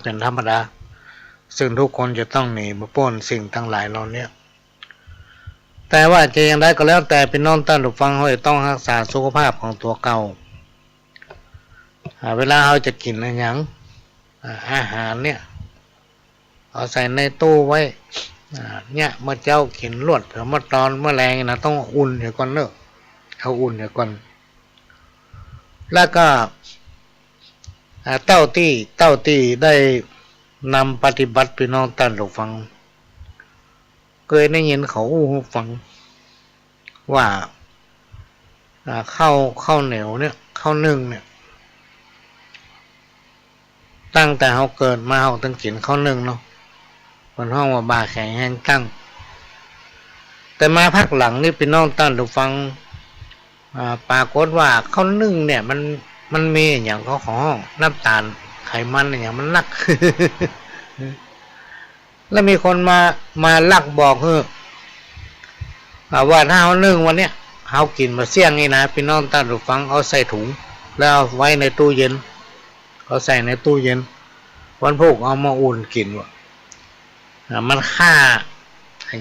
เป็นธรรมดาซึ่งทุกคนจะต้องหนีมาป้นสิ่งทั้งหลายเหล่านี้แต่ว่าจะอย่างไรก็แล้วแต่พี่น้องท่านผู้ฟังเขาต้องรักษาสุขภาพของตัวเก่าเวลาเขาจะกินอะไรอย่างอาหารเนี่ยเอาใส่ในตู้ไว้เนี่ยเมื่อเจ้ากินลวดเผื่อเมื่อตอนเมื่อแรงนะต้องอุ่นเดี๋ยวก่อนเนอะเอาอุ่นเดี๋ยวก่อนแล้วก็เต้าที่ได้นำปฏิบัติพี่น้องท่านผู้ฟังเคยได้ยินเขาฟังว่าข้าวเหนียวเนี่ยข้าวนึ่งเนี่ยตั้งแต่เขาเกิดมาเขาต้องกินข้าวนึ่งเนาะคนห้องว่าบาแข็งแห้งตั้งแต่มาพักหลังนี่พี่น้องท่านผู้ฟังปรากฏว่าข้าวนึ่งเนี่ยมันมีอย่างเขาของห้องน้ำตาลไขมันอย่างมันนัก แล้วมีคนมาลักบอกว่าถ้าเขานึ่งวันเนี้ยเขากินมาเสี่ยงนี่นะพี่น้องท่านผู้ฟังเอาใส่ถุงแล้วเอาไว้ในตู้เย็นเขาใส่ในตู้เย็นวันพุธเอามาอุ่นกินว่ะมันฆ่า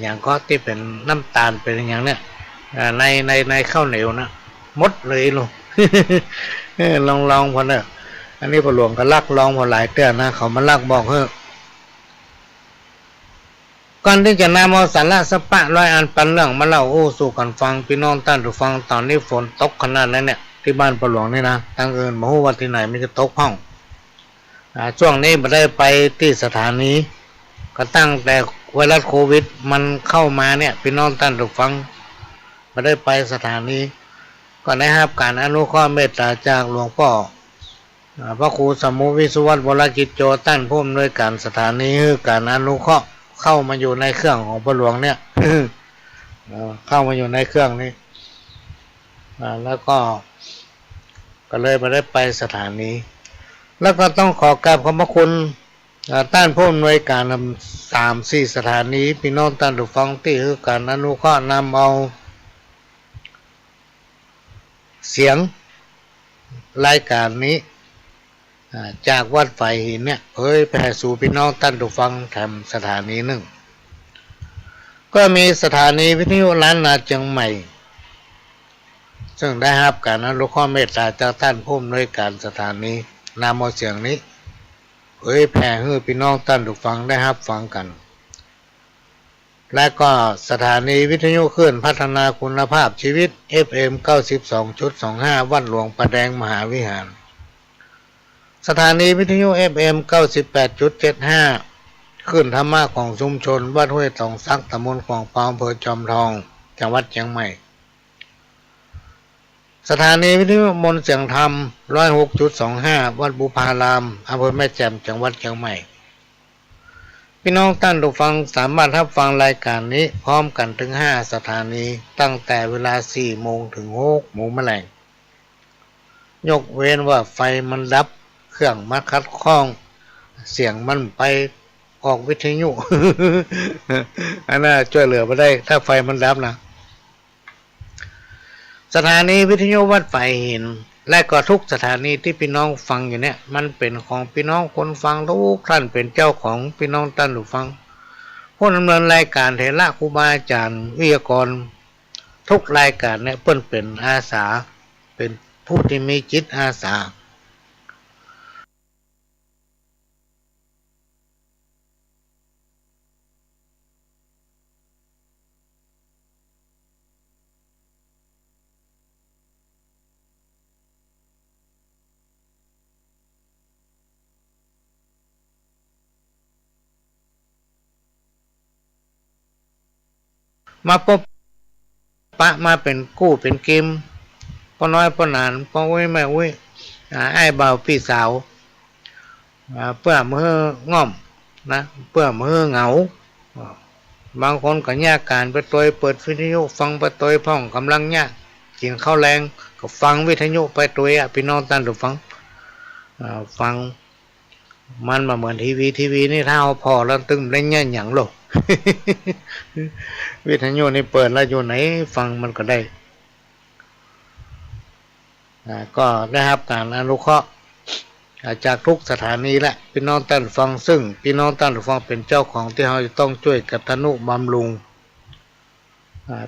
อย่างก็ที่เป็นน้ำตาลเป็นอย่างเนี้ยในข้าวเหนียวนะมดเลยลูก ลองพอเนอะอันนี้พอหลวงก็ลักลองพอหลายเตือนนะเขามาลักบอกก่อนที่จะนำเอาสาระสปะร้อยอันปันเรื่องมาเล่าสู่กันฟังพี่น้องท่านผู้ฟังตอนนี้ฝนตกขนาดนั้นเนี่ยที่บ้านพอหลวงนี่นะทางอื่นไม่รู้ว่าที่ไหนไม่จะตกห้องช่วงนี้ไม่ได้ไปที่สถานีก็ตั้งแต่ไวรัสโควิดมันเข้ามาเนี่ยพี่น้องท่านผู้ฟังไม่ได้ไปสถานีก็ได้รับการอนุเคราะห์เมตตาจากหลวงพ่อพระครูสมุวิสุวัตรวรกิจโจตั้นผู้อำนวยการสถานีคือการอนุเคราะห์เข้ามาอยู่ในเครื่องของพระหลวงเนี่ย เข้ามาอยู่ในเครื่องนี้แล้วก็เลยมาได้ไปสถานีแล้วก็ต้องขอกราบขอบพระคุณต้านผู้อำนวยการ3-4 สถานีพี่น้องท่านผู้ฟังที่คือการอนุเคราะห์นำเอาเสียงรายการนี้จากวัดไฟหินเนี่ยเผยแผ่สู่พี่น้องท่านผู้ฟังแถมสถานีหนึ่งก็มีสถานีวิทยุล้านนาเชียงใหม่ซึ่งได้รับการอนุเคราะห์เมตตาจากท่านผู้อำนวยการสถานีนำเอาเสียงนี้เผยแผ่ให้พี่น้องท่านผู้ฟังได้รับฟังกันและก็สถานีวิทยุคลื่นพัฒนาคุณภาพชีวิต FM 92.25 วัดหลวงประแดงมหาวิหารสถานีวิทยุ FM 98.75 คลื่นธรรมะของชุมชนวัดห้วยตองซักตำบลของปอำเภอจอมทองจังหวัดเชียงใหม่สถานีวิทยุมนต์เสียงธรรม 106.25 วัดบุพารามอำเภอแม่แจ่มจังหวัดเชียงใหม่พี่น้องท่านผู้ฟังสามารถรับฟังรายการนี้พร้อมกันถึง5 สถานีตั้งแต่เวลา 4 โมงถึง 6 โมงแมลงยกเว้นว่าไฟมันดับเครื่องมาคัดข้องเสียงมันไปออกวิทยุ อันน่าช่วยเหลือไม่ได้ถ้าไฟมันดับนะสถานีวิทยุวัดไฟหินและก็ทุกสถานีที่พี่น้องฟังอยู่เนี่ยมันเป็นของพี่น้องคนฟังทุกท่านเป็นเจ้าของพี่น้องท่านผู้ฟังผู้ดำเนินรายการเถระครูบาอาจารย์วิทยากรทุกรายการเนี่ยเพิ่นเป็นอาสาเป็นผู้ที่มีจิตอาสามาพบปะมาเป็นกู้เป็นกิมป้าน้อยป้านานป้าอุ้ยแม่อุ้ยไอ้บ่าวพี่สาวเพื่อมือง่อมนะเพื่อมือเหงาบางคนก็แยกการไปตัวเปิดวิทยุฟังไปตัวพ่องกำลังเนี่ยกินข้าวแรงก็ฟังวิทยุไปตัวพี่น้องท่านผู้ฟังฟังมันมาเหมือนทีวีนี่ถ้าเอาพอแล้วตึงได้เงี้ยอย่างโลก วิทยุนี่เปิดแล้วอยู่ไหนฟังมันก็ได้ก็ได้รับการอนุเคราะห์ จากทุกสถานีแหละพี่น้องท่านฟังซึ่งพี่น้องท่านฟังเป็นเจ้าของที่เราจะต้องช่วยกันทนุบำรุง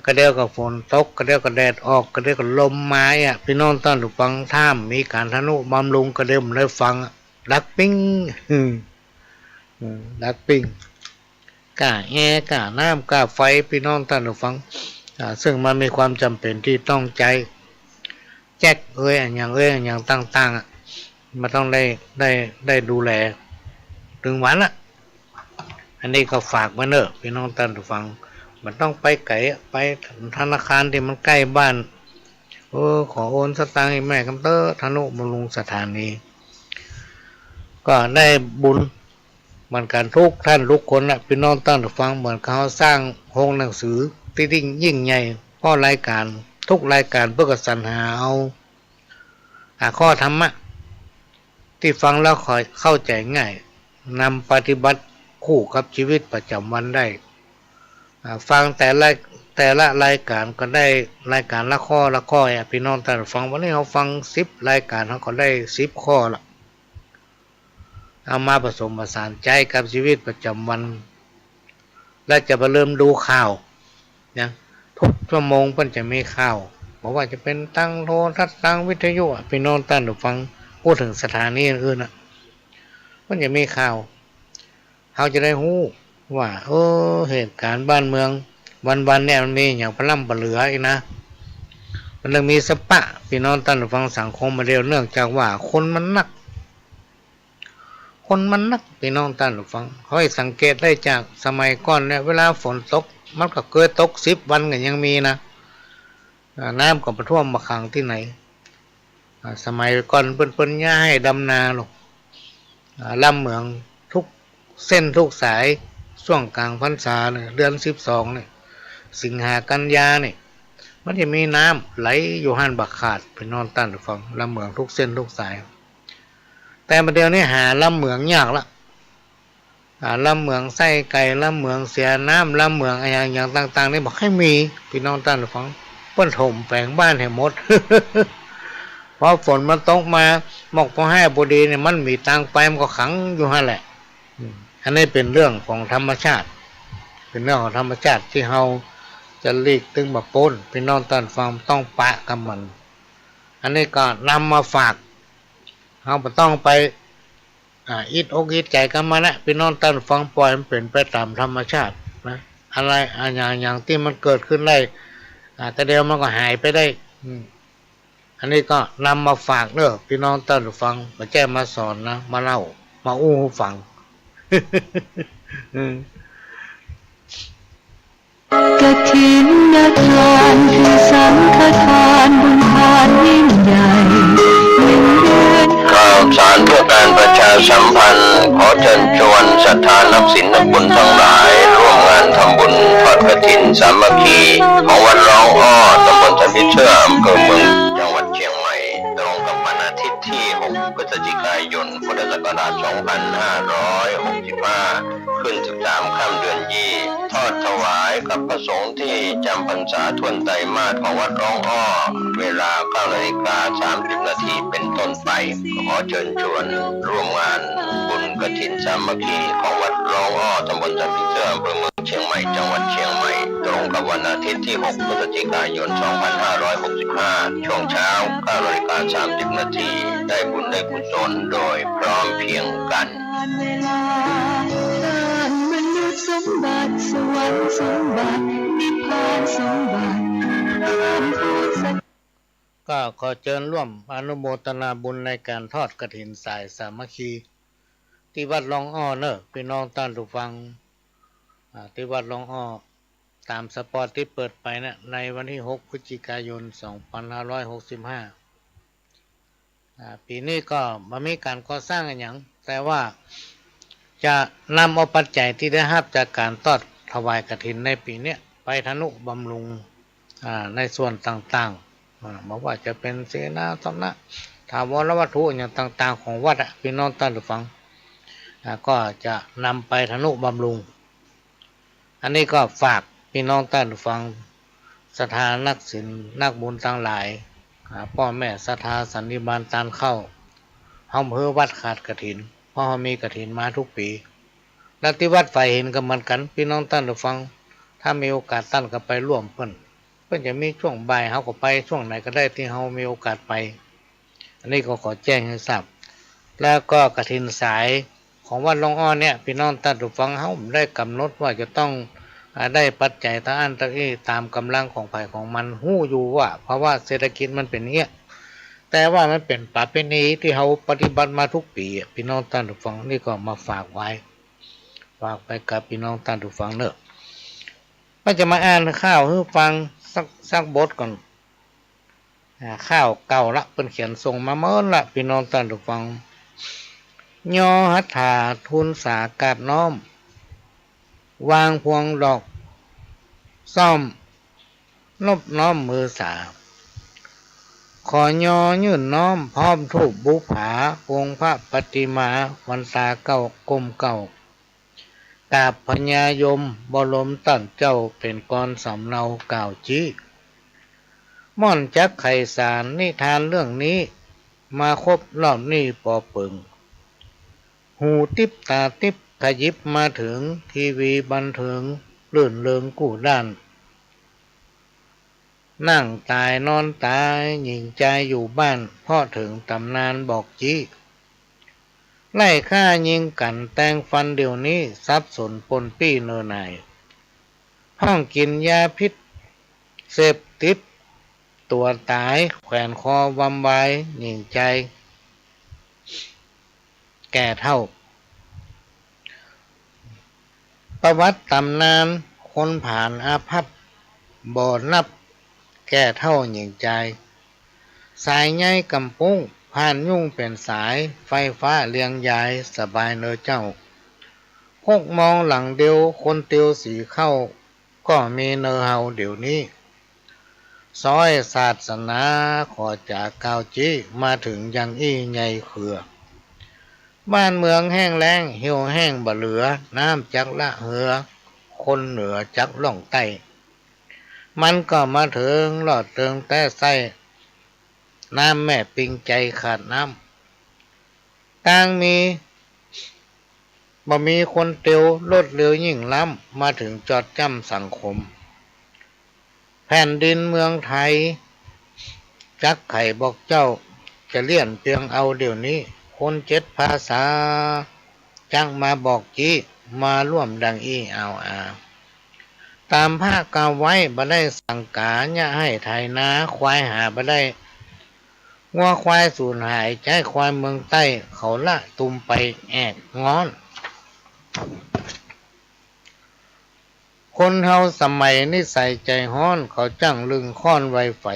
ก็เดียวกับฝนตกก็เดียวกับแดดออกก็เดียวกับลมไม้พี่น้องท่านฟังท่ามมีการทนุบำรุงก็เดียวได้ฟังดักปิ้งดักปิ้งกาแอร์กาน้ำกาไฟพี่น้องท่านฟังซึ่งมันมีความจำเป็นที่ต้องใจแจ็คอย่างต่างๆมันต้องได้ดูแลถึงวันละอันนี้ก็ฝากมาเนอะพี่น้องท่านฟังมันต้องไปไกลไปธนาคารที่มันใกล้บ้านขอโอนสตางค์ให้แม่กำเตอร์ธนุบำรุงสถานีก็ได้บุญเหมือนกันทุกท่านทุกคนนะพี่น้องท่านฟังเหมือนเขาสร้างโรงหนังสือที่ยิ่งใหญ่เพราะรายการทุกรายการเพื่อสรรหาเอาข้อธรรมะที่ฟังแล้วคอยเข้าใจง่ายนำปฏิบัติคู่กับชีวิตประจำวันได้ฟังแต่ละรายการก็ได้รายการละข้อพี่น้องท่านฟังวันนี้เขาฟัง10รายการเขาก็ได้10ข้อละเอามาผสมผสานใจกับชีวิตประจำวันและจะไปเริ่มดูข่าวนะทุกชั่วโมงเพิ่นจะมีข่าวบอกว่าจะเป็นตั้งโทรทัศน์ตั้งวิทยุพี่น้องท่านฟังพูดถึงสถานีอื่นเพิ่นจะมีข่าวเขาจะได้รู้ว่าเหตุการณ์บ้านเมืองวันเนี่ยมันมีอย่างพล่ำเหลืออีกนะมันเลยมีสปะพี่น้องท่านฟังสังคมมาเร็วเนื่องจากว่าคนมันนักพี่น้องท่านฟังเขาให้สังเกตได้จากสมัยก่อนเนี่ยเวลาฝนตกมันก็เกิดตก10 วันกันยังมีนะน้ำก็มาท่วมมาขังที่ไหนสมัยก่อนเปิ้นย่าให้ดำนาหรอกลำเหมืองทุกเส้นทุกสายช่วงกลางพรรษาเนี่ยเดือน12เนี่ยสิงหากันยาเนี่ยมันจะมีน้ำไหลอยู่หันบักขาดพี่น้องท่านฟังลำเหมืองทุกเส้นทุกสายแต่ประเดี๋ยวนี้หาลำเหมืองยากละลำเหมืองไส้ไก่ลำเหมืองเสียน้ำลำเหมืองอย่างต่างๆนี่บอกให้มีพี่น้องท่านฟังเปิ้นถมแปลงบ้านให้หมด เพราะฝนมันตกมาหมอกพอให้บดีเนี่ยมันมีตังไปมันก็ขังอยู่หั่นแหละอันนี้เป็นเรื่องของธรรมชาติเป็นเรื่องของธรรมชาติที่เราจะหลีกตึงมาปนพี่น้องท่านฟังต้องปะกับมันอันนี้ก็นำมาฝากเราไม่ต้องไปอิดอกอิดใจกันมานะพี่น้องท่านฟังปล่อยมันเป็นไปตามธรรมชาตินะอะไรอย่างที่มันเกิดขึ้นได้แต่เดียวมันก็หายไปได้อันนี้ก็นำมาฝากเด้อพี่น้องท่านฟังมาแจ้งมาสอนนะมาเล่ามาอู้ฟังกฐินทานคือสังฆทานบุญทานยิ่งใหญ่ข่าวสารเพื่อการประชาสัมพันธ์ขอเชิญชวนศรัทธานักศีลนักบุญทั้งหลายร่วมงานทำบุญทอดกฐินสามัคคีของวัดร้องอ้อตำบลสันติเชื่ออำเภอเมืองจังหวัดเชียงใหม่ตรงกับวันอาทิตย์ที่6 พฤศจิกายน พุทธศักราช 2565 ขึ้น 13 ค่ำเดือนยี่ทอดถวายกับพระสงฆ์ที่จำพรรษาทวนไตรมาสของวัดร้องอ้อเวลา 9:30 นาทีเป็นต้นไปขอเชิญชวนร่วมงานบุญกฐินสามัคคีของวัดร้องอ้อตำบลสันติเชื่ออำเภอเมืองเชียงใหม่จังหวัดเชียงใหม่ตรงกับวันอาทิตย์ที่ 6 พฤศจิกายน 2565 ช่วงเช้า 9:30 นาทีได้บุญได้กุศลโดยพร้อมเพรียงกันเวลามนุษย์สมบัติสวรรค์สมบัตินิพพานสมบัติก็ขอเชิญร่วมอนุโมทนาบุญในการทอดกฐินสายสามัคคีที่วัดร้องอ้อเนอะพี่น้องท่านผู้ฟังที่วัดร้องอ้อตามสปอร์ตที่เปิดไปนะในวันที่6 พฤศจิกายน 2565ปีนี้ก็ไม่มีการก่อสร้างอย่างแต่ว่าจะนำเอาปัจจัยที่ได้รับจากการทอดถวายกฐินในปีนี้ไปทนุบำรุงในส่วนต่างๆบอกว่าจะเป็นเสนาสนะถาวรวัตถุอย่างต่างๆของวัดพี่น้องท่านผู้ฟังก็จะนำไปทนุบำรุงอันนี้ก็ฝากพี่น้องท่านผู้ฟังศรัทธานักศีลนักบุญทั้งหลายพ่อแม่ศรัทธาสันนิบาตตานเข้า เฮาเพื่อวัดขาดกฐินเพราะเฮามีกฐินมาทุกปีแล้วที่วัดไฟเห็นก็เหมือนกันพี่น้องท่านผู้ฟังถ้ามีโอกาสท่านก็ไปร่วมเพิ่นจะมีช่วงบ่ายเฮาก็ไปช่วงไหนก็ได้ที่เฮามีโอกาสไปอันนี้ก็ขอแจ้งให้ทราบแล้วก็กฐินสายของวัดหลวงอ้อเนี่ยพี่น้องท่านผู้ฟังเฮาได้กำหนดว่าจะต้องได้ปัจจัยตาอันตะอี้ตามกำลังของไผของมันฮู้อยู่ว่าเพราะว่าเศรษฐกิจมันเป็นเงี้ยแต่ว่ามันเป็นประเพณีที่เฮาปฏิบัติมาทุกปีพี่น้องท่านผู้ฟังนี่ก็มาฝากไว้ฝากไปกับพี่น้องท่านผู้ฟังเนอะก็จะมาอ่านข้าวให้ฟังสักบทก่อนข้าวเก่าละเป็นเขียนส่งมาเมื่อละพี่น้องท่านผู้ฟังยอหัตถาทุนสากาดน้อมวางพวงดอกซ่อมนบน้อมมือสาขอยอยื่นน้อมพร้อมทูปบุผาองค์พระปฏิมาวันตาเก่ากลมเก่ากราบพญายมบรมตั้งเจ้าเป็นกรสำเนาก่าวจี้ม่อนจักไขสารนิทานเรื่องนี้มาครบรอบนี้ปอปึงหูติบตาติบขยิบมาถึงทีวีบันเทิงลื่นเริงกู้ด้านนั่งตายนอนตายหญิงใจอยู่บ้านพ่อถึงตำนานบอกจี้ไล่ฆ่ายิงกันแตงฟันเดี๋ยวนี้ซับสนปนปี้เนอหน่ายห้องกินยาพิษเสพติดตัวตายแขวนคอวำไว้หญิงใจแก่เท่าประวัติตำนานคนผ่านอาภัพบ่นับแก่เท่าหญิงใจสายใยกำปุ้งผ่านยุ่งเป็นสายไฟฟ้าเลียงยายสบายเนอเจ้าพกมองหลังเดียวคนเตียวสีเข้าก็มีเนอเฮาเดี๋ยวนี้ซอยศาสนาขอจากกาวจีมาถึงยังอี้ใหญ่เขือบ้านเมืองแห้งแล้งเหี่ยวแห้งบ่เหลือน้ำจักละเหือคนเหนือจักล่องใต้มันก็มาถึงหลอดเติงแต่ไส้น้ำแม่ปิงใจขาดน้ำต่างมีบ่มีคนเตียวลดเร็วยิ่งล้ำมาถึงจอดจ้ำสังคมแผ่นดินเมืองไทยจักไข่บอกเจ้าจะเลี่ยนเพียงเอาเดี๋ยวนี้คน7 ภาษาจังมาบอกจี้มาร่วมดังอี้เอาตามภาคกาไว้บ่ได้สังกาเนี่ยให้ไทยนาควายหาบ่ได้งัวควายสูญหายใจควายเมืองใต้เขาละตุมไปแอกงอนคนเฮาสมัยนี้ใส่ใจฮ้อนเขาจังลึงค้อนไวไฟ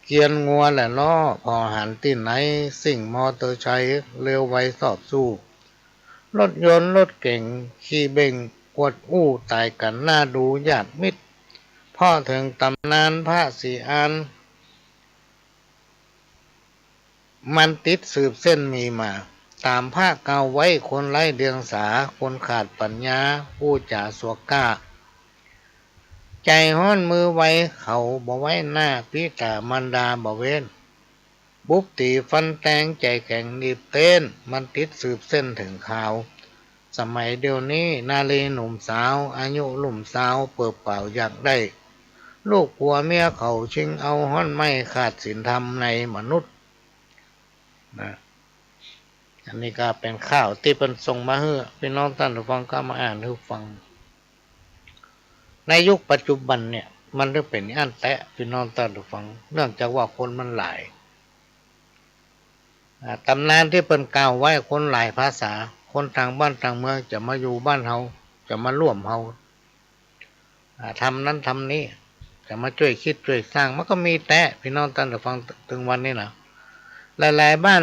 เกียนงัวและล้อพอหันที่ไหนสิ่งมอเตอร์ไซค์เร็วไวสอบสู้รถยนต์รถเก่งขี่เบ่งกวดอู้ตายกันหน้าดูญาติมิตรพ่อถึงตำนานพระสีอานมันติดสืบเส้นมีมาตามภาคเก่าไว้คนไร้เดียงสาคนขาดปัญญาผู้จ่าสวกล้าใจห้อนมือไว้เขาบ่ไว้หน้าพิตามันดาบ่เว้นบุบตีฟันแตงใจแข็งนีบเต้นมันติดสืบเส้นถึงข่าวสมัยเดียวนี้นาเลหนุ่มสาวอายุลุ่มสาวเปิดเป่าอยากได้ลูกผัวเมียเขาชิงเอาห้อนไม่ขาดศีลธรรมในมนุษย์นะอันนี้ก็เป็นข่าวที่เป็นส่งมาให้พี่น้องท่านผู้ฟังก็มาอ่านให้ฟังในยุคปัจจุบันเนี่ยมันเริ่มเป็นอันแตะพี่น้องท่านผู้ฟังเนื่องจากว่าคนมันหลายตำนานที่เป็นกล่าวไว้คนหลายภาษาคนต่างบ้านต่างเมืองจะมาอยู่บ้านเฮาจะมาร่วมเฮาทำนั้นทำนี้จะมาช่วยคิดช่วยสร้างมันก็มีแตะพี่น้องท่านผู้ฟังถึงวันนี้นะหลายๆบ้าน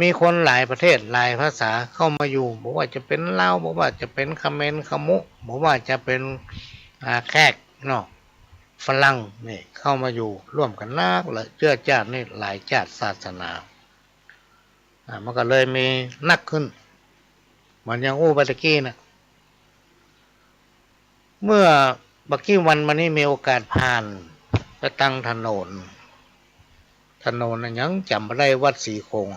มีคนหลายประเทศหลายภาษาเข้ามาอยู่บอกว่าจะเป็นลาวบอกว่าจะเป็นเขมรขมุบอกว่าจะเป็นแขกเนาะฝรั่งนี่เข้ามาอยู่ร่วมกันนักและเชื้อชาตินี่หลายชาติศาสนามันก็เลยมีนักขึ้นเหมือนอย่างบัตกี้นะเมื่อบักกี้วันมานี้มีโอกาสผ่านไปตั้งถนนนั้นยังจำไม่ได้วัดสีโคง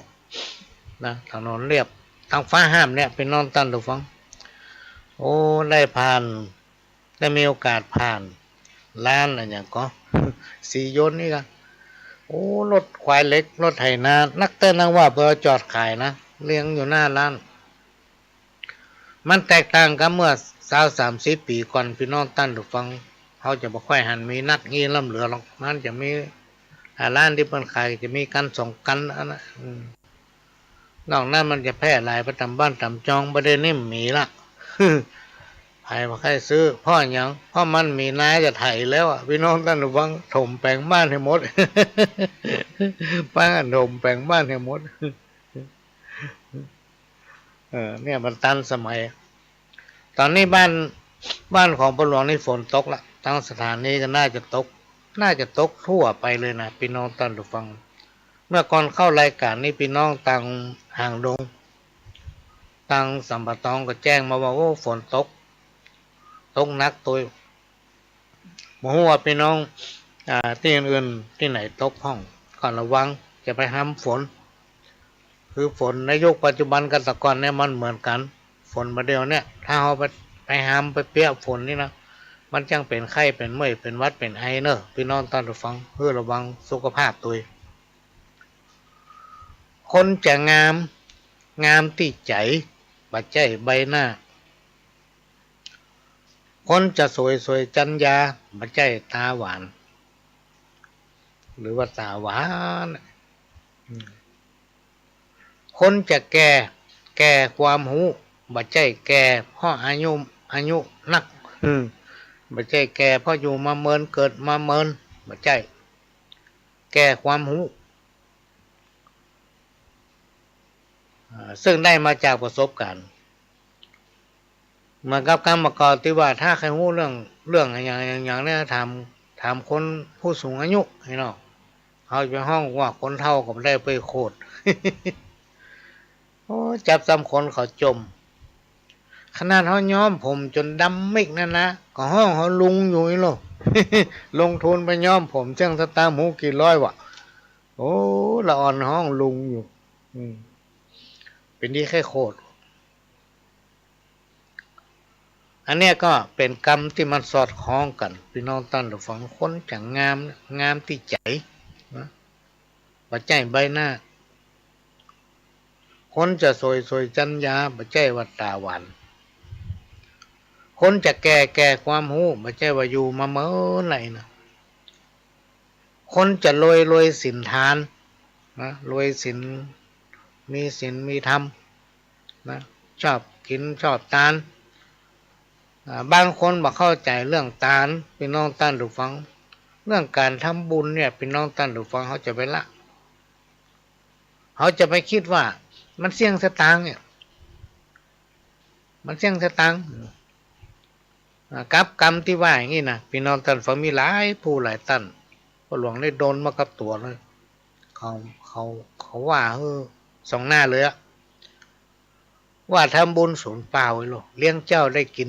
นะถนนเรียบทางฟ้าห้ามเนี่ยเป็นนอนตันทุกฟังโอ้ได้ผ่านได้มีโอกาสผ่านร้านอะไรอย่างก็ สียนนี่กันโอ้รถควายเล็กรถไถนานักเต้นนักว่าเพื่อจอดขายนะเลี้ยงอยู่หน้าร้านมันแตกต่างกับเมื่อ30 ปีก่อนพี่น้องตั้นทุกฟังเขาจะบ่ค่อยหันมีนักงี้ล่ำเหลือหรอกมันจะมีร้านที่เปิ้นขายจะมีกันสองกันอันนะนอกนั้นมันจะแพร่หลายประจำบ้านจำจองประเด็นนี่มีละ ใครมาใครซื้อพ่ออย่างพ่อมันมีนายจะไถแล้วอ่ะพี่น้องท่านวังถมแปลงบ้านให้หมด ป้าถมแปลงบ้านให้หมด เนี่ยมันตันสมัย ตอนนี้บ้านของปหลวงนี่ฝนตกละทั้งสถานีก็น่าจะตกทั่วไปเลยนะพี่น้องท่านผู้ฟัง เมื่อก่อนเข้ารายการนี้พี่น้องต่างห่างดงต่างสัมปทองก็แจ้งมาว่าโอ้ฝนตกนักตัวบอกว่าพี่น้องที่อื่นๆที่ไหนตกห้องก่อนระวังจะไปห้ามฝนคือฝนในยุคปัจจุบันกับแต่ก่อนเนี่ยมันเหมือนกันฝนมาเดียวเนี่ยถ้าเราไปห้ามไปเปียกฝนนี่นะมันจังเป็นไข้เป็นเมื่อยเป็นวัดเป็นไอเนอะพี่น้องต้องระวังเพื่อระวังสุขภาพตัวคนจะงามที่ใจปัจจัยใบหน้าคนจะสวยจัญญาปัจจัยตาหวานหรือว่าตาหวานคนจะแก่ความหูปัจจัยแก่เพราะอายุนักปัจจัยแก่เพราะอยู่มาเมินเกิดมาเมินปัจจัยแก่ความหูซึ่งได้มาจากประสบการณ์เหมือนกับกรรมกรที่ว่าถ้าใครรู้เรื่องอย่างนี้ถามคนผู้สูงอายุให้เนาะเขาไปห้องว่าคนเฒ่าก็ไม่ได้ไปโคตร โอ้จับซ้ำคนเขาจมขนาดเขาย้อมผมจนดำมิกนั่นนะก็ห้องเขาลุงอยู่นี่หรอ ลงทุนไปย้อมผมเจ้งสตาร์หมูกี่ร้อยวะโอ้ละอ่อนห้องลุงอยู่เป็นที่แค่โคตรอันเนี้ยก็เป็นกรรมที่มันสอดคล้องกันพี่น้องตั้งแต่ฝังคนจะงามที่ใจนะปัจจัยใบหน้าคนจะสวยจัญญาปัจจัยวัตตาหวานคนจะแก่ความหูปัจจัยว่าอยู่มาเมื่อไหร่นะคนจะรวยสินทานนะรวยสินมีธรรมนะชอบกินชอบทานบางคนบอกเข้าใจเรื่องทานพี่น้องท่านผู้ฟังเรื่องการทำบุญเนี่ยพี่น้องท่านผู้ฟังเขาจะไปละเขาจะไปคิดว่ามันเสี่ยงสตางค์เนี่ยมันเสี่ยงสตางค์กับกรรมที่ว่าอย่างนี้นะพี่น้องท่านฟังมีหลายผู้หลายท่านพระหลวงได้โดนมากับตัวเลยเขาว่าสองหน้าเลยอะว่าทำบุญศูนย์เปล่าเลยเลี้ยงเจ้าได้กิน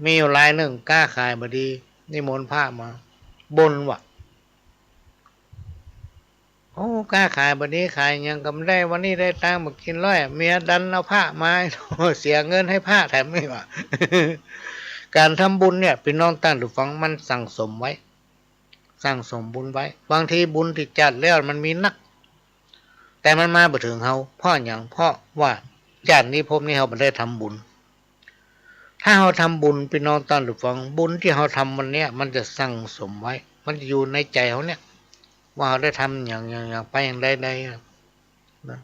มีอยู่รายหนึ่งกล้าขายบดีนิมนต์พระมาบนว่ะโอ้กล้าขายบดีขายยังกำได้วันนี้ได้ตังค์มากินร้อยเมียดันเอาผ้ามา เสียเงินให้ผ้าแถมไม่ว่า การทำบุญเนี่ยพี่น้องตั้งหรือฟังมันสั่งสมไว้สั่งสมบุญไว้บางทีบุญที่จัดแล้วมันมีนักแต่มันมาบ่ถึงเฮาเพราะอย่างเพราะว่าญาตินี้พบนี้เฮาบ่ได้ทำบุญถ้าเฮาทำบุญพี่น้องตั้งหรือฟังบุญที่เฮาทำวันเนี้ยมันจะสั่งสมไว้มันจะอยู่ในใจเฮาเนี่ยว่าเราได้ทำอย่างไปอย่างใดนะ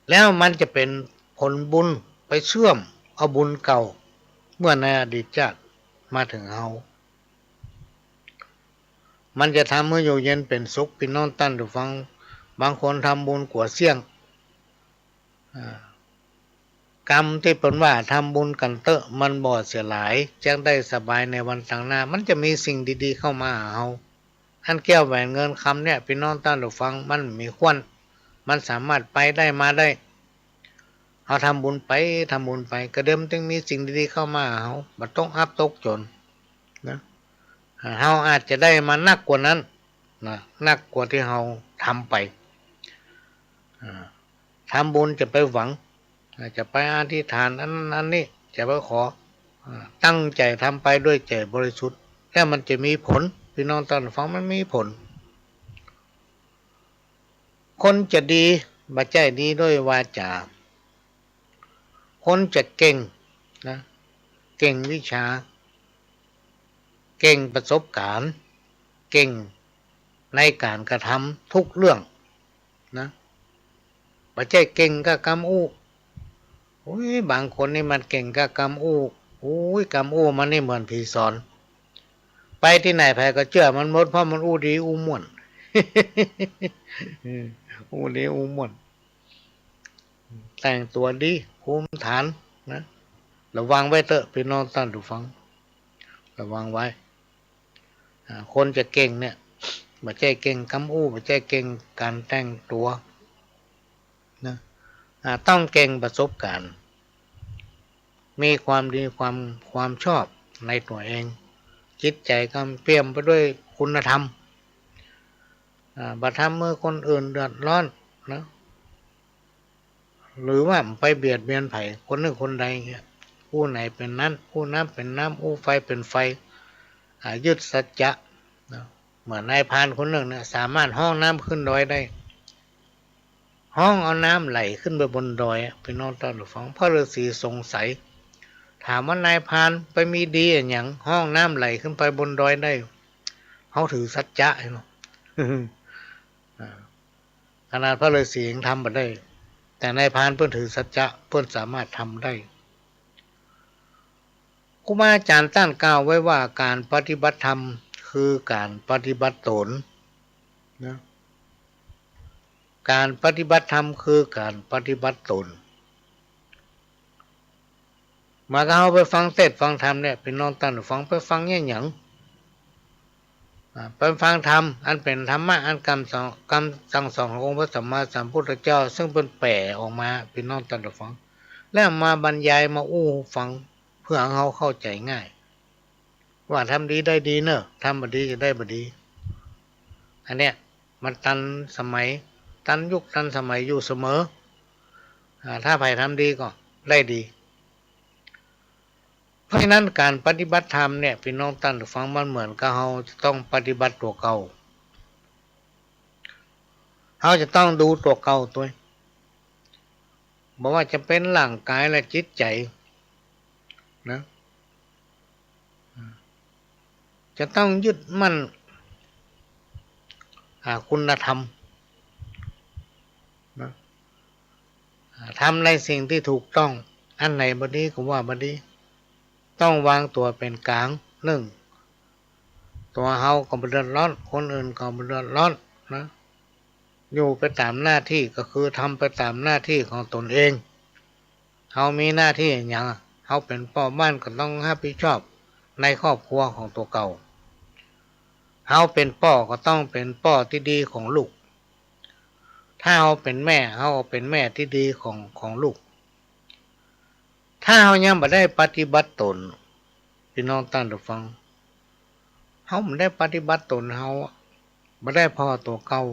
แล้วมันจะเป็นผลบุญไปเชื่อมเอาบุญเก่าเมื่อในอดีตชาติมาถึงเฮามันจะทำให้อยู่เย็นเป็นสุขพี่น้องตั้งหรือฟังบางคนทำบุญกว่าเสี่ยงกรรมที่เป็นว่าทำบุญกันเตอะมันบ่เสียหลายจะได้สบายในวันต่างหน้ามันจะมีสิ่งดีๆเข้ามาหาเฮาท่านแก้วแหวนเงินคำเนี่ยพี่น้องท่านผู้ฟังมันมีควันมันสามารถไปได้มาได้เอาทำบุญไปกระเดิมจึงมีสิ่งดีๆเข้ามาหาเฮาบ่ต้องอับตกจนนะเฮาอาจจะได้มานักกว่านั้น นะนักกว่าที่เราทำไปทำบุญจะไปหวังจะไปอธิษฐานอันนี้จะไปขอตั้งใจทำไปด้วยใจบริสุทธิ์แล้วมันจะมีผลพี่น้องตอนฟังมันมีผลคนจะดีบัจใจดีด้วยวาจาคนจะเก่งนะเก่งวิชาเก่งประสบการณ์เก่งในการกระทำทุกเรื่องนะบัจใจเก่งก็กำอู้โอ้ยบางคนนี่มันเก่งก็กำอู้โอ้ยกำอู้มันนี่เหมือนผีสอนไปที่ไหนใครก็เชื่อมันหมดเพราะมันอู้ดีอู้ม่วน อู้ดีอู้ม่วนแต่งตัวดีภูมิฐานนะระวังไว้เถอะพี่น้องท่านผู้ฟังระวังไว้คนจะเก่งเนี่ยไม่ใช่เก่งคำอู้ไม่ใช่เก่งการแต่งตัวนะต้องเก่งประสบการณ์มีความดีความชอบในตัวเองจิตใจก็เปี่ยมไปด้วยคุณธรรมบัตรทำเมื่อคนอื่นเดือดร้อนนะหรือว่าไปเบียดเบียนไผ่คนหนึ่งคนใดเงี้ยผู้ไหนเป็นนั้นผู้น้ำเป็นน้ำผู้ไฟเป็นไฟยึดสัจจะเหมือนนายพรานคนหนึ่งเนี่ยสามารถห้องน้ำขึ้นดอยได้ห้องเอาน้ำไหลขึ้นไปบนดอยพี่น้องตอนฟังพระฤาษีสงสัยถามว่านายพรานไปมีดีอย่างห้องน้ำไหลขึ้นไปบนดอยได้เขาถือสัจจะเนาะ ขนาดพระฤาษียังทำมาได้แต่นายพรานเพื่อนถือสัจจะเพื่อนสามารถทำได้ครูบาอาจารย์ท่านกล่าวไว้ว่าการปฏิบัติธรรมคือการปฏิบัติตนนะการปฏิบัติธรรมคือการปฏิบัติตนมาก็เอาไปฟังเทศน์ฟังธรรมเนี่ยพี่น้องท่านฟังไปฟังแง่หยังไปฟังธรรมอันเป็นธรรมะอันคำสั่งสอนขององค์พระสัมมาสัมพุทธเจ้าซึ่งเป็นแปลออกมาพี่น้องท่านฟังแล้วมาบรรยายมาอู้ฟังเพื่อให้เขาเข้าใจง่ายว่าทำดีได้ดีเนอะทำบดีจะได้บดีอันเนี้ยมันตันสมัยตันยุคตันสมัยอยู่เสมอถ้าใครทำดีก็ได้ดีเพราะฉะนั้นการปฏิบัติธรรมเนี่ยพี่น้องท่านฟังมันเหมือนกับเราจะต้องปฏิบัติตัวเก่าเราจะต้องดูตัวเก่าตัวบอกว่าจะเป็นร่างกายและจิตใจนะจะต้องยึดมั่นคุณธรรมนะทำในสิ่งที่ถูกต้องอันไหนบดีก็ว่าบดีต้องวางตัวเป็นกลางหนึ่งตัวเฮาก็บ่เดือดร้อนคนอื่นก็บ่เดือดร้อนนะอยู่ไปตามหน้าที่ก็คือทำไปตามหน้าที่ของตนเองเฮามีหน้าที่อย่างเฮาเป็นพ่อบ้านก็ต้องรับผิดชอบในครอบครัวของตัวเก่าเฮาเป็นพ่อก็ต้องเป็นพ่อที่ดีของลูกถ้าเฮาเป็นแม่เฮาก็เป็นแม่ที่ดีของลูกถ้าเฮายังบ่ได้ปฏิบัติตนพี่น้องท่านผู้ฟังเฮาบ่ได้ปฏิบัติตนเฮาบ่ได้พ่อตัวเก่า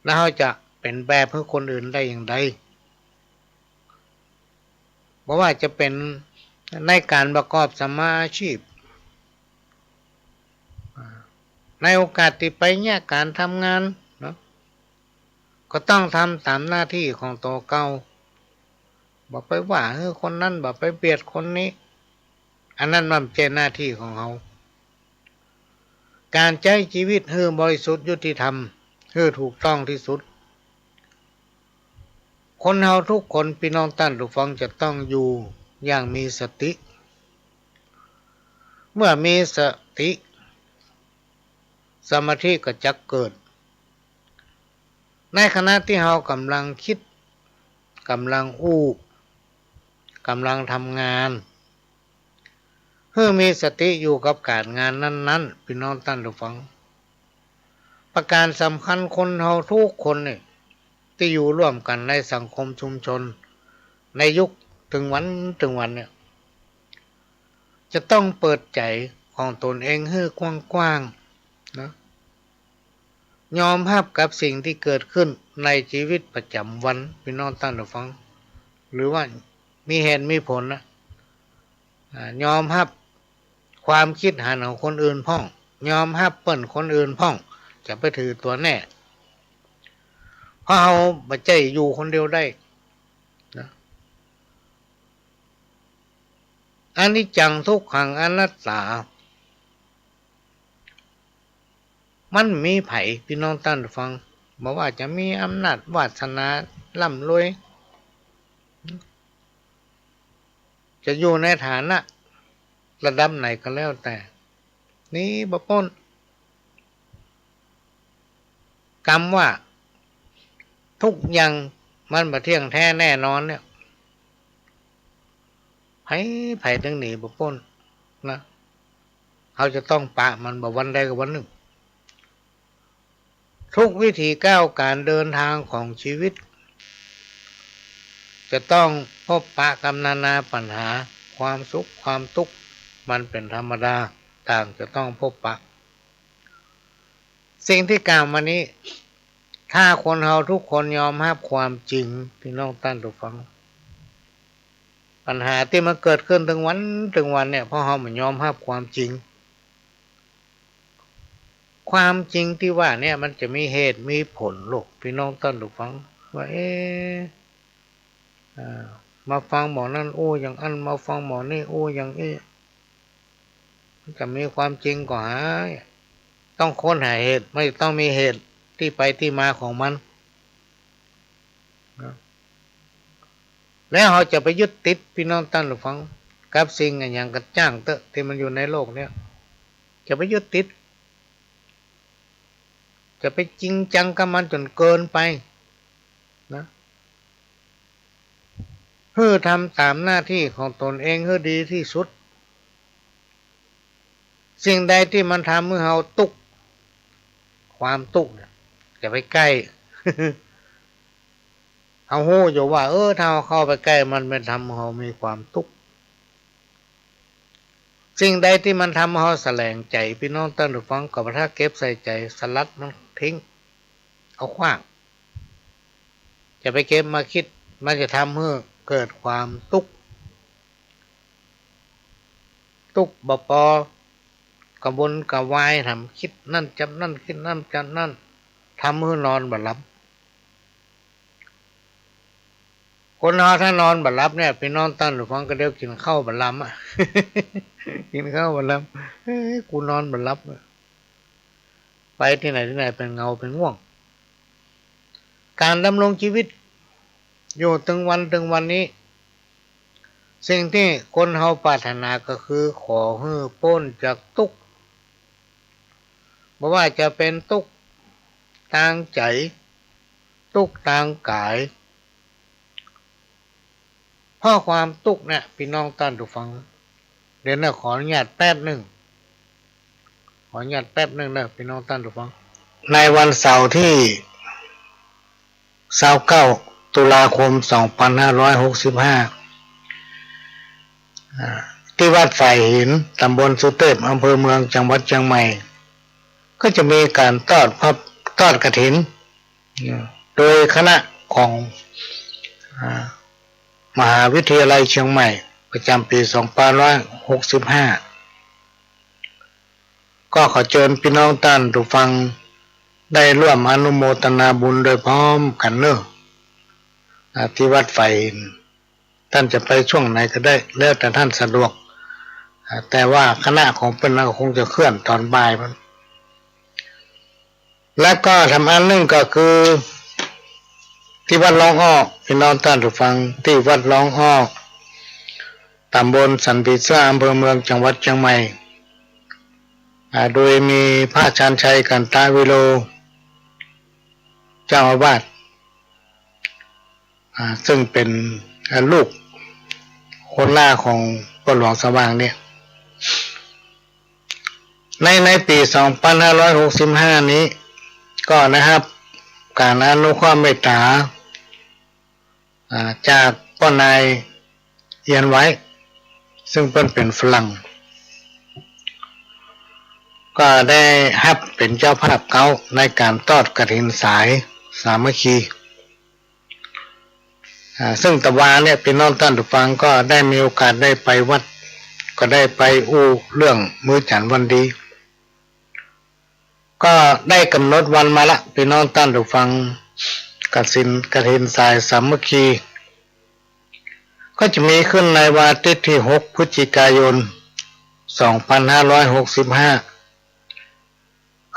แล้วเฮาจะเป็นแบบเพื่อคนอื่นได้อย่างไรเพราะว่าจะเป็นในการประกอบสมาอาชีพในโอกาสที่ไปเนี่ยการทำงานเนาะก็ต้องทำตามหน้าที่ของตัวเก่าบอกไปว่าคนนั้นบอกไปเบียดคนนี้อันนั้นมันเป็นหน้าที่ของเขาการใช้ชีวิตให้บริสุทธิ์ยุติธรรมให้ถูกต้องที่สุดคนเราทุกคนพี่น้องท่านผู้ฟังจะต้องอยู่อย่างมีสติเมื่อมีสติสมาธิก็จะเกิดในขณะที่เรากำลังคิดกำลังกำลังทำงานเพื่อมีสติอยู่กับการงานนั้นๆพี่น้องท่านผู้ฟังประการสำคัญคนเราทุกคนเนี่ยที่อยู่ร่วมกันในสังคมชุมชนในยุคถึงวันเนี่ยจะต้องเปิดใจของตนเองให้กว้างๆ ยอมรับกับสิ่งที่เกิดขึ้นในชีวิตประจำวันพี่น้องท่านผู้ฟังหรือว่ามีเหตุมีผลนะยอมรับความคิดหันของคนอื่นพ่องยอมรับเปิ้นคนอื่นพ่องจะไปถือตัวแน่เพราะเราบัจใจอยู่คนเดียวได้นะอนิจจังทุกขังอนัตตามันมีไผพี่น้องท่านฟังบอกว่าจะมีอำนาจวาสนาร่ำรวยจะอยู่ในฐานะระดับไหนก็แล้วแต่นี่บ่พ้นกรรมว่าทุกอย่างมันบ่เที่ยงแท้แน่นอนเนี่ยไผถึงหนีบ่พ้นนะเขาจะต้องปะมันบ่วันใดกับวันหนึ่งทุกวิธีก้าวการเดินทางของชีวิตจะต้องพบปะกับนานาปัญหาความสุขความทุกข์มันเป็นธรรมดาต่างจะต้องพบปะสิ่งที่กล่าวมานี้ถ้าคนเราทุกคนยอมรับความจริงพี่น้องท่านผู้ฟังปัญหาที่มันเกิดขึ้นถึงวันเนี่ยเพราะเราไม่ยอมรับความจริงความจริงที่ว่าเนี่ยมันจะมีเหตุมีผลลูกพี่น้องท่านผู้ฟังว่ามาฟังหมอนั่นโอ้อย่างอันมาฟังหมอนี่โอ้อย่างนี้จะมีความจริงก็หาต้องค้นหาเหตุไม่ต้องมีเหตุที่ไปที่มาของมันแล้วเราจะไปยึดติดพี่น้องท่านผู้ฟังกับสิ่งอย่างกระจ้างเตอะที่มันอยู่ในโลกเนี่ยจะไปยึดติดจะไปจริงจังกับมันจนเกินไปนะเพื่อทำตามหน้าที่ของตนเองให้ดีที่สุดสิ่งใดที่มันทำเมื่อเราตุกความตุกจะไปใกล้ เอาหู้อยู่ว่าถ้าเราเข้าไปใกล้มันเป็นทำให้เรามีความทุกข์สิ่งใดที่มันทำให้เราแสลงใจพี่น้องท่านผู้ฟังก็ถ้าเก็บใส่ใจสลัดมันทิ้งเอาขว้างจะไปเก็บมาคิดมันจะทำให้เกิดความทุกข์บ่พอกระวนกระวายทำคิดนั่นจำนั่นคิดนั่นจำนั่นทำให้นอนบ่หลับคนเราถ้านอนบ่หลับเนี่ยพี่น้องท่านผู้ฟังก็เดี๋ยวกินข้าวบ่หลับอ่ะ กินข้าวบ่หลับกูนอนบ่หลับไปที่ไหนเป็นเงาเป็นง่วงการดำรงชีวิตอยู่ถึงวันนี้สิ่งที่คนเฮาปรารถนาก็คือขอให้พ้นจากทุกข์บ่ว่าจะเป็นทุกข์ทางใจทุกข์ทางกายเพราะความทุกข์เนี่ยพี่น้องท่านผู้ฟังเดี๋ยวนะขออนุญาตแป๊บหนึ่งนะพี่น้องท่านผู้ฟังในวันเสาร์ที่29 ตุลาคม 2565ที่วัดฝ่ายหินตำบลสุเทพอำเภอเมืองจังหวัดเชียงใหม่ก็จะมีการทอดกฐินโดยคณะของมหาวิทยาลัยเชียงใหม่ประจำปี 2565ก็ขอเชิญพี่น้องท่านผู้ฟังได้ร่วมอนุโมทนาบุญโดยพร้อมกันเนอะที่วัดฝ่ายหินท่านจะไปช่วงไหนก็ได้แล้วแต่ท่านสะดวกแต่ว่าคณะของเพิ่นคงจะเคลื่อนตอนบ่ายมันแล้วก็ทำอันนึงก็คือที่วัดร้องอ้อพี่น้องท่านผู้ฟังที่วัดร้องอ้อตำบลสันติซ่าอำเภอเมืองจังหวัดเชียงใหม่โดยมีพระชาญชัยกันตาวิโลเจ้าอาวาสซึ่งเป็นลูกคนล่าของพ่อหลวงสว่างเนี่ยในปี 2565 นี้ก็นะครับการอนุเคราะห์เมตตาจากพ่อนายเอียนไว้ซึ่งเป็นฝรั่ง ก็ได้ฮับเป็นเจ้าภาพเก้าในการทอดกฐินสายสามัคคีซึ่งตะวาเนี่ยพี่น้องท่านผู้ฟังก็ได้มีโอกาสได้ไปวัดก็ได้ไปอู้เรื่องมื้อฉันวันดีก็ได้กำหนดวันมาละพี่น้องท่านผู้ฟังกฐินสายสามัคคีก็จะมีขึ้นในวันอาทิตย์ที่6พฤศจิกายน2565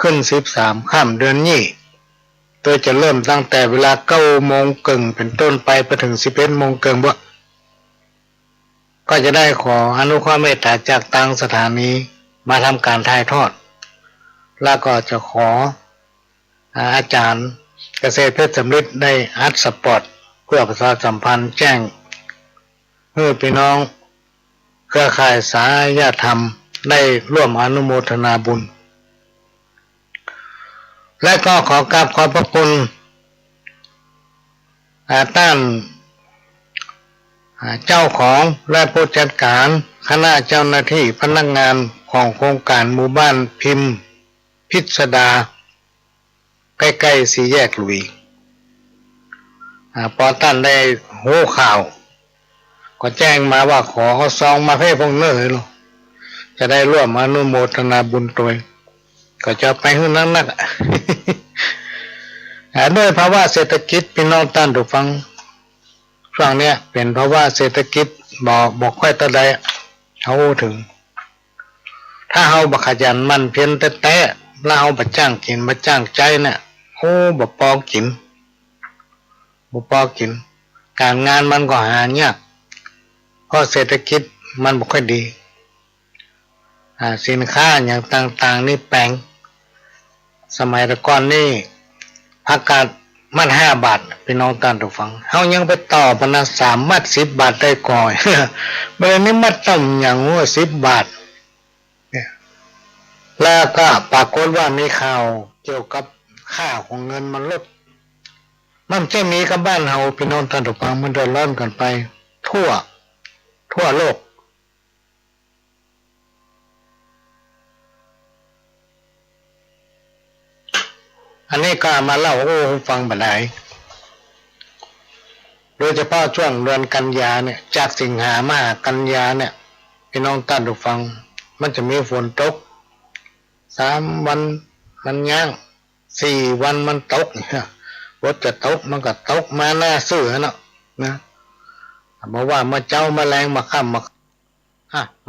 ขึ้น13ค่ำเดือนนี้โดยจะเริ่มตั้งแต่เวลา9โมงครึ่งเป็นต้นไปถึง11โมงครึ่งบ่ก็จะได้ขออนุเคราะห์เมตตาจากทางสถานีมาทำการถ่ายทอดแล้วก็จะขออาจารย์เกษตรเพชรสำริดได้อัดสปอตเพื่อประชาสัมพันธ์แจ้งเพื่อพี่น้องเครือข่ายสายญาติธรรมได้ร่วมอนุโมทนาบุญและก็ขอกราบขอบพระคุณท่านเจ้าของและผู้จัดการคณะเจ้าหน้าที่พนักงานของโครงการหมู่บ้านพิมพ์พิสดาใกล้ๆสี่แยกหลุยพอท่านได้หูข่าวก็แจ้งมาว่าขอเขาซองมาให้พงเนอร์จะได้ร่วมอนุโมทนาบุญตัวก็จะไปขึ้นนักด้วยภาวะเศรษฐกิจพี่น้องท่านผู้ฟังช่วงนี้เป็นภาวะเศรษฐกิจบอกค่อยตะใดเขาถึงถ้าเขาบักขยันมันเพียนแต่แล้วเขาบัจ้างกินบัจ้างใจเนี่ยบ่พอกินการงานมันก็หายากเพราะเศรษฐกิจมันบ่ค่อยดีสินค้าอย่างต่างๆนี่แปลงสมัยตะก่อนนี่ผักกาดมัน5 บาทพี่น้องท่านผู้ฟังเฮายังไปต่อพนัก3 มัด10 บาทได้ก่อน เมื่อนี้มัดต้มอย่างว่า10 บาทแล้วก็ปรากฏว่ามีข่าวเกี่ยวกับค่าของเงินมันลดมันจะมีกับบ้านเฮาพี่น้องท่านผู้ฟังมันเดือดร้อนกันไปทั่วโลกอันนี้ก็มาเล่าให้ฟังบัดนี้โดยเฉพาะช่วงเดือนกันยาเนี่ยจากสิงหามากันยาเนี่ยพี่น้องท่านผู้ฟังมันจะมีฝนตก3 วันมันย่าง4 วันมันตกเนี่ยรถจะตกมันก็ตกมาหน้าซื่อเนาะนะบอกว่ามาเจ้าแมลงมาข้ามม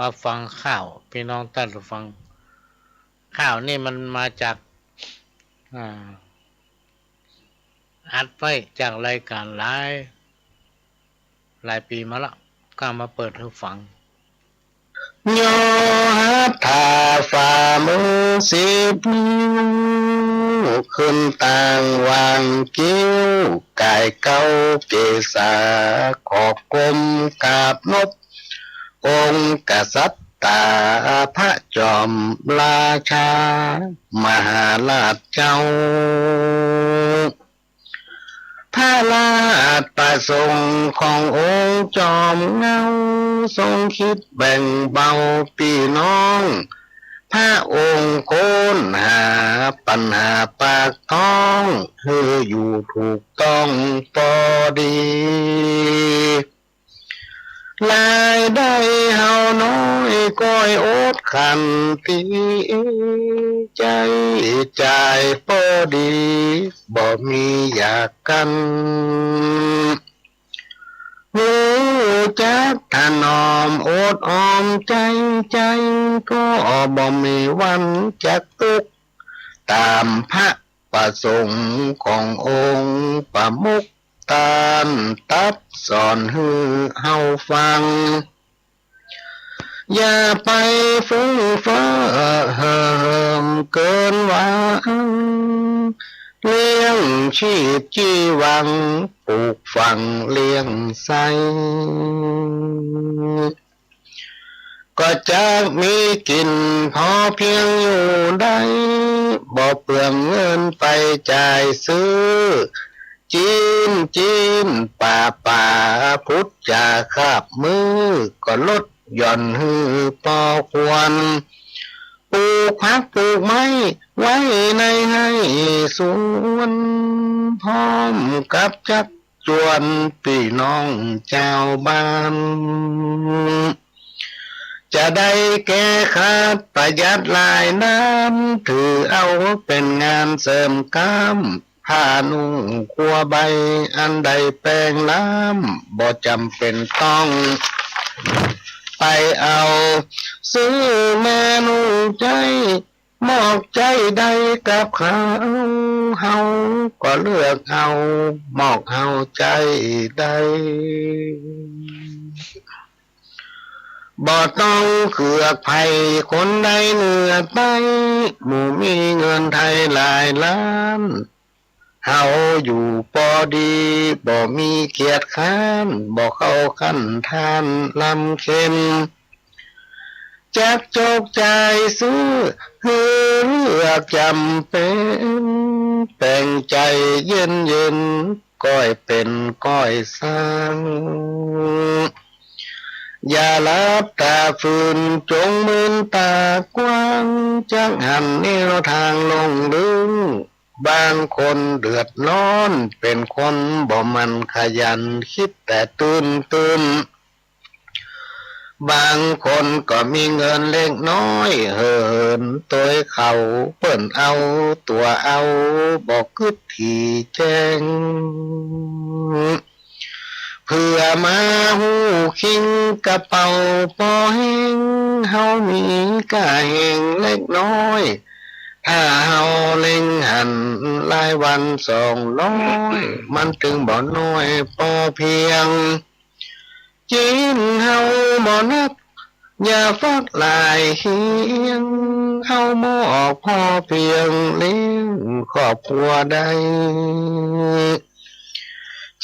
าฟังข่าวพี่น้องท่านผู้ฟังข่าวนี่มันมาจากอัดไว้จากรายการหลายปีมาแล้วก็มาเปิดให้ฟังโยหัตถาฝ่ามือ10 นิ้วขึ้นต่างวางกิ้วกายเก้าเกษาขอบกลมกราบนบองค์กษัตริย์ตาพระจอมราชามหาราชเจ้าพระราชประสงค์ขององค์จอมเงาทรงคิดแบ่งเบาพี่น้องพระองค์ค้นหาปัญหาปากท้องให้อยู่ถูกต้องพอดีรายได้เฮาน้อยก้อยอดขันตีใจจ่ายพอดีบ่มีอยากกันรู้จักถนอมอดออมใจก็บ่มีวันจักตุกตามพระประสงค์ขององค์ประมุขตามตัดสอนให้เฮาฟังอย่าไปฟุ้งเฟ้อเหิมเกินหวังเลี้ยงชีพจีวังปลูกฝังเลี้ยงไสก็จะมีกินพอเพียงอยู่ได้บ่เปลืองเงินไปจ่ายซื้อจีนป่าพุทธจาคาบมือก็ลดหย่อนหือพอควร ปลูกผักปลูกไม้ไว้ในให้สวนพร้อมกับจักจวนพี่น้องเจ้าบ้านจะได้แก้ขาดประหยัดหลายน้ำถือเอาเป็นงานเสริมกล้ามผ้านุ่งคัวใบอันใดแปลงล้ำบ่จำเป็นต้องไปเอาซื้อแม่นุ่งใจมอกใจใดกับเขาเฮาก็เลือกเอามอกเฮาใจใดบ่ต้องเกือกไผ่คนใดเหนือใต้หมู่มีเงินไทยหลายล้านเฮาอยู่พอดีบ่มีเกียรติค้านบ่เข้าขั้นทานลำเค็มจักจกใจซื้อคือเลือกจำเป็นแปลงใจเย็นเย็นก้อยเป็นก้อยสร้างอย่าลับตาฝืนจงมืนตากว้างจักหันนิ้วทางลงลึงบางคนเดือดร้อนเป็นคนบ่มันขยันคิดแต่ตื่นบางคนก็มีเงินเล็กน้อยเหินตัวเขาเปิ้นเอาตัวเอาบอกกึดทีแจ้งเพื่อมาหูคิงกระเป๋าพอแห้งเฮามีกะแห้งเล็กน้อยถ้าเฮาเล็งหันรายวัน200มันถึงบ่น้อยพอเพียงจินเฮาบ่นับอย่าฟักลายเฮียงเฮาหมอกพอเพียงเลี้ยงครอบครัวใด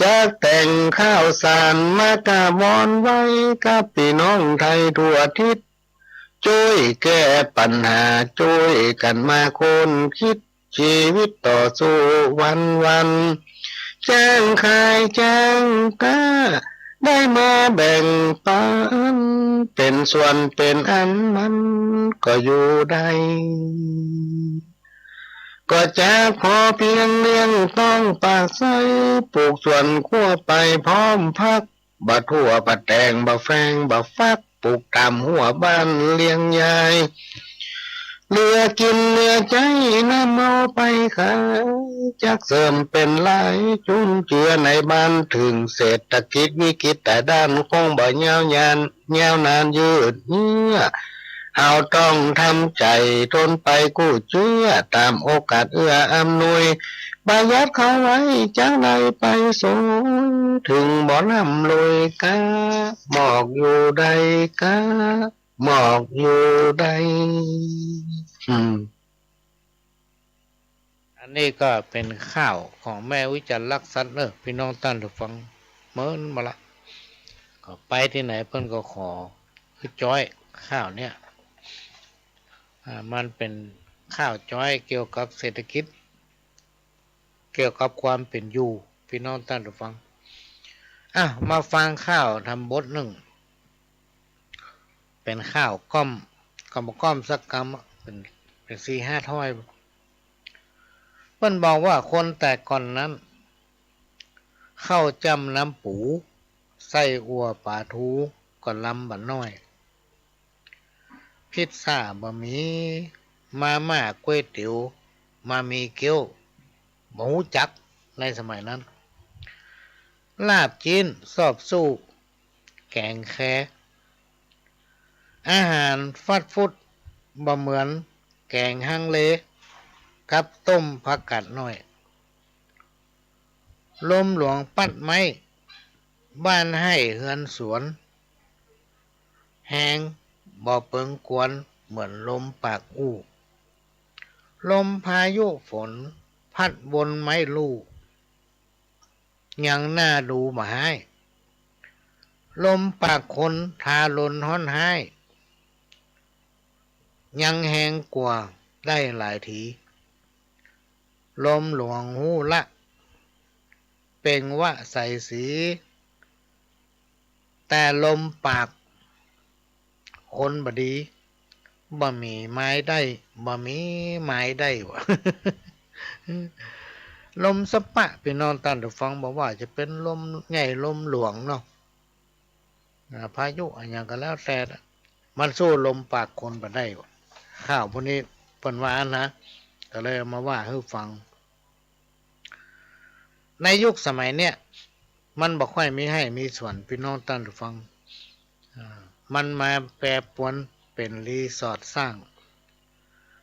จากแต่งข้าวสารมากะวอนไว้กับพี่น้องไทยทั่วทิศช่วยแก้ปัญหาช่วยกันมาคนคิดชีวิตต่อสู้วันแจ้งขายแจ้งกล้าได้มาแบ่งปันเป็นส่วนเป็นอันมันก็อยู่ได้ก็จะพอเพียงเลี้ยงต้องปากใสปลูกส่วนขั้วไปพร้อมพักบะทั่วบะแตงบะแฟงบะฟักปลูกตามหัวบ้านเลี้ยงยายเหลือกินเหลือใจน้ำเอาไปขายจักเสริมเป็นหลายจุนเจือในบ้านถึงเศรษฐกิจวิกฤตแต่ด้านคงบ่ยาวนานยืดเยื้อเอาต้องทำใจทนไปกู้เชื่อตามโอกาสเอื้ออำนวยประหยัดเขาไว้จังใดไปสูงถึงบ่นำลอยกาหมอกอยู่ใดกาหมอกอยู่ใดอันนี้ก็เป็นข้าวของแม่วิจันรักษัตริย์พี่น้องท่านผู้ฟังเมื่อมาละก็ไปที่ไหนเพิ่นก็ขอคือจ้อยข้าวเนี่ยมันเป็นข้าวจ้อยเกี่ยวกับเศรษฐกิจเกี่ยวกับความเป็นอยู่พี่น้องท่านผู้ฟังมาฟังข้าวทำบทหนึ่งเป็นข้าวก้อมสักกำเป็น4-5 ถ้วยเพิ่นบอกว่าคนแต่ก่อนนั้นข้าวจำน้ำปูไส้อัวปลาทูก็ลำบัดน้อยพิซซ่าบะหมี่มาม่าก๋วยเตี๋ยวมามีเกี๊ยวหมูจักในสมัยนั้นลาบจีนสอบสู้แกงแคอาหารฟาสต์ฟู้ดบ่เหมือนแกงฮังเลกับต้มผักกาดน้อยลมหลวงปัดไม้บ้านให้เฮือนสวนแหงบ่เปิงกวนเหมือนลมปากอู้ลมพายุฝนพัดบนไม้ลู่ยังน่าดูมาให้ลมปากคนทาลนฮ้อนให้ยังแหงกว่าได้หลายทีลมหลวงหูละเป่งว่าใส่สีแต่ลมปากคนบดี บ่มีไม้ได้บ่มีไม้ได้วะ ลมสปะพี่น้องท่านผู้ฟังบอกว่าจะเป็นลมใหญ่ลมหลวงเนาะพายุอะไรอย่างก็แล้วแต่มันสู้ลมปากคนบ่ได้วะข่าวพวกนี้เปิ้นว่านะก็เลยเอามาว่าให้ฟังในยุคสมัยเนี้ยมันบ่ค่อยมีให้มีส่วนพี่น้องท่านผู้ฟังมันมาแปรปรวนเป็นรีสอร์ทสร้าง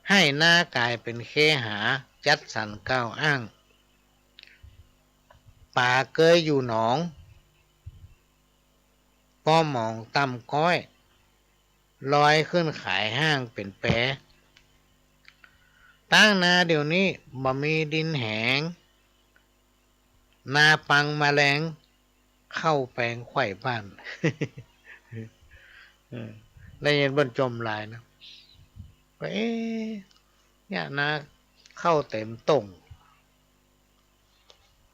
ให้หน้ากลายเป็นเคหาจัดสรรก้าวอ้างป่าเกยอยู่หนองป้อหมองตำก้อยลอยขึ้นขายห้างเป็นแปรตั้งนาเดี๋ยวนี้บ่มีดินแหงนาปังแมลงเข้าแปลงไข่บ้าน ได้ยินบนจมลายนะก็เนี่ยนาเข้าเต็มต่ง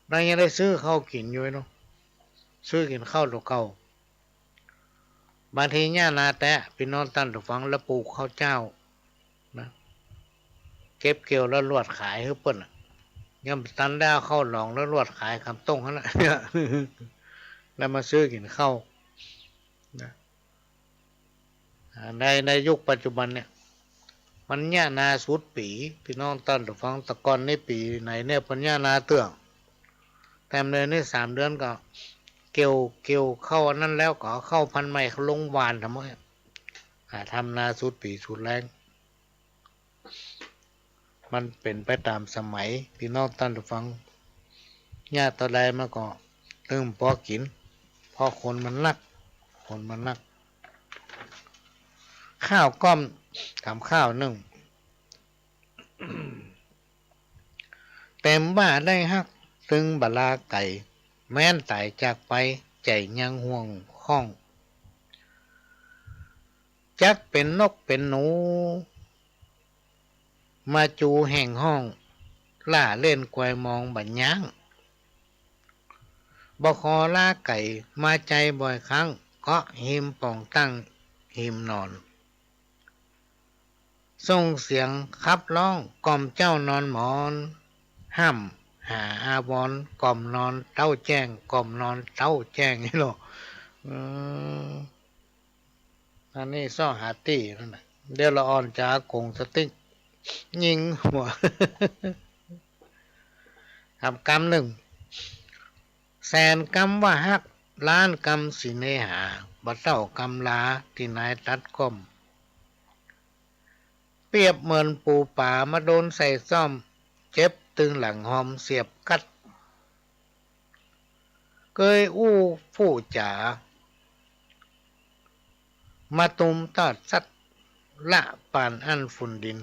เรายังได้ซื้อข้าวกินอยู่เนาะซื้อกินข้าวตัวเก่าบางทีเนี่ยนาแตะพี่น้องตั้นถูกฟังแล้วปลูกข้าวเจ้านะเก็บเกี่ยวแล้วลวดขายให้เปิ้นย่ำตันแล้วเข้าหลองแล้วลวดขายคำต้งนั่นแหละ แล้วมาซื้อกินข้าวนะในยุคปัจจุบันเนี่ยมันเนี่ยนาสุดปีพี่น้องตั้นถูกฟังตะกอนในปีไหนเนี่ยปัญญานาเตื้องแต่เดือนนี้3 เดือนก็เกี่ยวเข้านั่นแล้วก็เข้าพันใหม่เขาลงหวานทำไมทำนาสุดปีสุดแรงมันเป็นไปตามสมัยพี่น้องท่านผู้ฟังญาติตะไดมาก็เริ่มพอกินพอคนมันนักข้าวก้อมทำข้าวนึ่ง เต็มบ้าได้ฮักตึงบลาไก่แม้นตายจากไปใจยังห่วงข้องจักเป็นนกเป็นหนูมาจูแห่งห้องล่าเล่นกวยมองบัญญังบ่คอล่าไก่มาใจบ่อยครั้งก็หิมป่องตั้งหิมนอนส่งเสียงขับร้องกล่อมเจ้านอนหมอนห้ำหาอาวรกล่อมนอนเต้าแจ้งกล่อมนอนเต้าแจ้งนี่หรออันนี้ซ่อหาตี้นั่นแหละเดี๋ยวละอ่อนจากงสติ๊กยิงหัว ทำกรรมหนึ่งแสนกรรมว่าฮักล้านกรรมสิเนหาบ่เต้ากรรมลาที่นายตัดก้มเปรียบเหมือนปูป่ามาโดนใส่ซ่อมเจ็บตึงหลังหอมเสียบกัดเกยอู้ผู้จ๋ามาตุมตอดสัตละปานอันฝุ่นดิน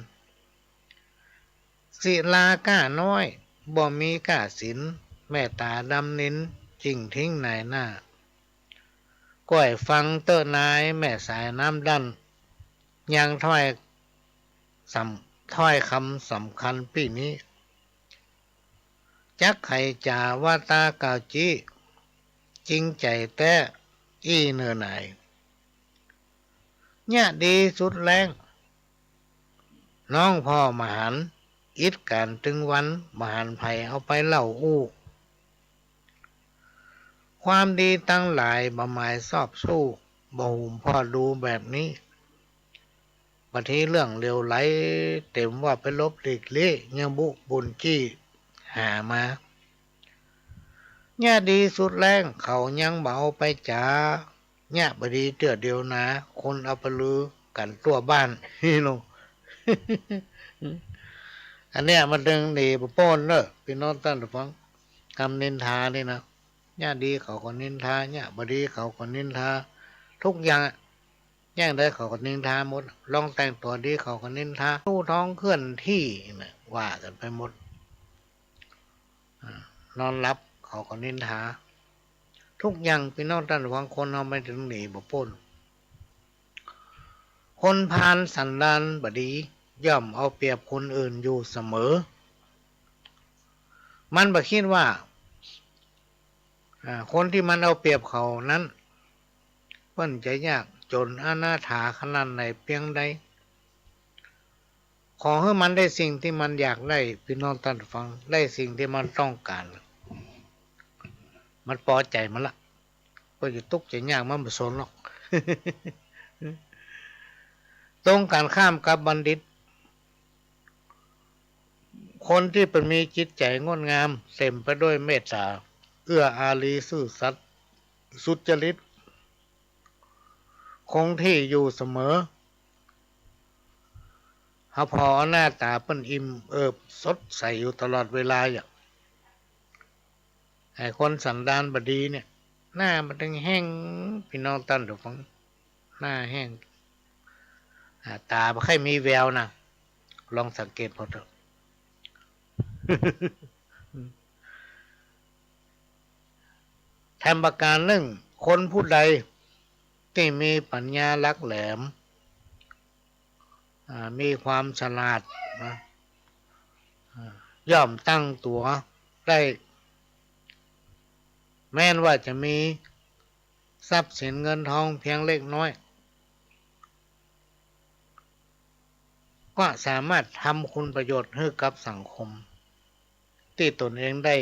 ศิลาก้าน้อยบ่มีก้าศิลแม่ตาดำนินจริงทิ้งนายหน้าก้อยฟังเตอร์นายแม่สายน้ำดันยังถ้อยคำสำคัญปีนี้จักไข่จ่าวาตากาวจีจริงใจแต่อี้เนื้อไหนเนี่ยดีสุดแรงน้องพ่อมหันอิดการตึงวันมหันไผ่เอาไปเล่าอู้ความดีตั้งหลายบ่หมายสอบสู้บ่หุ่มพ่อดูแบบนี้บัดนี้เรื่องเร็วไหลเต็มว่าไปลบหลีกเลี่ยงบุบุญจี้หามาเนี่ยดีสุดแรงเขายังเบาไปจ๋าเนี่ยบดีเตือเดียวนะคนเอาไปลือกันตัวบ้านนี่โน อันเนี้ยมันดึงดีปะโป้นเนอะพี่น้องท่านผู้ฟังคำนินทานี่นะเนี่ยดีเขาก็นินทาเนี่ยบดีเขาก็นินทาทุกอย่างแย่งได้เขาก็นินทาหมดลองแต่งตัวดีเขาก็นินทาตู้ท้องเคลื่อนที่นะว่ากันไปหมดนอนรับเขาก็นินทาทุกอย่างพี่น้องท่านผู้ฟังคนเอาไม่ถึงหนีบ่พ้นคนพาลสันดานบดีย่อมเอาเปรียบคนอื่นอยู่เสมอมันบ่คิดว่าคนที่มันเอาเปรียบเขานั้นเพิ่นจะยากจนอนาถาขนาดไหนเพียงใด ขอให้มันได้สิ่งที่มันอยากได้พี่น้องท่านผู้ฟังได้สิ่งที่มันต้องการมันพอใจมันละก็จะทุกข์จะยากมันไม่สนหรอก ตรงกันข้ามกับบัณฑิตคนที่เป็นมีจิตใจงดงามเต็มไปด้วยเมตตาเอื้ออารีซื่อสัตย์สุจริตคงที่อยู่เสมอหาพอหน้าตาเป็นอิ่มเอิบสดใสอยู่ตลอดเวลาอย่างไอ้คนสันดานบดีเนี่ยหน้ามันต้องแห้งพี่น้องท่านผู้ฟังหน้าแห้งตาไม่ค่อยมีแววนะลองสังเกตพอเถอะ แทนประการหนึ่งคนผู้ใดที่มีปัญญาลักแหลมมีความฉลาดนะย่อมตั้งตัวได้แม้นว่าจะมีทรัพย์สินเงินทองเพียงเล็กน้อยก็สามารถทำคุณประโยชน์ให้กับสังคมที่ตนเองได้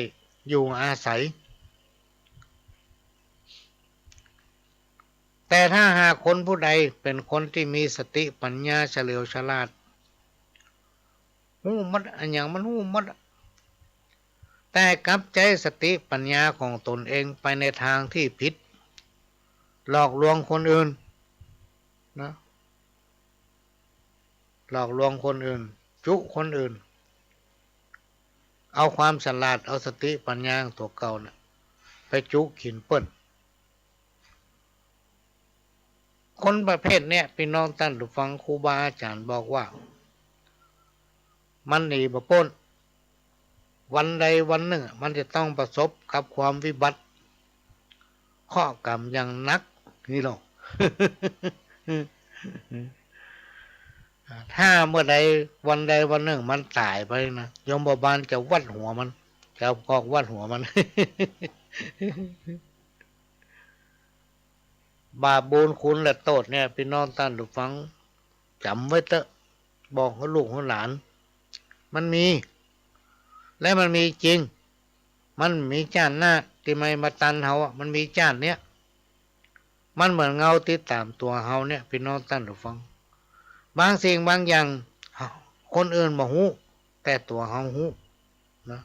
อยู่อาศัยแต่ถ้าหากคนผู้ใดเป็นคนที่มีสติปัญญาเฉลียวฉลาดหู้มัดอันอย่างมันหู้มัดแต่กลับใจสติปัญญาของตนเองไปในทางที่ผิดหลอกลวงคนอื่นนะหลอกลวงคนอื่นจุคนอื่นเอาความฉลาดเอาสติปัญญาตัวเก่านะไปจุขินเปิ้นคนประเภทเนี้ยพี่น้องท่านผู้ฟังครูบาอาจารย์บอกว่ามันหนีบ่พ้นวันใดวันหนึ่งมันจะต้องประสบกับความวิบัติข้อกรรมอย่างนักนี่หรอก ถ้าเมื่อใดวันใดวันหนึ่งมันตายไปนะยมบาลจะวัดหัวมันจะกอกวัดหัวมัน บาปบุญคุณและโทษเนี่ยพี่น้องท่านผู้ฟังจำไว้เถอะบอกให้ลูกให้หลานมันมีและมันมีจริงมันมีจ้านหน้าที่ไม่มาตันเฮาอ่ะมันมีจ้านเนี้ยมันเหมือนเงาติดตามตัวเฮาเนี่ยพี่น้องท่านผู้ฟังบางสิ่งบางอย่างคนอื่นบ่ฮู้แต่ตัวเฮาฮู้นะ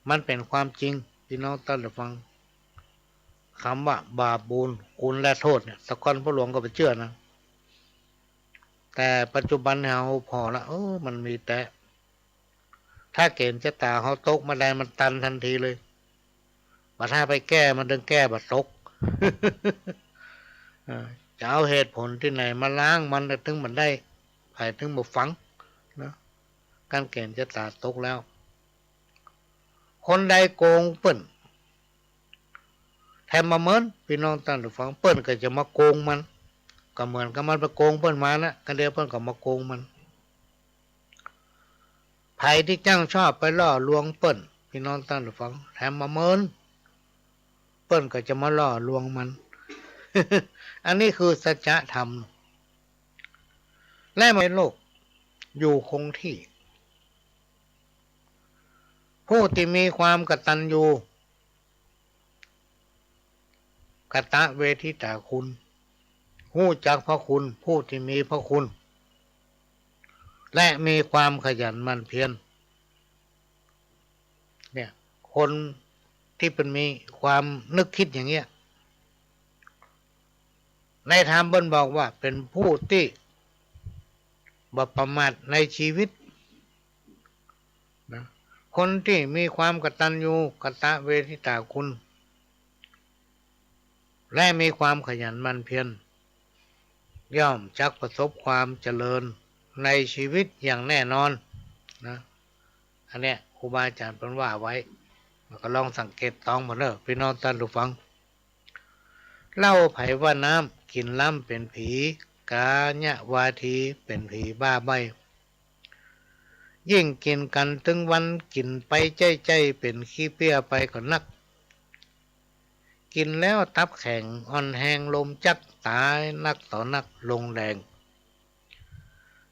มันเป็นความจริงพี่น้องท่านผู้ฟังคำว่าบาปบุญคุณและโทษเนี่ยตะกอนพระหลวงก็ไปเชื่อนะแต่ปัจจุบันเฮาพอละมันมีแต่ถ้าเกณฑ์ชะตาเฮาตกมาได้มันตันทันทีเลยบัดถ้าไปแก้มันดึงแก้บัดตก จะเอาเหตุผลที่ไหนมาล้างมันถึงมันได้ไปถึงบ่ฟังนะการเกณฑ์ชะตาตกแล้วคนใดโกงเปิ้นแถมมาเหมือนพี่น้องท่านผู้ฟังเปิ้นก็จะมาโกงมันก็เหมือนกับมันไปโกงเปิ้นมานะกันเดียวเปิ้นก็มาโกงมันไผที่จ้างชอบไปล่อลวงเปิ้นพี่น้องท่านผู้ฟังแถมมาเหมือนเปิ้นก็จะมาล่อลวงมัน อันนี้คือสัจธรรมและในโลกอยู่คงที่ผู้ที่มีความกตัญญูกตเวทิตาคุณรู้จักพระคุณผู้ที่มีพระคุณและมีความขยันหมั่นเพียรเนี่ยคนที่เป็นมีความนึกคิดอย่างเงี้ยในธรรมบนบอกว่าเป็นผู้ที่บ่ประมาทในชีวิตนะคนที่มีความกตัญญูกตเวทิตาคุณและมีความขยันหมั่นเพียรย่อมจักประสบความเจริญในชีวิตอย่างแน่นอนนะอันเนี้ยครูบาอาจารย์เป็นว่าไว้ก็ลองสังเกตต้องมาเนอะพี่น้องท่านผู้ฟังเล่าไผว่าน้ำกินล้ำเป็นผีกาญะวาทีเป็นผีบ้าใบยิ่งกินกันถึงวันกินไปใจเป็นขี้เปี้ยไปก็นักกินแล้วตับแข็งอ่อนแหงลมจักตายนักต่อนักลงแรง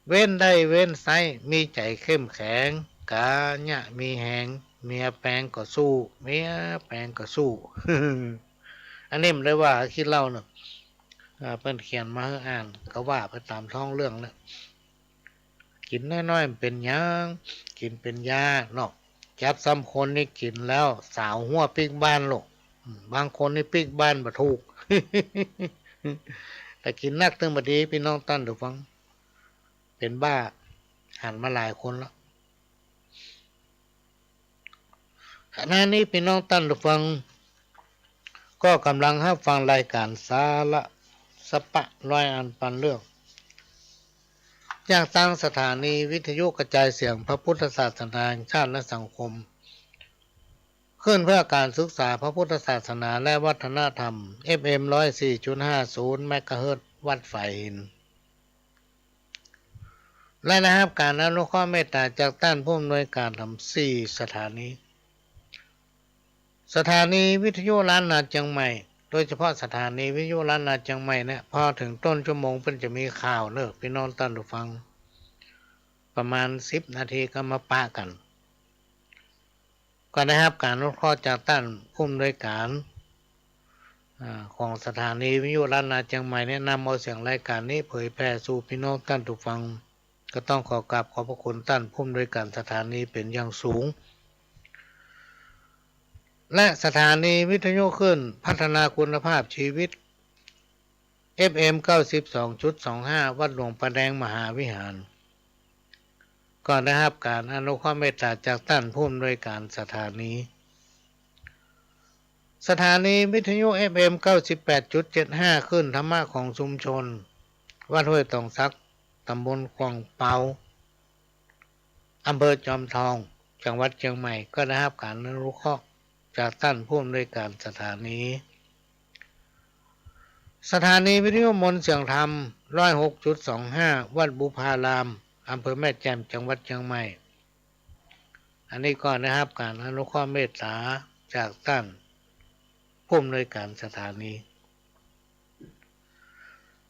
เว้นได้เว้นไซมีใจเข้มแข็งกาเนี่ยมีแหงเมียแปลงก็สู้เมียแปลงก็สู้ อันนี้มันเลยว่าคิดเล่าเนาะเพิ่นเขียนมาให้อ่านก็ว่าไปตามท้องเรื่องนะกินน้อยๆมันเป็นหยังกินเป็นยาเนาะจับซ้ำคนนี่กินแล้วสาวหัวปิกบ้านโลกบางคนนี่ปิกบ้านบ่ถูก แต่กินนักตึงบดีพี่น้องตั้นดูฟังเป็นบ้าหันมาหลายคนแล้วขณะนี้พี่น้องตั้นดูฟังก็กำลังรับฟังรายการสาระสปะร้อยอันปันเรื่องจากตั้งสถานีวิทยุกระจายเสียงพระพุทธศาสนาแห่งชาติและสังคมขึ้นเพื่อการศึกษาพระพุทธศาสนาและวัฒนธรรม FM 104.50 เมกะเฮิรตซ์วัดฝ่ายหินและนะครับการอนุเคราะห์เมตตาจากต้านผู้อำนวยการทำ4สถานีวิทยุล้านนาเชียงใหม่โดยเฉพาะสถานีวิทยุล้านนาเชียงใหม่เนี่ยพอถึงต้นชั่วโมงเพิ่นจะมีข่าวเนอะพี่น้องท่านผู้ฟังประมาณ10 นาทีก็มาปะกันก็ได้รับการอนุเคราะห์จากต้านผู้อำนวยการของสถานีวิทยุล้านนาเชียงใหม่เนี่ยนำเอาเสียงรายการนี้เผยแพร่สู่พี่น้องท่านผู้ฟังก็ต้องขอกราบขอบพระคุณท่านผู้อำนวยการสถานีเป็นอย่างสูงและสถานีวิทยุขึ้นพัฒนาคุณภาพชีวิต FM 92.25 วัดหลวงประแดงมหาวิหารก่อนได้รับการอนุเคราะห์เมตตาจากท่านผู้อำนวยการสถานีวิทยุ FM 98.75 ขึ้นธรรมะของชุมชนวัดห้วยตองซักตำบลคลองเปาอำเภอจอมทองจังหวัดเชียงใหม่ก็ได้รับการอนุเคราะห์จากท่านผู้อำนวยการสถานีวิทยุมนต์เสียงธรรม 106.25 วัดบุพารามอำเภอแม่แจ่มจังหวัดเชียงใหม่อันนี้ก็ได้รับการอนุเคราะห์เมตตาจากท่านผู้อำนวยการสถานี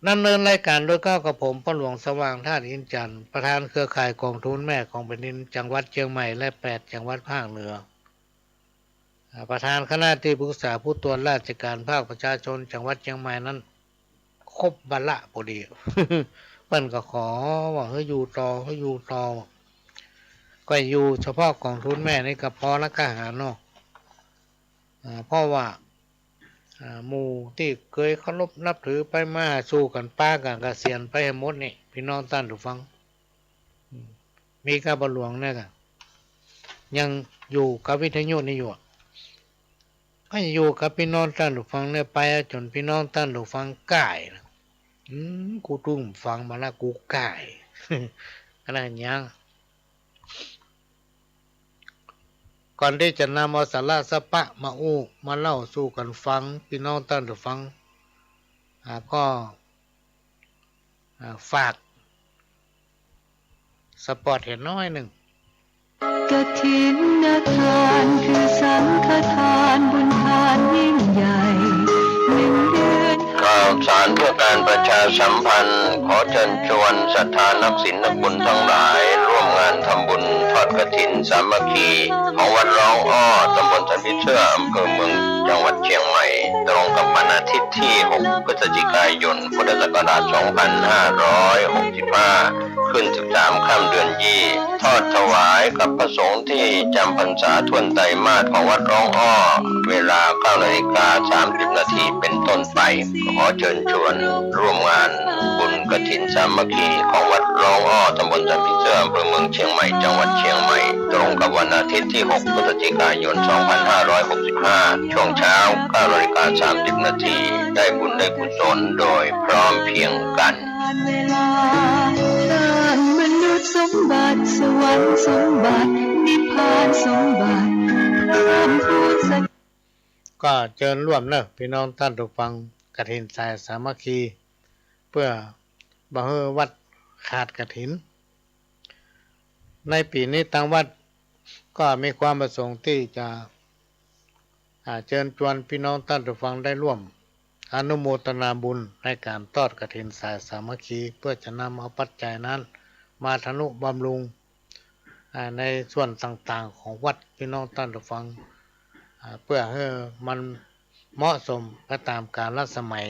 ดำเนินรายการโดยก้าวกับผมพ่อหลวงสว่างธาตุอินจันทร์ประธานเครือข่ายกองทุนแม่ของแผ่นดินจังหวัดเชียงใหม่และ8จังหวัดภาคเหนือประธานคณะที่ปรึกษาผู้ตรวจราชการภาคประชาชนจังหวัดเชียงใหม่นั้นครบบัลละพอดี เปิ้นก็ขอว่าให้อยู่ต่อก็อยู่เฉพาะกองทุนแม่นี่ก็พอแล้วก็หาเนาะเพราะว่าหมู่ที่เคยเคารพนับถือไปมาสู้กันป้ากันเกษียณไปให้หมดนี่พี่น้องท่านผู้ฟังมีกาบหลวงเนี่ยก็ยังอยู่กับวิทยุนี่อยู่ก็อยู่กับพี่น้องท่านผู้ฟังเนี่ยไปจนพี่น้องท่านผู้ฟังก่ายนะกูตุ้มฟังมาแล้วกูก่าย อะไรอย่างเงี้ยก่อนที่จะนำเอาสาระสปะมาเล่าสู่กันฟังพี่น้องท่านผู้ฟังก็ฝากสปอร์ตเห็นน้อยหนึ่งกฐินทานคือสังฆทานบุญทานยิ่งใหญ่1 เดือนข่าวสารเพื่อการประชาสัมพันธ์ขอเชิญชวนศรัทธานักศีลนักบุญทั้งหลายร่วมงานทำบุญทอดกฐินสามัคคีของวัดร้องอ้อตำบลสันพิเชื่ออำเภอเมืองจังหวัดเชียงใหม่ตรงกับวันอาทิตย์ที่6 พฤศจิกายนพุทธศักราช2565ขึ้น13 ค่ำเดือนยี่ทอดถวายกับพระสงฆ์ที่จำพรรษาทวนไตรมาสของวัดร้องอ้อเวลา 9:30 นาทีเป็นต้นไปขอเชิญชวนร่วมงานบุญกฐินสามัคคีของวัดร้องอ้อตำบลสันพิเชื่ออำเภอเมืองเชียงใหม่จังหวัดเชียงใหม่ตรงกับวันอาทิตย์ที่ 6 พฤศจิกายน 2565 ช่วงเช้า 9:30 นาทีได้บุญได้กุศลโดยพร้อมเพรียงกันเวลาสร้างมนุษย์สมบัติสวรรค์สมบัตินิพพานสมบัติพร้อมพูดสักก็เชิญร่วมเนอะพี่น้องท่านผู้ฟังกฐินสามัคคีเพื่อบ่ให้วัดขาดกฐินในปีนี้ทางวัดก็มีความประสงค์ที่จะเชิญชวนพี่น้องท่านผู้ฟังได้ร่วมอนุโมทนาบุญในการทอดกฐินสามัคคีเพื่อจะนำเอาปัจจัยนั้น มาทนุบำรุงในส่วนต่างๆของวัดพี่น้องท่านผู้ฟังเพื่อให้มันเหมาะสมไปตามกาลสมัย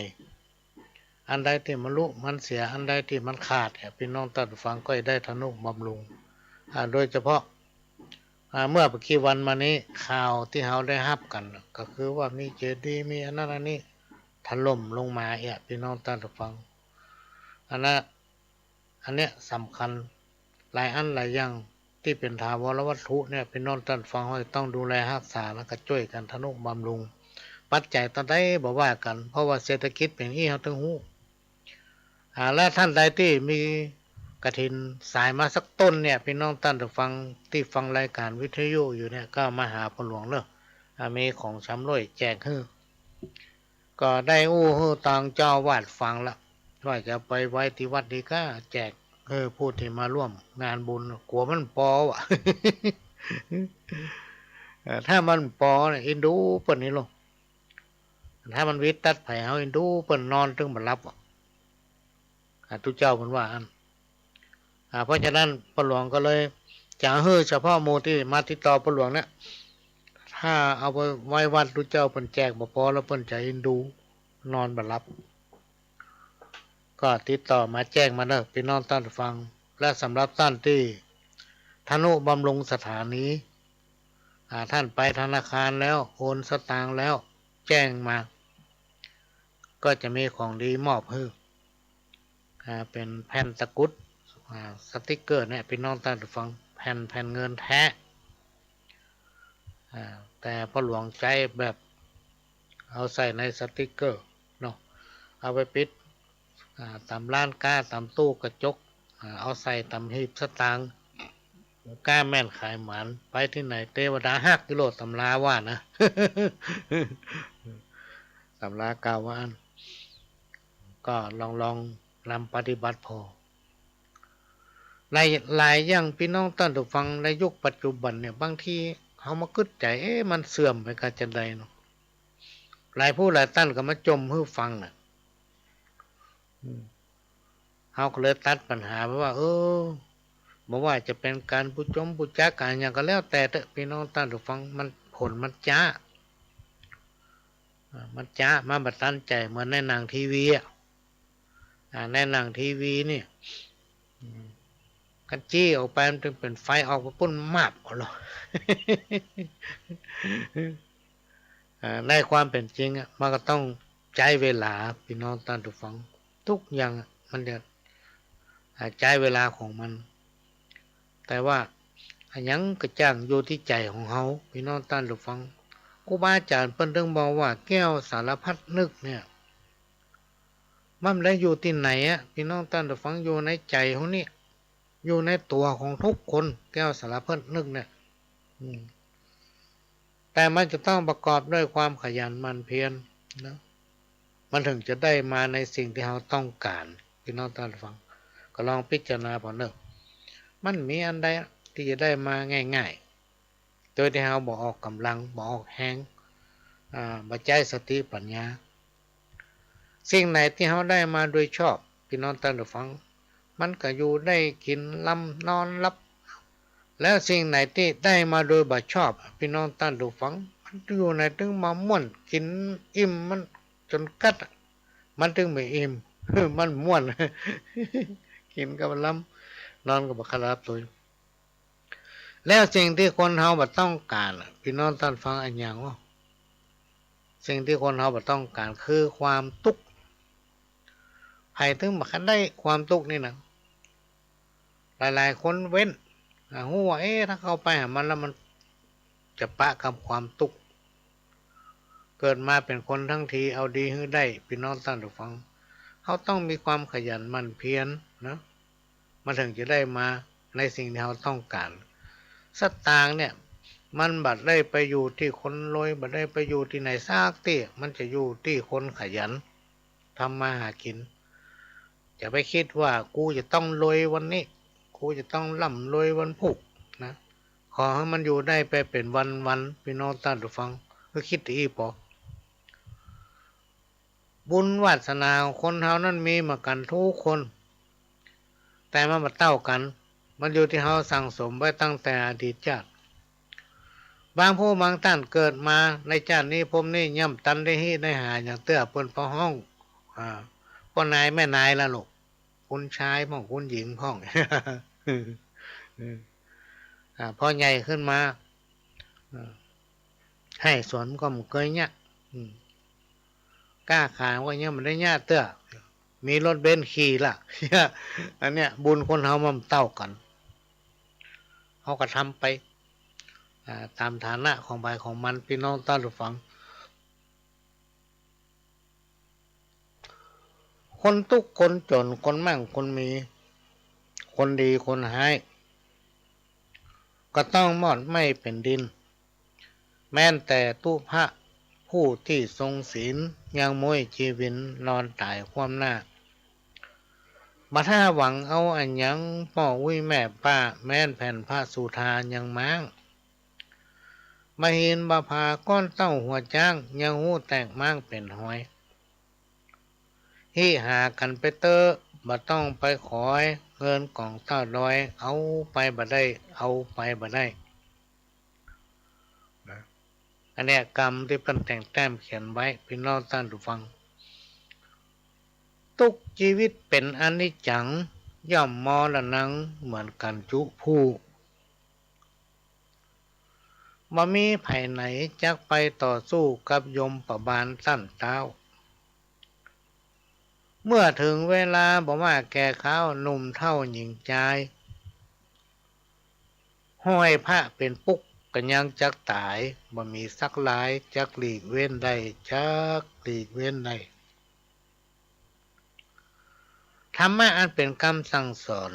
อันใดที่มันลุมันเสียอันใดที่มันขาดพี่น้องท่านผู้ฟังก็ได้ทนุบำรุงโดยเฉพาะเมื่อกี่วันมานี้ข่าวที่เราได้รับกันก็คือว่ามีเจดีย์มีอันนั้นอันนี้ถล่มลงมาพี่น้องท่านผู้ฟังอันเนี้ยสำคัญหลายอันหลายอย่างที่เป็นถาวรวัตถุเนี่ยพี่น้องท่านฟังว่าต้องดูแลรักษาแล้วก็ช่วยกันทนุบำรุงปัจจัยตอนใดบอกว่ากันเพราะว่าเศรษฐกิจเป็นที่เขาต้องหู้และท่านใดที่มีกฐินสายมาสักต้นเนี่ยพี่น้องท่านฟังที่ฟังรายการวิทยุอยู่เนี่ยก็มาหาพ่อหลวงเนอะมีของชำร่อยแจกให้ก็ได้ต่างเจ้าวาดฟังละว่าจะไปไว้ที่วัดดีก็แจกผู้ที่มาร่วมงานบุญกลัวมันปอว่ะ ถ้ามันปอเนี่ยอินดูเปิ่นนี่ลงถ้ามันวิตัดไผ่เฮาอินดูเปิ่นนอนถึงมารับทุกเจ้าเพิ่นว่าอันเพราะฉะนั้นพ่อหลวงก็เลยจะเฉพาะหมู่ที่มาติดต่อพ่อหลวงเนี่ยถ้าเอาไปไว้วัดทุกเจ้าเพิ่นแจกบ่พอแล้วเพิ่นจะอินดูนอนมารับก็ติดต่อมาแจ้งมาเนอะพี่น้องท่านฟังและสำหรับท่านที่ทนุบำรุงสถานีท่านไปธนาคารแล้วโอนสตางค์แล้วแจ้งมาก็จะมีของดีมอบให้เป็นแผ่นตะกุดสติกเกอร์เนี่ยพี่น้องท่านฟังแผ่นเงินแท้แต่พ่อหลวงใจแบบเอาใส่ในสติกเกอร์เนาะเอาไปปิดตามร้านค้าตามตู้กระจกเอาใส่ตามหีบสตางค์กล้าแม่นขายหมันไปที่ไหนเทวดา5 กิโลตำราว่านะ ตำรากล่าวว่าก็ลองนำปฏิบัติพอหลายอย่างพี่น้องท่านผู้ฟังในยุคปัจจุบันเนี่ยบางทีเขามาคิดใจมันเสื่อมไปกันจังใดเนาะหลายผู้หลายท่านก็มาจมให้ฟังน่ะเขาก็เลยตัดปัญหาไปว่าบอกว่าจะเป็นการผู้จักการอย่างก็แล้วแต่เถอะพี่น้องท่านผู้ฟังมันผลมันจ้ามาบัดตันใจเหมือนในหนังทีวีในหนังทีวีนี่กันจี้ออกไปมันถึงเป็นไฟออกมาปุ้นมาบเอาหรอ ในความเป็นจริงมันก็ต้องใช้เวลาพี่น้องท่านผู้ฟังทุกอย่างมันจะใช้เวลาของมันแต่ว่ายังกระจ่างอยู่ที่ใจของเขาพี่น้องท่านผู้ฟังครูบาอาจารย์เพิ่นถึงบอกว่าแก้วสารพัดนึกเนี่ยมันได้อยู่ที่ไหนพี่น้องท่านผู้ฟังอยู่ในใจของนี่อยู่ในตัวของทุกคนแก้วสารพัดนึกเนี่ยแต่มันจะต้องประกอบด้วยความขยันหมั่นเพียรนะมันถึงจะได้มาในสิ่งที่เราต้องการพี่น้องท่านผู้ฟังก็ลองพิจารณาพอเนอะมันมีอันใดที่จะได้มาง่ายๆโดยที่เราบอกออกกำลังบอกออกแหงบัจจัยสติปัญญาสิ่งไหนที่เราได้มาโดยชอบพี่น้องท่านผู้ฟังมันก็อยู่ได้กินลำนอนรับแล้วสิ่งไหนที่ได้มาโดยบ่ชอบพี่น้องท่านผู้ฟังมันอยู่ในถึงมาม่วนกินอิ่มมันจนกัดมันถึงไม่อิ่ม มันม่วน กินกับลำนอนกับบักรับตัวแล้วสิ่งที่คนเฮาบ่ต้องการพี่น้องท่านฟังอันอย่างว่าสิ่งที่คนเฮาบ่ต้องการคือความทุกข์ใครถึงบ่คันได้ความทุกข์นี่นะหลายๆคนเว้นหูว่าถ้าเข้าไปหามันแล้วมันจะปะกับความทุกข์เกิดมาเป็นคนทั้งทีเอาดีให้ได้พี่น้องท่านผู้ฟังเขาต้องมีความขยันหมั่นเพียรนะมันถึงจะได้มาในสิ่งที่เราต้องการสตางค์เนี่ยมันบัดได้ไปอยู่ที่คนรวยบัดได้ไปอยู่ที่ไหนซากที่มันจะอยู่ที่คนขยันทำมาหากินอย่าไปคิดว่ากูจะต้องรวยวันนี้กูจะต้องร่ำรวยวันพุธนะขอให้มันอยู่ได้ไปเป็นวันพี่น้องท่านผู้ฟังก็คิดอีพอบุญวาสนาของคนเฮานั้นมีมากันทุกคนแต่มันมาเต้ากัน มันอยู่ที่เราสั่งสมไว้ตั้งแต่อดีตชาติบางผู้บางท่านเกิดมาในชาตินี้ผมนี่ย่ำตันได้ฮีได้หาอย่างเตื้อเปิ้นพอห้องพ่อนายแม่นายละลูกคุณชายพ่องคุณหญิงพ่อง พอใหญ่ขึ้นมาให้สวนก็มันเคยเนี่ยกล้าขายว่าเนี่ยมันได้เนี่ยเตื้อมีรถเบนซ์ขี่ล่ะ อันเนี้ยบุญคนเฮามันเต้ากันเขาก็ทำไปตามฐานะของใบของมันพี่น้องต้านผู้ฟังคนทุกคนจนคนมั่งคนมีคนดีคนหายก็ต้องมอดไม่เป็นดินแม้แต่ตู้พระผู้ที่ทรงศีลยังมวยชีวินนอนตายความหน้าบัดถ้าหวังเอาอันยังพ่อวิแม่ป้าแม่นแผ่นพระสุธายังม้างมาเห็นบาพาก้อนเต้าหัวจ้างยังหูแตกม้างเป็นหอยฮีหากันไปเตอบ่ต้องไปขอยเงินกล่องเต้าดอยเอาไปบ่ได้เอาไปบ่ได้อันนี้กรรมที่เป็นแต่งแต้มเขียนไว้พี่น้องท่านผู้ฟังทุกชีวิตเป็นอนิจจังย่อมมรณะเหมือนกันจุผู้บ่มีไผไหนจักไปต่อสู้กับยมประบาลสั้นเต้าเมื่อถึงเวลาบ่ว่าแก่ข้าวหนุ่มเท่าหญิงใจห้อยพระเป็นปุ๊กกันยังจักตายบ่มีสักหลายจักหลีกเว้นได้จักหลีกเว้นได้ธรรมะอันเป็นคำสั่งสอน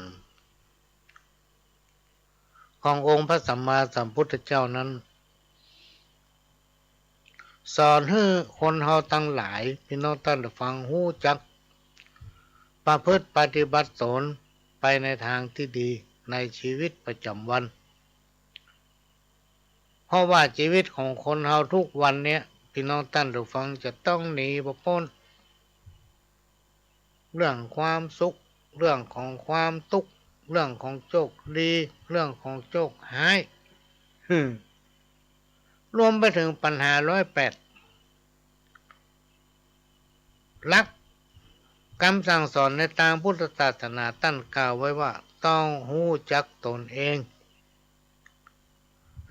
ขององค์พระสัมมาสัมพุทธเจ้านั้นสอนให้คนเฮาทั้งหลายพี่น้องท่านฟังฮู้จักประพฤติปฏิบัติตนไปในทางที่ดีในชีวิตประจำวันเพราะว่าชีวิตของคนเฮาทุกวันเนี้ยพี่น้องท่านฟังจะต้องหนีบ่พ้นเรื่องความสุขเรื่องของความทุกข์เรื่องของโชคดีเรื่องของโชคหายรวมไปถึงปัญหา108หลักคำสั่งสอนในทางพุทธศาสนาตั้นกล่าวไว้ว่าต้องรู้จักตนเอง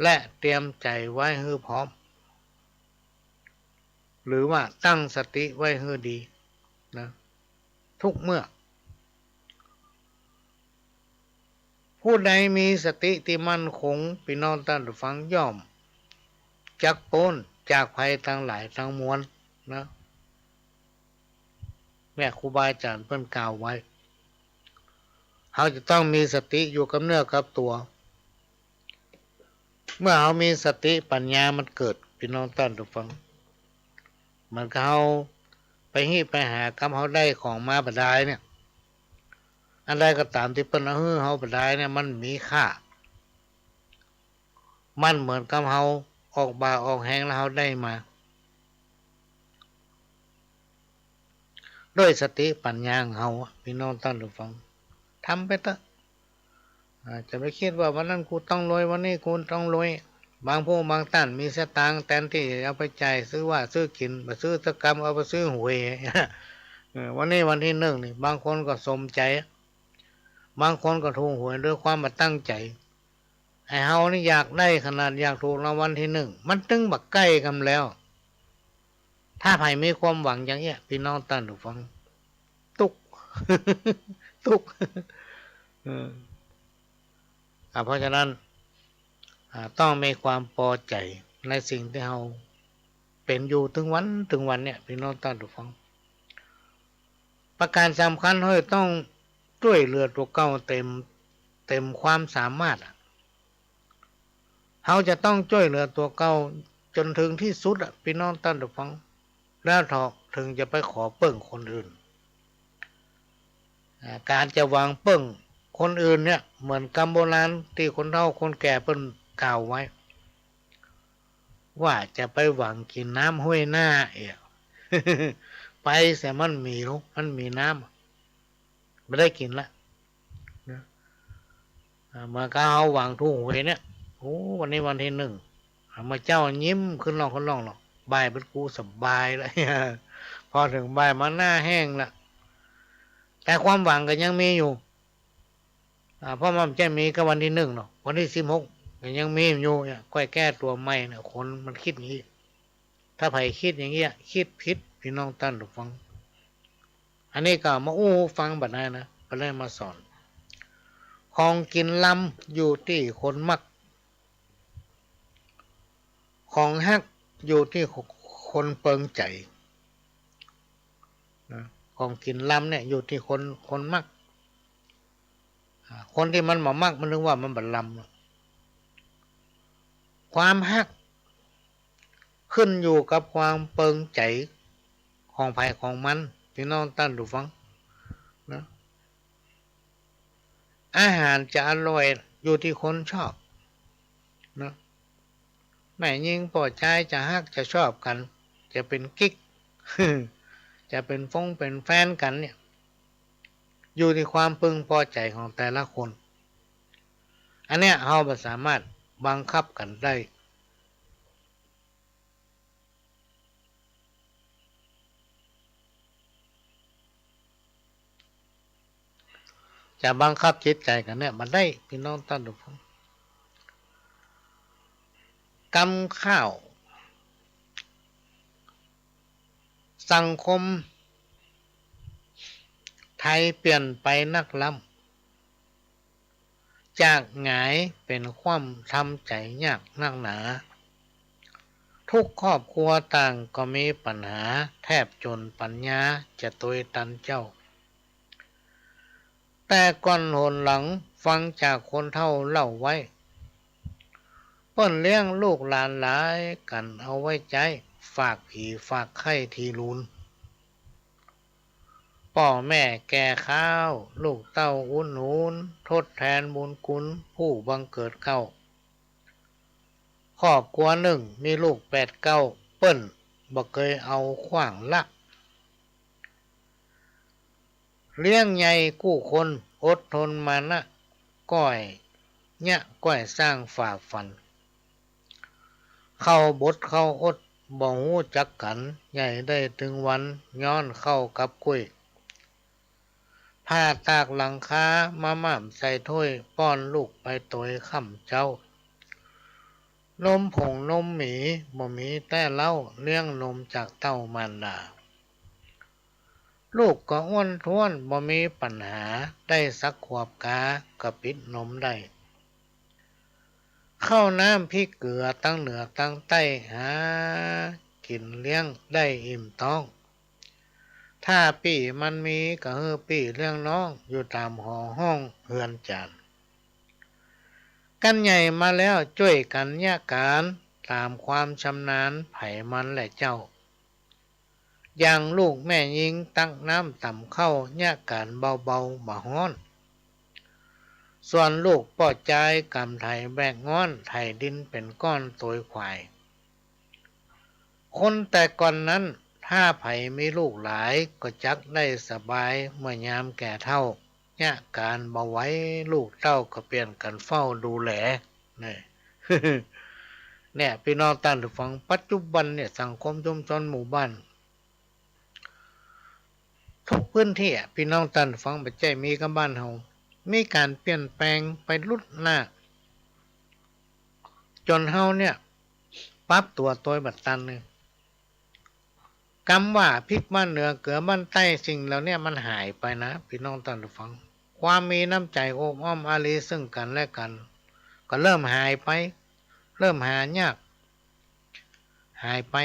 และเตรียมใจไว้ให้พร้อมหรือว่าตั้งสติไว้ให้ดีนะทุกเมื่อผู้ใดมีสติที่มั่นคงพี่น้องท่านฟังย่อมจักพ้นจากภัยทั้งหลายทั้งมวลนะแม่ครูบาอาจารย์เพิ่นกล่าวไว้เขาจะต้องมีสติอยู่กับเนื้อกับตัวเมื่อเขามีสติปัญญามันเกิดพี่น้องท่านฟังมันเขาไปไปหาคำเขาได้ของมาบดายเนี่ยอันใดก็ตามที่เป็นเขาบดายเนี่ยมันมีค่ามันเหมือนกับเขาออกบาออกแหงแล้วเขาได้มาด้วยสติปัญญาของเขาพี่น้องท่านผู้ฟังทำไปเถอะจะไปคิดว่าวันนั้นกูต้องรวยวันนี้กูต้องรวยบางผู้บางท่านมีสตางค์แทนที่เอาไปจ่ายซื้อว่าซื้อกินไปซื้อตะกรรมเอาไปซื้อหวย วันนี้วันที่1นี่บางคนก็สมใจบางคนก็ถูกหวยด้วยความมาตั้งใจไอ้เฮานี่อยากได้ขนาดอยากถูกรางวัลที่1มันตึงบักใกล้กันแล้วถ้าใครมีความหวังอย่างเงี้ยพี่น้องท่านผู้ฟังตุก ตุก เพราะฉะนั้นต้องมีความพอใจในสิ่งที่เราเป็นอยู่ถึงวันเนี่ยพี่น้องท่านผู้ฟังประการสำคัญเฮ้ยต้องช่วยเหลือตัวเก่าเต็มความสามารถเขาจะต้องช่วยเหลือตัวเก่าจนถึงที่สุดพี่น้องท่านผู้ฟังแล้วถึงจะไปขอเปิ้งคนอื่นการจะวางเปิ้งคนอื่นเนี่ยเหมือนกรรมโบราณที่คนเฒ่าคนแก่เปิ้นกล่าวไว้ว่าจะไปหวังกินน้ำห้วยหน้าไปแต่มันมีลูกมันมีน้ำไม่ได้กินละ เมื่อก้าววางทุ่งหวยเนี่ยโอ้วันนี้วันที่หนึ่งมาเจ้ายิ้มขึ้นลองขึ้นลองหรอกบ่ายเป็นกูสบายเลย พอถึงบ่ายมาหน้าแห้งละแต่ความหวังก็ยังมีอยู่เพราะมันจะมีก็วันที่หนึ่งเนาะวันที่16ยังมีอยู่เนี่ยก้อยแก้ตัวใหม่เนี่ยคนมันคิดอย่างนี้ถ้าไผคิดอย่างเงี้ยคิดผิดพี่น้องตั้นหรือฟังอันนี้ก็มาอู้ฟังบัดนั้นนะก็เลยมาสอนของกินล้ำอยู่ที่คนมักของฮักอยู่ที่คนเปิงใจนะของกินล้ำเนี่ยอยู่ที่คนมักคนที่มันบ่มักมันนึกว่ามันบัดล้ำความฮักขึ้นอยู่กับความเปิงใจของไผของมันพี่น้องตั้นดูฟังนะอาหารจะอร่อยอยู่ที่คนชอบนะแม่ยิงพอใจจะฮักจะชอบกันจะเป็นกิ๊ก จะเป็นเป็นแฟนกันเนี่ยอยู่ที่ความพึงพอใจของแต่ละคนอันเนี้ยเราไม่สามารถบังคับกันได้จะบังคับจิตใจกันเนี่ยมันได้พี่น้องท่านทุกคนกำข้าวสังคมไทยเปลี่ยนไปนักล้ำจากหงายเป็นความทำใจยากนักหนาทุกครอบครัวต่างก็มีปัญหาแทบจนปัญญาจะตุยตันเจ้าแต่ก่อนหนหลังฟังจากคนเฒ่าเล่าไว้เปิ้นเลี้ยงลูกหลานหลายกันเอาไว้ใจฝากผีฝากไข่ทีลุนพ่อแม่แก่ข้าวลูกเต้าอุ่นหนุนทดแทนบุญคุณผู้บังเกิดเก้าครอบครัวหนึ่งมีลูก8-9เปิ้นบ่เคยเอาขว้างละเลี้ยงใหญ่กู้คนอดทนมานะก้อยเนี่ยก้อยสร้างฝ่าฟันเข้าบทเข้าอดบ่ฮู้จักกันใหญ่ได้ถึงวันย้อนเข้ากับกุ้ยผ้าตากหลังคามาม่ามใส่ถ้วยป้อนลูกไปตวยค่ำเจ้านมผงนมหมีบ่มีแต่เล่าเลี้ยงนมจากเต้ามารดาลูกก็อ้วนท้วนบ่มีปัญหาได้สักขวบกาก็ปิดนมได้ข้าวน้ำพริกเกลือตั้งเหนือตั้งใต้หากินเลี้ยงได้อิ่มท้องถ้าปีมันมีก็เฮือปีเลี้ยงน้องอยู่ตามหอห้องเฮือนจานกันใหญ่มาแล้วช่วยกันแยกการตามความชำนาญไผมันและเจ้าอย่างลูกแม่ยิงตั้งน้ำต่ำเข้าแยกการเบาๆบ่ฮ้อนส่วนลูกป่อใจกำไถแบกง้อนไถดินเป็นก้อนตัวควายคนแต่ก่อนนั้นถ้าไผมีลูกหลายก็จักได้สบายเมื่อยามแก่เท่าเนี่ยการบ่ไว้ลูกเต้าก็เปลี่ยนกันเฝ้าดูแลนี่ เนี่ยพี่น้องท่านผู้ฟังปัจจุบันเนี่ยสังคมชุมชนหมู่บ้านทุกพื้นที่พี่น้องท่านผู้ฟังบ่ใจมีกับบ้านเฮามีการเปลี่ยนแปลงไปลุดหน้าจนเฮาเนี่ยปรับตัวบัดตันเลยคำว่าพริกบ้านเหนือเกลือบ้านใต้สิ่งเหล่านี้มันหายไปนะพี่น้องท่านผู้ฟังความมีน้ำใจโอบอ้อมอารีซึ่งกันและกันก็เริ่มหายไปเริ่มหายากหายไป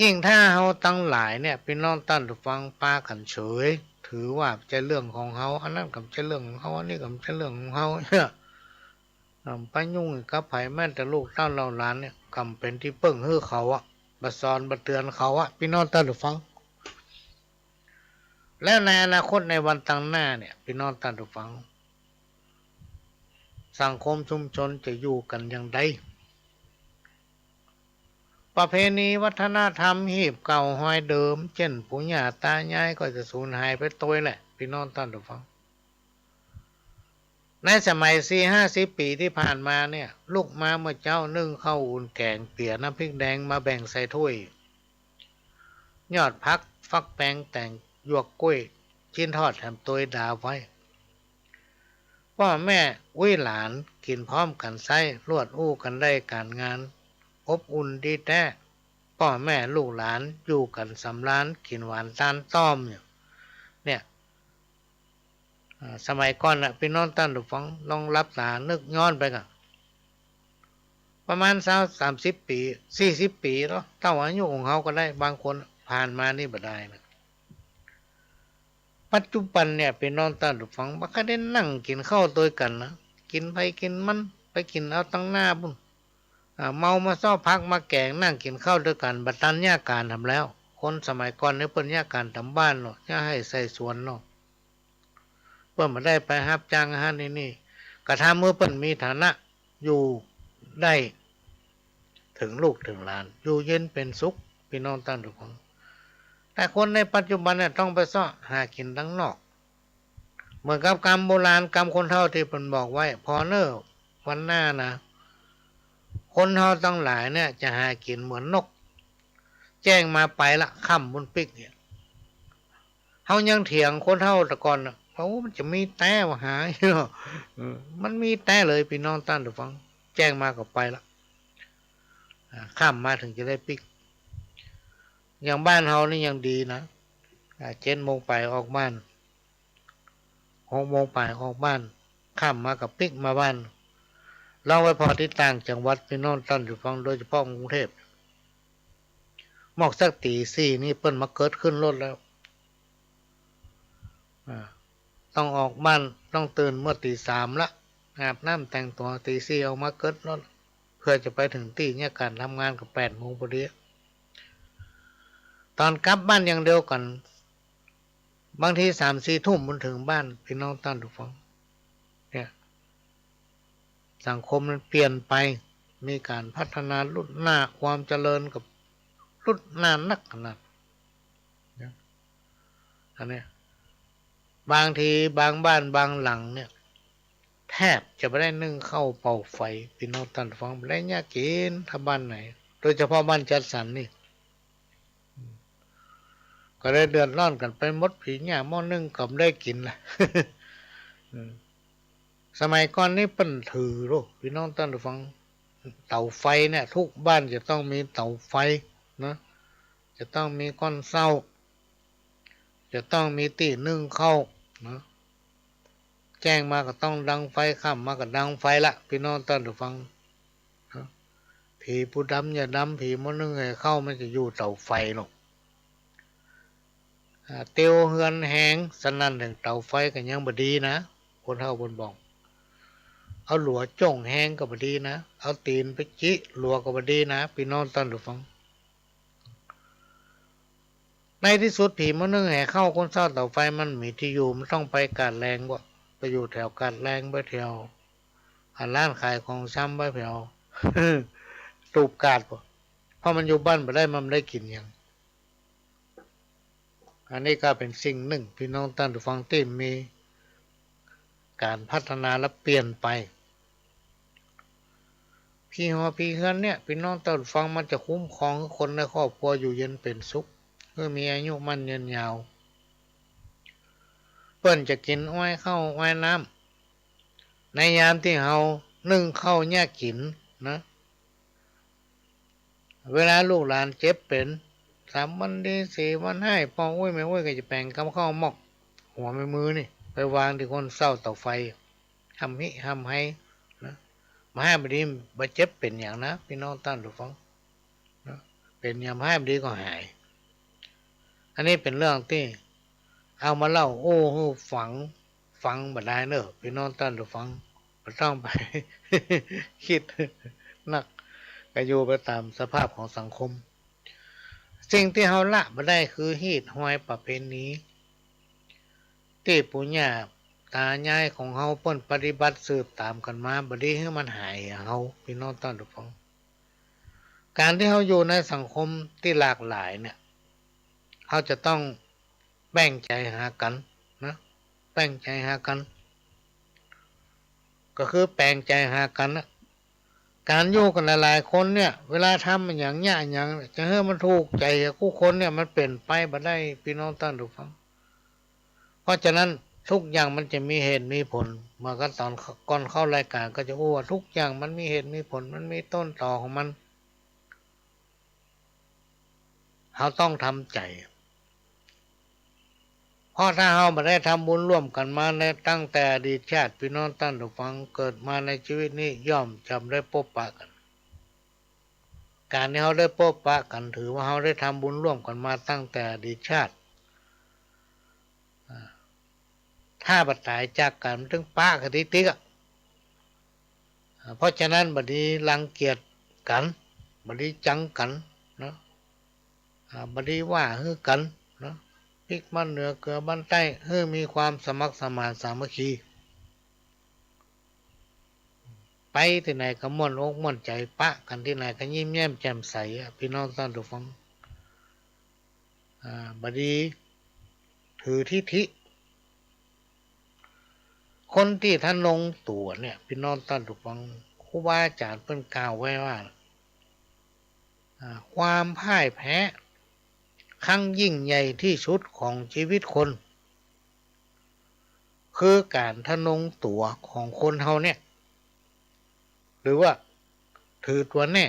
ยิ่งถ้าเฮาตั้งหลายเนี่ยพี่น้องท่านผู้ฟังปากันเฉยถือว่าจะเรื่องของเฮาอันนั้นก็จะเรื่องของเฮาอันนี้ก็จะเรื่องของเฮาเนี่ยไปยุ่งกับไผแม้แต่ลูกเต้าเราหลานเนี่ยกำเป็นที่เปิ้งฮื้อเขาบสอนบเตือนเขาพี่น้องท่านผู้ฟังแล้วในอนาคตในวันตั้งหน้าเนี่ยพี่น้องท่านผู้ฟังสังคมชุมชนจะอยู่กันอย่างไรประเพณีวัฒนธรรมหีบเก่าห้อยเดิมเช่นปู่ย่าตายายก็จะสูญหายไปตัวแหละพี่น้องท่านผู้ฟัง ในสมัย40-50 ปีที่ผ่านมาเนี่ยลูกมาเมื่อเจ้านึ่งข้าวอุ่นแกงเตี๋ยน้ำพริกแดงมาแบ่งใส่ถ้วยยอดพักฟักแป้งแต่งหยวกกล้วยชิ้นทอดแถมตัวดาวไว้พ่อแม่วิหลานกินพร้อมกันไส้รวดอู้กันได้การงานอบอุ่นดีแท้พ่อแม่ลูกหลานอยู่กันสำราญกินหวานตานต้อมเนี่ยสมัยก่อนน่ะพี่น้องท่านผู้ฟังลองรับตานึกย้อนไปกันประมาณ30 ปี40 ปีแล้วเท่าอายุของเขาก็ได้บางคนผ่านมานี่บ่ได้นะปัจจุบันเนี่ยพี่น้องท่านผู้ฟังบ่ค่อยได้นั่งกินข้าวตัวกันนะกินไปกินมันไปกินเอาตั้งหน้าบุญเมามาซ้อพักมาแกงนั่งกินข้าวด้วยกันบัดนั้นยาการทำแล้วคนสมัยก่อนเนี่ยเพิ่นยาการทำบ้านเนาะอย่าให้ใส่สวนเนาะเพิ่นมาได้ไปรับจ้างอาหารนี่กระทำเมื่อเพิ่นมีฐานะอยู่ได้ถึงลูกถึงหลานอยู่เย็นเป็นสุขพี่น้องท่านทุกคนแต่คนในปัจจุบันเนี่ยต้องไปซ้อหากินทั้งนอกเหมือนกับกรรมโบราณกรรมคนเฒ่าที่เพิ่นบอกไว้พอเนอวันหน้านะคนเฒ่าทั้งหลายเนี่ยจะหากินเหมือนนกแจ้งมาไปละค่ำบนปิกเนี่ยเฮายังเถียงคนเฒ่าแต่ก่อนนะเพราะมันจะมีแต่ว่าหาเนาะมันมีแต่เลยพี่น้องท่านทุกฟังแจ้งมาก็ไปละค่ำมาถึงจะได้ปิกอย่างบ้านเฮานี่ยังดีนะ7 โมงไปออกบ้าน6 โมงไปออกบ้านค่ำมากับปิกมาบ้านลองไปพอที่ต่างจังหวัดพี่น้องท่านทุกฟังโดยเฉพาะกรุงเทพหมอกสักตี 4นี่เปิ้นมาเกิดขึ้นรถแล้วต้องออกบ้านต้องตื่นเมื่อตี 3ละอาบน้ำแต่งตัวตี 4ออกมาเกิดรถเพื่อจะไปถึงที่เนี่ยการทำงานกับ8 โมงพอดีตอนกลับบ้านอย่างเดียวกันบางที3-4 ทุ่มมันถึงบ้านพี่น้องท่านทุกฟังเนี่ยสังคมมันเปลี่ยนไปมีการพัฒนารุ่นหน้าความเจริญกับรุ่นหน้านักขนาดอันนี้บางทีบางบ้านบางหลังเนี่ยแทบจะไม่ได้นึ่งข้าวเป่าไฟพี่น้องท่านฟังไม่ได้ยากกินถ้าบ้านไหนโดยเฉพาะบ้านจัดสรรนี่ก็ได้เดือดร้อนกันไปหมดผีหญ้าหม้อนึ่งก็ไม่ได้กินละ สมัยก่อนนี่เปิ้นถือโลพี่น้องท่านฟังเตาไฟเนี่ยทุกบ้านจะต้องมีเตาไฟนะจะต้องมีก้อนเศร้าจะต้องมีตีนึ่งข้าวนะแจ้งมาก็ต้องดังไฟค่ำมาก็ดังไฟละพี่น้องท่านฟังนะผีผู้ดำอย่าดำผีมันนึ่งให้เข้ามันจะอยู่เตาไฟหรอกเตียวเฮือนแหงสนั่นถึงเตาไฟกันยังบ่ดีนะคนเฒ่าคนบอกเอาหลัวจ้องแหงก็บ่ดีนะเอาตีนไปจิหลัวก็บ่ดีนะพี่น้องท่านฟังในที่สุดผีมันนึงแห่เข้าคนเศร้าเตาไฟมันมีที่อยู่มันต้องไปกาดแรงบ่ไปอยู่แถวกาดแรงไปแถวร้านขายของซ้ำไปแถว ตูบกาดบ่เพราะมันอยู่บ้านบ่ได้มันได้กินอย่างอันนี้ก็เป็นสิ่งหนึ่งพี่น้องท่านผู้ฟังที่มีการพัฒนาและเปลี่ยนไปพี่ฮอพี่เฮือนเนี่ยพี่น้องท่านผู้ฟังมันจะคุ้มครองคนในครอบครัวอยู่เย็นเป็นสุขเพื่อมีอายุมั่นยืนยาวเปิ้นจะกินอ้อยข้าวอ้อยน้ำในยามที่เฮานึ่งข้าวแยกกินนะเวลาลูกหลานเจ็บเป็น3 วันดี4 วันให้พออุ้ยไม่อุ้ยก็จะแปลงกำข้าวหมอกหัวไม่มือนี่ไปวางที่คนเศร้าเตาไฟทำหิทำให้นะมาให้บดีบ่เจ็บเป็นอย่างนะพี่น้องท่านผู้ฟังนะเป็นอย่างให้บดีก็หายอันนี้เป็นเรื่องที่เอามาเล่าโอ้โหฟังบ่ได้เนอะพี่น้องท่านผู้ฟังบ่ต้องไป คิดนักก็อยู่ไปตามสภาพของสังคมสิ่งที่เฮาละบ่ได้คือฮีดห้อยประเพณีที่ปู่ย่าตายายของเฮาเพิ่นปฏิบัติสืบตามกันมาบ่ได้ให้มันหายเฮาพี่น้องท่านผู้ฟังการที่เฮาอยู่ในสังคมที่หลากหลายเนี่ยเฮาจะต้องแบ่งใจหากันนะแบ่งใจหากัน ก็คือแปลงใจหากันนะการอยู่กันหลายๆคนเนี่ย เวลาทำมันอย่างเงี้ยอย่างจะให้มันถูกใจคู่คนเนี่ยมันเปลี่ยนไปบ่ได้พี่น้องท่านผู้ฟังเพราะฉะนั้นทุกอย่างมันจะมีเหตุมีผลมาก็ตอนก่อนเข้ารายการก็จะพูดว่าทุกอย่างมันมีเหตุมีผลมันมีต้นตอของมันเราต้องทำใจเพราะถ้าเราไม่ได้ทำบุญร่วมกันมาในตั้งแต่อดีตชาติพี่น้องท่านผู้ฟังเกิดมาในชีวิตนี้ย่อมจำได้พบปะกันการที่เราได้พบปะกันถือว่าเราได้ทำบุญร่วมกันมาตั้งแต่อดีตชาติถ้าบัดตายจากกันถึงป้าคติติ๊กเพราะฉะนั้นบัดนี้รังเกียจกันบัดนี้จังกันนะบัดนี้ว่าฮือกันนะพริกมันเหนือเกลือบ้านใต้ฮือมีความสมัครสมานสามัคคีไปที่ไหนก็ม่วนอกม่วนใจปะกันที่ไหนก็ยิ้มแย้มแจ่มใสพี่น้องท่านผู้ฟังบัดนี้ถือทิฐิคนที่ท่านลงตัวเนี่ยพี่น้องท่านผู้ฟังครูบาอาจารย์เพิ่นกล่าวไว้ว่าความพ่ายแพ้ครั้งยิ่งใหญ่ที่สุดของชีวิตคนคือการทะนงตัวของคนเฮาเนี่ยหรือว่าถือตัวแน่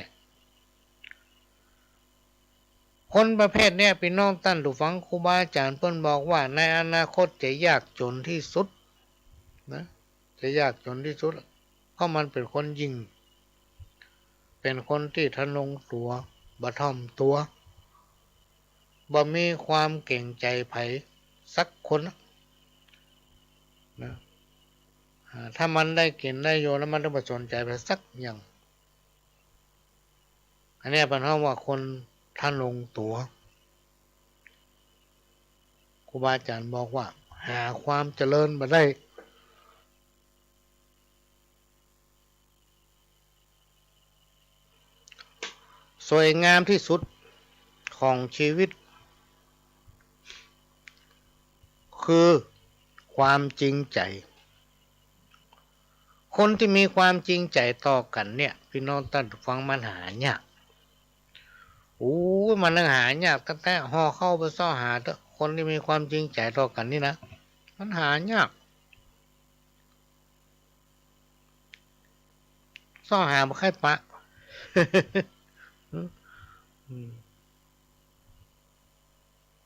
คนประเภทเนี้ยพี่น้องท่านผู้ฟังครูบาอาจารย์เพิ่นบอกว่าในอนาคตจะยากจนที่สุดนะจะยากจนที่สุดเพราะมันเป็นคนยิ่งเป็นคนที่ทะนงตัวบ่ถ่อมตัวบ่มีความเก่งใจไผสักคนนะถ้ามันได้กินได้โยแล้วมันต้องบ่สนใจไปสักอย่างอันนี้เป็นเพราะว่าคนทะนงตัวครูบาอาจารย์บอกว่าหาความเจริญมาได้สวยงามที่สุดของชีวิตคือความจริงใจคนที่มีความจริงใจต่อกันเนี่ยพี่น้องท่านฟังมันหายากมันหายากตั้งแต่ห่อเข้าไปซ่อหาเถอะคนที่มีความจริงใจต่อกันนี่นะมันหายากซ่อหาบ่ค่อยปะ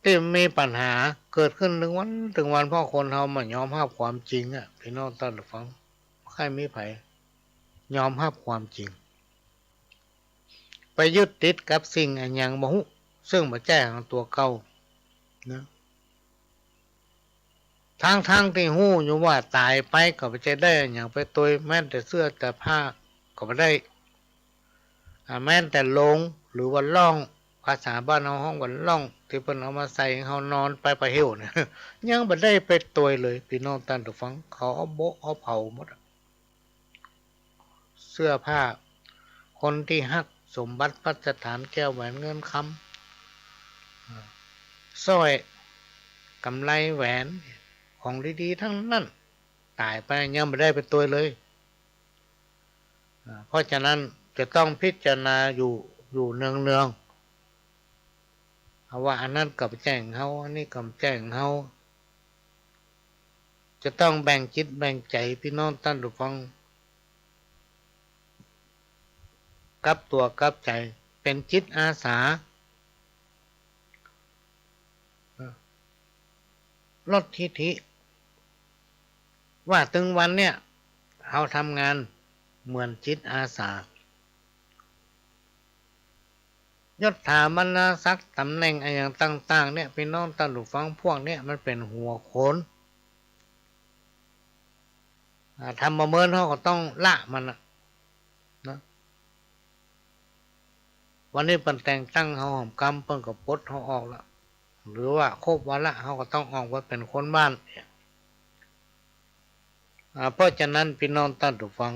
ที่มีปัญหาเกิดขึ้นถึงวันเพราะคนเราไม่ยอมรับความจริงพี่น้องท่านฟังใครมีไผยอมรับความจริงไปยึดติดกับสิ่งอันยังบ่ฮู้ซึ่งบ่แจ้งตัวเก่านะทั้งที่ฮู้อยู่ว่าตายไปก็บ่จะได้อย่างไปตัวแม้แต่เสื้อแต่ผ้าก็บ่ได้แม้แต่ลงหรือว่าล่องภาษาบ้านเฮาห้องว่าล่องที่เพิ่นเอามาใส่ให้เฮานอนไปเหี่ยวเนี่ยยังบ่ได้ไปตัวเลยพี่น้องท่านผู้ฟังเขาเอาโบะเอาเผาหมดเสื้อผ้าคนที่ฮักสมบัติพัสถานแก้วแหวนเงินคำสร้อยกำไลแหวนของดีๆทั้งนั้นตายไปยังไม่ได้ไปตัวเลยเพราะฉะนั้นจะต้องพิจารณาอยู่เนืองๆว่าอันนั้นกับแจ้งเขาอันนี้กับแจ้งเขาจะต้องแบ่งจิตแบ่งใจพี่น้องท่านผู้ฟังกับตัวกับใจเป็นจิตอาสาลดทิฐิว่าถึงวันเนี่ยเราทำงานเหมือนจิตอาสายศถาบรรณาศักดิ์ตำแหน่งอะไรอย่างต่างๆเนี่ยพี่น้องท่านผู้ฟังพวกเนี่ยมันเป็นหัวโขนทำมาเมินเขาก็ต้องละมันนะวันนี้เป็นแต่งตั้งเขาหอมกำเพิ่งกับปลดเขาออกแล้วหรือว่าครบวันละเขาก็ต้องออกว่าเป็นคนบ้านเพราะฉะนั้นพี่น้องท่านผู้ฟัง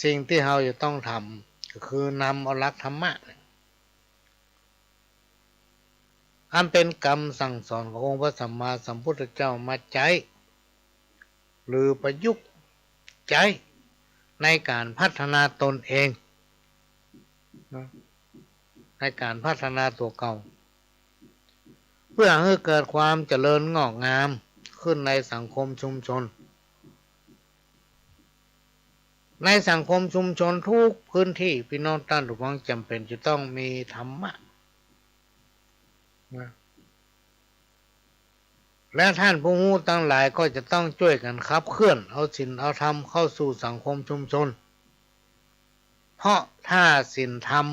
สิ่งที่เราจะต้องทำก็คือนำเอาหลักธรรมะอันเป็นกรรมสั่งสอนขององค์พระสัมมาสัมพุทธเจ้ามาใช้หรือประยุกต์ ใจในการพัฒนาตนเองในการพัฒนาตัวเก่าเพื่อให้เกิดความเจริญงอกงามขึ้นในสังคมชุมชนในสังคมชุมชนทุกพื้นที่พี่น้องท่านผู้ฟังจำเป็นจะต้องมีธรรมะและท่านผู้รู้ทั้งหลายก็จะต้องช่วยกันขับเคลื่อนเอาศีลเอาธรรมเข้าสู่สังคมชุมชนเพราะถ้าศีลธรรม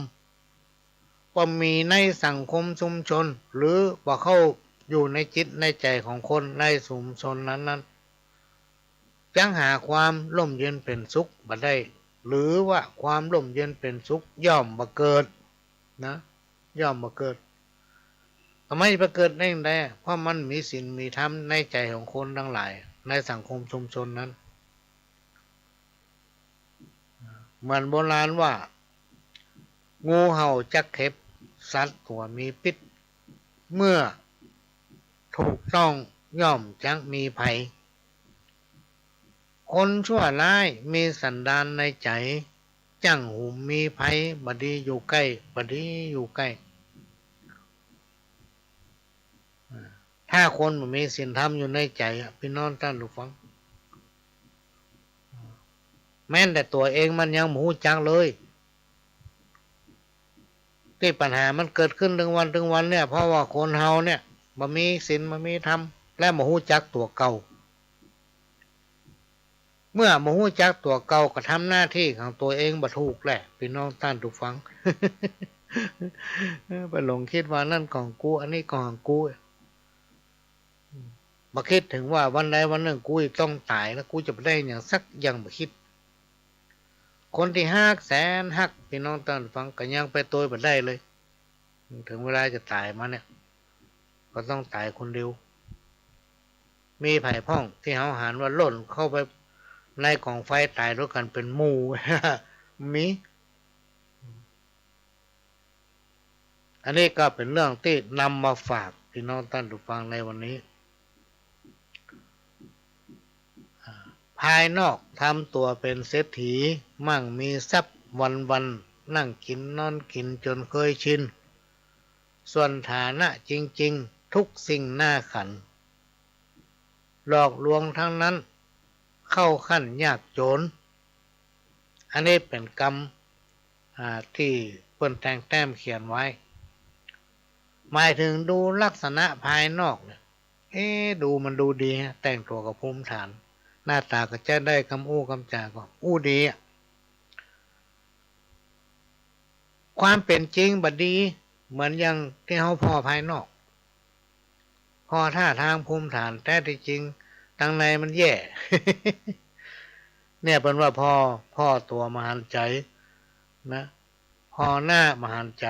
ว่ามีในสังคมชุมชนหรือว่าเข้าอยู่ในจิตในใจของคนในชุมชนนั้นๆยังหาความร่มเย็นเป็นสุขบ่ได้หรือว่าความร่มเย็นเป็นสุขย่อมบ่เกิดนะย่อมบ่เกิดทำไมบ่เกิดได้ยังไงเพราะมันมีศีลมีธรรมในใจของคนทั้งหลายในสังคมชุมชนนั้นเหมือนโบราณว่างูเห่าจักเข็บสัตว์ตัวมีพิษเมื่อถูกต้องย่อมจักมีภัยคนชั่วร้ายมีสันดานในใจจังหูมีภัยบดีอยู่ใกล้บดีอยู่ใกล้ถ้าคนมันมีศีลธรรมอยู่ในใจพี่น้องท่านผู้ฟังแม้แต่ตัวเองมันยังไม่รู้จักเลยที่ปัญหามันเกิดขึ้นถึงวันเนี่ยเพราะว่าคนเฮาเนี่ยบ่มีศีลบ่มีธรรมและบ่รู้จักตัวเก่าเมื่อบ่รู้จักตัวเก่าก็ทำหน้าที่ของตัวเองบ่ถูกแหละพี่น้องท่านผู้ฟัง ไปหลงคิดว่านั่นของกูอันนี้ของกูบ่คิดถึงว่าวันใดวันหนึ่งกูต้องตายแล้วกูจะไปได้อย่างสักอย่างบ่คิดคนที่ฮักแสนฮักพี่น้องท่านฟังก็ยังไปตัวบ่ได้เลยถึงเวลาจะตายมาเนี่ยก็ต้องตายคนเดียวมีไผ่พ่องที่เฮาหารว่าหล่นเข้าไปในกองไฟตายด้วยกันเป็นหมู่ มีอันนี้ก็เป็นเรื่องที่นำมาฝากพี่น้องท่านผู้ฟังในวันนี้ภายนอกทำตัวเป็นเศรษฐีมั่งมีทรัพย์วันนั่งกินนอนกินจนเคยชินส่วนฐานะจริงๆทุกสิ่งหน้าขันหลอกลวงทั้งนั้นเข้าขั้นยากจนอันนี้เป็นกรรมที่เปิ้นแต่งแต้มเขียนไว้หมายถึงดูลักษณะภายนอกเนี่ยดูมันดูดีแต่งตัวกับภูมิฐานหน้าตาก็จะได้คำอู้คำจาก็อู้ดีความเป็นจริงบัดดีเหมือนอย่างที่เขาพอภายนอกพอท่าทางภูมิฐานแต่ที่จริงตั้งในมันแย่ เนี่ยเป็นว่าพ่อตัวมหันใจนะพ่อหน้ามหันใจ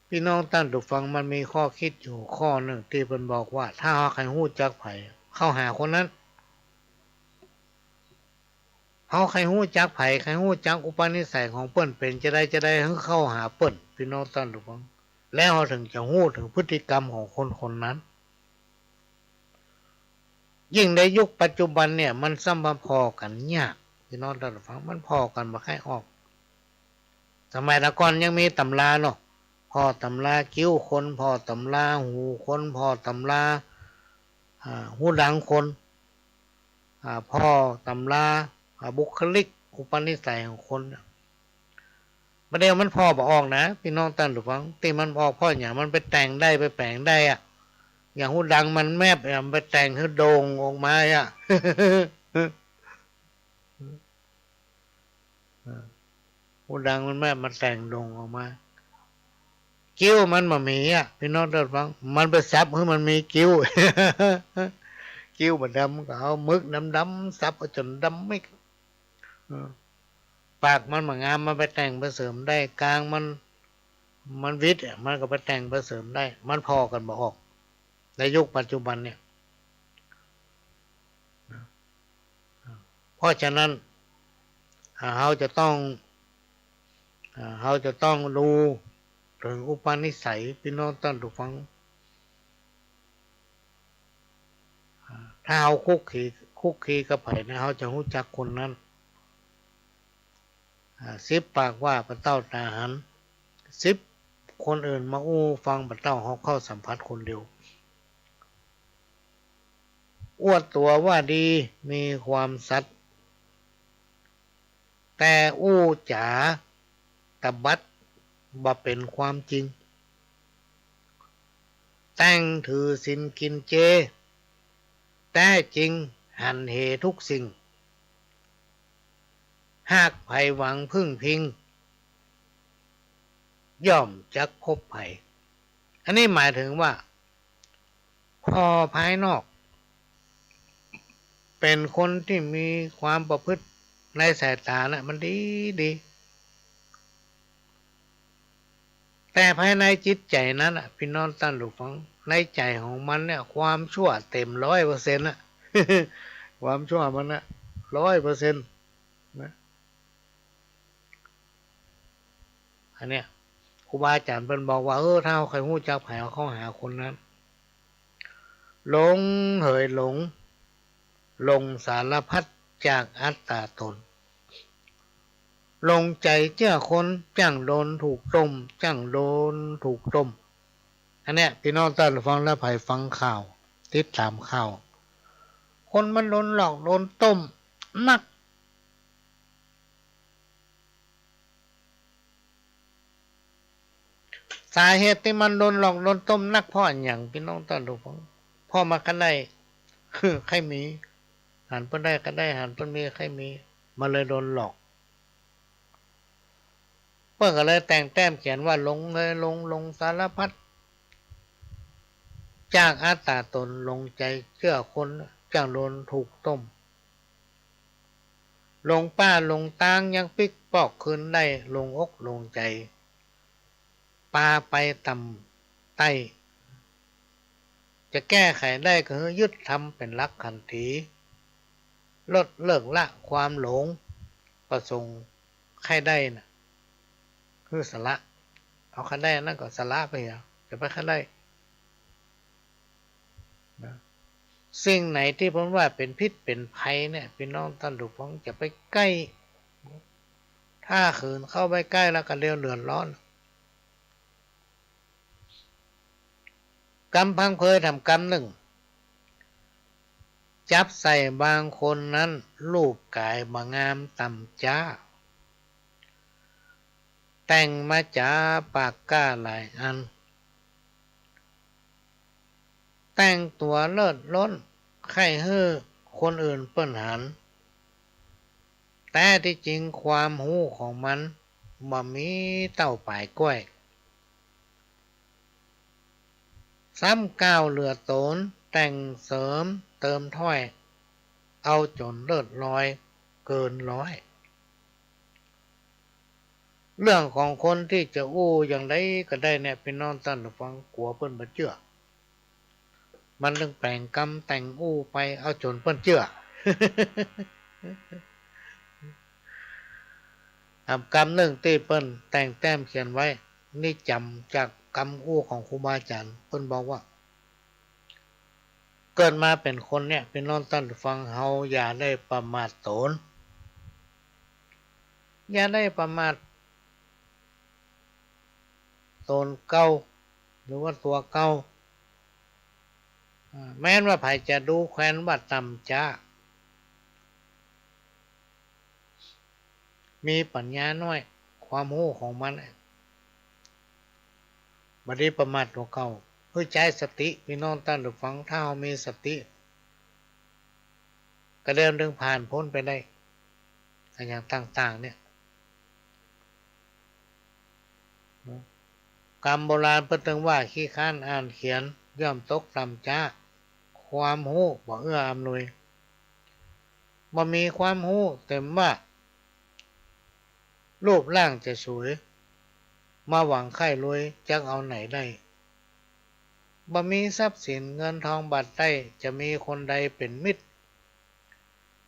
พี่น้องท่านผู้ฟังมันมีข้อคิดอยู่ข้อหนึ่งที่เพิ่นบอกว่าถ้าใครฮู้จักไผเข้าหาคนนั้นเขาใครฮู้จักไผใครฮู้จักอุปนิสัยของเปิ้นเป็นจะได้เข้าหาเปิ้นพี่น้องท่านผู้ฟังแล้วเขาถึงจะฮู้ถึงพฤติกรรมของคนนั้นยิ่งในยุคปัจจุบันเนี่ยมันซ้ำมาพอกันยากพี่น้องท่านผู้ฟังมันพอกันบ่ค่อยออกสมัยแต่ก่อนยังมีตำราเนาะพ่อตำราคิ้วคนพ่อตำราหูคนพ่อตำราหูดังคนพ่อตำราบุคลิกอุปนิสัยของคนประเดี๋ยวมันพ่อบอกออกนะพี่น้องท่านผู้ฟังที่มันออกพ่ออย่างมันไปแต่งได้ไปแปลงได้อะอย่างหูดังมันแมบไปแต่งให้โด่งออกมาอ่ะ หูดังมันแมบมันแต่งโด่งออกมากิ้วมันมามีอ่ะพี่น้องท่านฟังมันไปซับให้มันมีกิ้ว กิ้วมันดำก็เอามึกดำซับจนดำไม่ปากมันมางามมันไปแต่งไปเสริมได้กลางมันวิทย์มันก็ไปแต่งไปเสริมได้มันพอกันบ่ออกในยุคปัจจุบันเนี่ยเพราะฉะนั้นเราจะต้องดูถึงอุปนิสัยพี่น้องท่านผู้ฟังถ้าเอาคุก คุกคีกับไผ่นะเขาจะรู้จักคนนั้น10 ปากว่าพระเต้าตาหัน10 คนอื่นมาอู้ฟังพระเต้าเขาเข้าสัมผัสคนเดียวอวดตัวว่าดีมีความสัตย์แต่อู้จ๋าตะบัดบ่เป็นความจริงแต่งถือศีลกินเจแต่จริงหันเหทุกสิ่งหากไผหวังพึ่งพิงย่อมจักพบไผอันนี้หมายถึงว่าพอภายนอกเป็นคนที่มีความประพฤติในสายตานะมันดีแต่ภายในจิตใจนั้นพี่น้องท่านผู้ฟังในใจของมันเนี่ยความชั่วเต็ม100%นะ ความชั่วมันนะ100%นะอันเนี้ยครูบาอาจารย์เพิ่นบอกว่าถ้าใครหู้จักไผเข้าหาคนนั้นหลงหลงสารพัดจากอัตตาตนลงใจเจ้าคนจังโดนถูกต้มจังโดนถูกต้มอันเนี้ยพี่น้องท่านฟังแล้วไผฟังข่าวติดตามข่าวคนมันโดนหลอกโดนต้มนักสาเหตุที่มันโดนหลอกโดนต้มนักเพราะอย่างพี่น้องท่านผู้ฟังพ่อมากันได้คือใครมีหันเพิ่นได้ก็ได้หันเพิ่นมีใครมีมาเลยโดนหลอกเพิ่นก็เลยแต่งแต้มเขียนว่าลงเลยลงสารพัดจากอัตตาตนลงใจเชื่อคนจังโดนถูกต้มลงป้าลงตางยังปิกปอกคืนได้ลงอกลงใจปาไปต่ำใต้จะแก้ไขได้ก็คือยึดทำเป็นหลักขันธีลดเลิกละความหลงประสงค์ใครได้นะคือสละเอาใครได้นั่นก็สละไปอ่ะจะไปใครได้นะสิ่งไหนที่ผมว่าเป็นพิษเป็นภัยเนี่ยพี่น้องท่านผู้ฟังจะไปใกล้ถ้าขืนเข้าไปใกล้แล้วก็เรียวเดือดร้อนกรรมพังเพยทำกรรมหนึ่งจับใส่บางคนนั้นรูปกายบางามต่ำจ้าแต่งมาจ้าปากก้าหลายอันแต่งตัวเลิศล้นไข่เฮ้อคนอื่นเปิ้นหันแต่ที่จริงความหูของมันบ่มีเต้าป่ายก้อยซ้ำก้าวเหลือโตนแต่งเสริมเติมถ้อยเอาจนเลิศลอยเกินร้อยเรื่องของคนที่จะอู้อย่างไรก็ได้เนี่ยพี่น้องท่านผู้ฟังกลัวเปิ้นบ่เชื่อมันเรื่องแปลงกรรมแต่งอู้ไปเอาจนเปิ้นเชื่อ กรรมหนึ่งที่เปิ้นแต่งแต้มเขียนไว้นี่จำจากกรรมอู้ของครูบาอาจารย์เปิ้นบอกว่าเกิดมาเป็นคนเนี่ยเป็นน้องท่านฟังเฮาอย่าได้ประมาทตนอย่าได้ประมาทตนเก่าหรือว่าตัวเก่าแม้นว่าไผจะดูแคว้นว่าต่ำจ้ามีปัญญาน้อยความรู้ของมันบ่ได้ประมาทตัวเก่าเพื่อใช้สติพี่น้องท่านผู้ฟังถ้าเรามีสติก็เดินเรื่องผ่านพ้นไปได้อย่างต่างๆเนี่ยกรรมโบราณเพิ่นถึงว่าขี้ค้านอ่านเขียนย่อมตกต่ำจ้าความรู้บ่เอื้ออำนวยบ่มีความรู้เต็มว่ารูปร่างจะสวยมาหวังไข่รวยจักเอาไหนได้บ่มีทรัพย์สินเงินทองบาทได้จะมีคนใดเป็นมิตร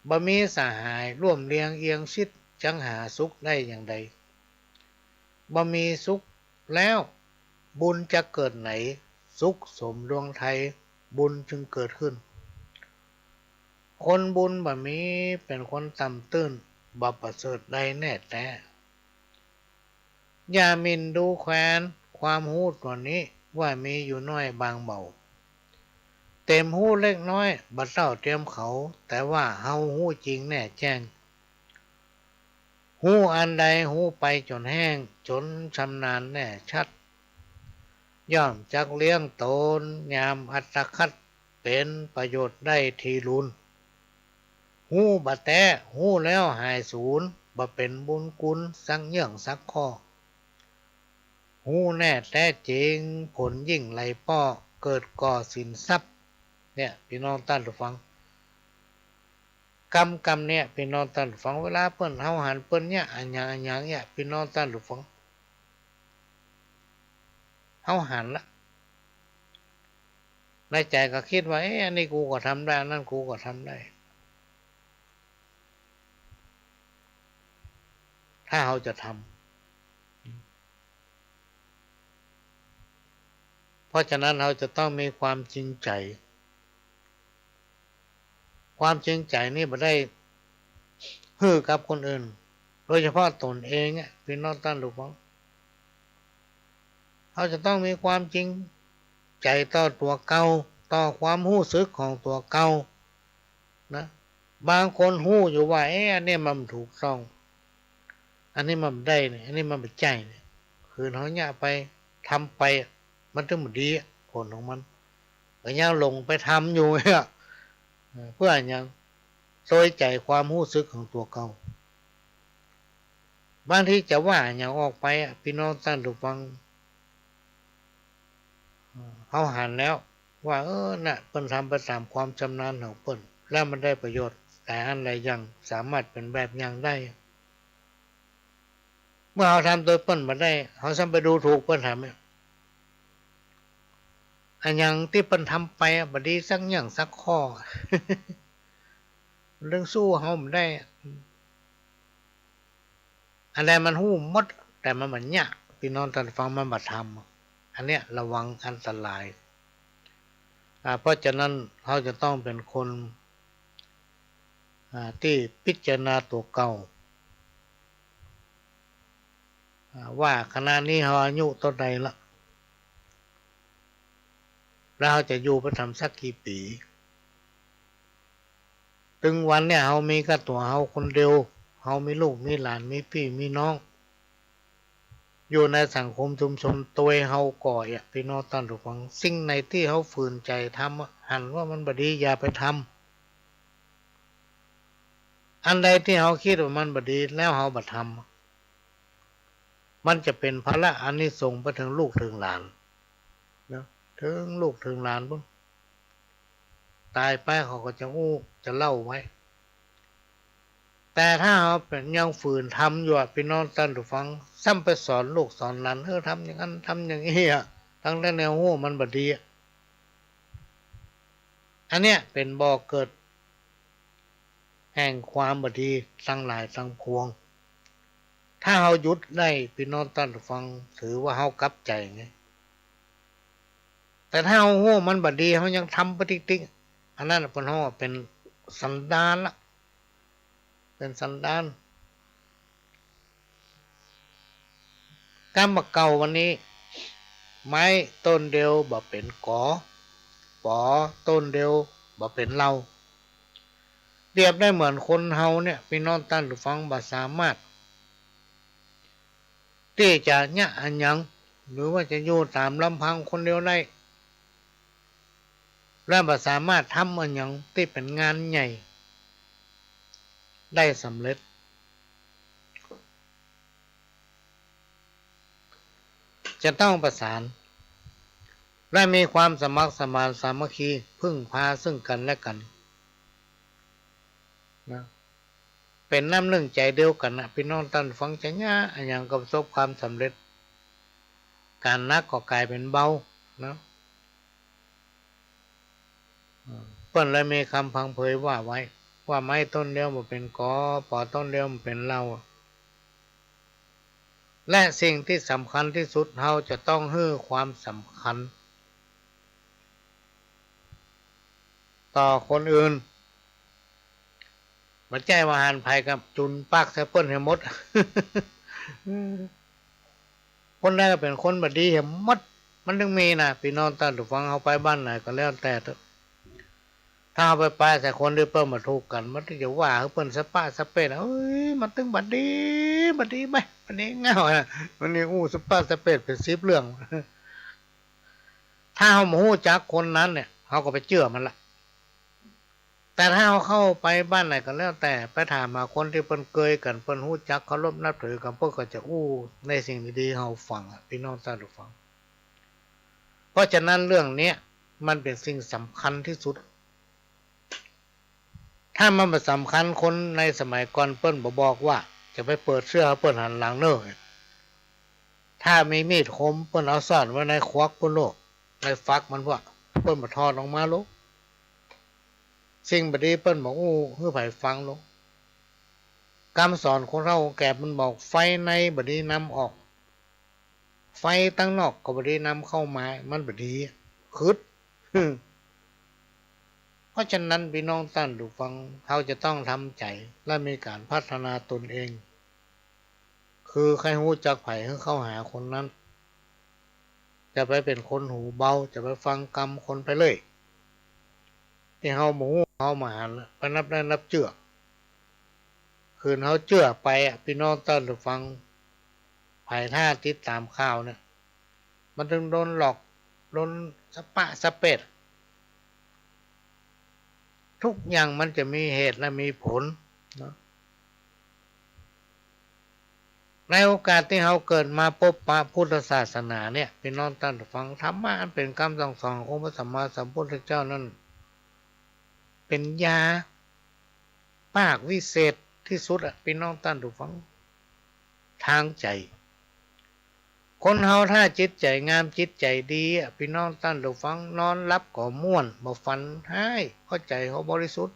บ่มีสหายร่วมเลี้ยงเอียงชิดจังหาสุขได้อย่างใดบ่มีสุขแล้วบุญจะเกิดไหนสุขสมดวงไทยบุญจึงเกิดขึ้นค คนบุญบ่มีเป็นคนต่ำตื้นบ่ประเสริฐใดแน่แต่อย่าหมิ่นดูแคว้นความหูตัวนี้ว่ามีอยู่น้อยบางเบาเต็มหูเล็กน้อยบัดเต้าเตรียมเขาแต่ว่าเฮาหูจริงแน่แจ้งหูอันใดหูไปจนแห้งจนชำนาญแน่ชัดย่อมจักเลี้ยงตนยามอัตคัดเป็นประโยชน์ได้ทีรุนหูบะแตะหูแล้วหายศูนย์บ่เป็นบุญกุลสังเยื่องสักข้อหูแน่แท้จริงผลยิ่งไหลป้อเกิดก่อสินทรัพย์เนี่ยพี่น้องท่านผู้ฟังกรรมเนี่ยพี่น้องท่านผู้ฟังเวลาเปิ้นเฮาหันเปิ้นเนี่ยอันหยังเนี่ยพี่น้องท่านผู้ฟังเฮาหันละในใจก็คิดว่าอันนี้กูก็ทำได้นั่นกูก็ทำได้ถ้าเราจะทำเพราะฉะนั้นเราจะต้องมีความจริงใจความจริงใจนี่บ่ได้ฮื้อกับคนอื่นโดยเฉพาะตนเองพี่น้องท่านผู้ฟังเราจะต้องมีความจริงใจต่อตัวเก่าต่อความรู้สึกของตัวเก่านะบางคนหู้อยู่ว่าอันนี้มันถูกต้องอันนี้มันได้เนี่ยอันนี้มันไม่ใจเนี่ยคือเขาเนี่ยไปทำไปมันถึงมันดีผลของมันก็ยังลงไปทำอยู่เนี่ยเพื่อยังโดยใจความรู้สึกของตัวเก่าบางทีจะว่าอย่างออกไปพี่น้องท่านผู้ฟังเขาหันแล้วว่าน่ะเปิ้นทำไปตามความชำนาญของเปิ้นแล้วมันได้ประโยชน์แต่อันใดยังสามารถเป็นแบบอย่างได้เมื่อเขาทำโดยเปิ้นมาได้เขาซ้ำไปดูถูกเปิ้นทำอันยังที่เปิ้นทำไปบดีสักอย่างสักข้อ เรื่องสู้เขาไม่ได้อันใดมันหู้มดแต่มันเหมือนเนี่ยพี่น้องท่านฟังมันมาทำอันเนี้ยระวังอันตรายเพราะฉะนั้นเขาจะต้องเป็นคนที่พิจารณาตัวเก่าว่าขณะนี้เขาอายุเท่าใดละแล้วเขาจะอยู่ไปทำสักกี่ปีถึงวันเนี่ยเขามีกับตัวเขาคนเดียวเขามีลูกมีหลานมีพี่มีน้องอยู่ในสังคมชุมชนตัวเขาก่อยพี่น้องท่านผู้ฟังสิ่งในที่เขาฝืนใจทำหันว่ามันบดีอย่าไปทำอันใดที่เขาคิดว่ามันบดีแล้วเขาบัดทำมันจะเป็นภาระอานิสงส์ไปถึงลูกถึงหลานนะถึงลูกถึงหลานปุ๊บตายไปเขาก็จะเล่าไว้แต่ถ้าเขาเป็นยังฝืนทำอยู่พี่น้องท่านผู้ฟังซ้ำไปสอนลูกสอนหลานทำอย่างนั้นทำอย่างนี้ทั้งแต่แนวหูมันบดีอันเนี้ยเป็นบ่อเกิดแห่งความบดีทั้งหลายทั้งพวงถ้าเขาหยุดได้พี่น้องท่านผู้ฟังถือว่าเขากลับใจไงแต่ถ้าเขาหูมันบดีเขายังทำปฏิทินอันนั้นเป็นเขาเป็นสันดานละเป็นสันดานการมาเก่าวันนี้ไม้ต้นเดียวบ่เป็นกอปอต้นเดียวบ่เป็นเราเรียบได้เหมือนคนเฮาเนี่ยพี่น้องท่านผู้ฟังบ่สามารถที่จะเนี่ยอันยังหรือว่าจะอยู่ตามลำพังคนเดียวได้และบ่สามารถทำอันยังที่เป็นงานใหญ่ได้สำเร็จจะต้องประสานและมีความสมัครสมานสามัคคีพึ่งพาซึ่งกันและกันนะเป็นน้ำหนึ่งใจเดียวกันนะพี่น้องท่านฟังจะง่ายอย่างกับประสบความสำเร็จการนักก็กลายเป็นเบานะเพิ่นเลยมีคำพังเผยว่าไว้ว่าไม้ต้นเดียวมันเป็นกอปอต้นเดียวมันเป็นเราและสิ่งที่สำคัญที่สุดเราจะต้องให้ความสำคัญต่อคนอื่น บัดใจว่าหันภัยกับจุนปากแซเปิ้ลให้หมด คนได้ก็เป็นคนบัดดีเห็นหมดมันถึงมีนะพี่น้องตาดูฟังเขาไปบ้านไหนก็แล้วแต่เถอะถ้าเอาไปแต่คนที่เปิ้ลมาถูกกันมันจะว่าเขาเปิ้ลสปะสเปดเอ้ยมันถึงบัดดีไหมบัดดีเงาอ่ะมันนี่สปะสเปดเป็นซิบเรื่อง ถ้าเขาโมโหจักคนนั้นเนี่ยเขาก็ไปเชื่อมันละแต่ถ้าเขาเข้าไปบ้านไหนก็แล้วแต่ไปถามมาคนที่เปิ้นเกยกันเปิ้นหู้จักเคารพนับถือกันเปิ้นก็จะในสิ่งดีๆเขาฟังพี่น้องตาดูฟังเพราะฉะนั้นเรื่องนี้มันเป็นสิ่งสำคัญที่สุดถ้ามันไม่สำคัญคนในสมัยก่อนเปิ้นบอกว่าจะไปเปิดเสื้อเปิ้นหันหลังเน้อถ้ามีมีดคมเปิ้นเอาซ่อนไว้ในควักเปิ้นโลกในฟักมันว่าเปิ้นมาทอดออกมาลูกสิ่งบดีเปิ้นบอกเพื่อไผ่ฟังลูกคำสอนของเราแก่มันบอกไฟในบดีนำออกไฟตั้งนอกก็บดีนำเข้ามามันบดีคืดเพราะฉะนั้นพี่น้องท่านดูฟังเขาจะต้องทำใจและมีการพัฒนาตนเองคือใครหูจักไผ่ให้เข้าหาคนนั้นจะไปเป็นคนหูเบาจะไปฟังกรรมคนไปเลยที่เขาหมูเขามาหันไปนับได้นับเจือคืนเขาเจือไปพี่น้องท่านดูฟังไผ่ท่าติดตามข่าวเนี่ยมันถึงโดนหลอกโดนสปะสเปดทุกอย่างมันจะมีเหตุและมีผลนะในโอกาสที่เขาเกิดมาพบปะพุทธศาสนาเนี่ยพี่น้องท่านฟังธรรมะอันเป็นคำสั่งสอนขององค์พระสัมมาสัมพุทธเจ้านั้นเป็นยาปากวิเศษที่สุดพี่น้องท่านฟังทางใจคนเฮาถ้าจิตใจงามจิตใจดีพี่น้องท่านฟังนอนรับก็ม่วนบ่ฝันให้เพราะใจเขาบริสุทธิ์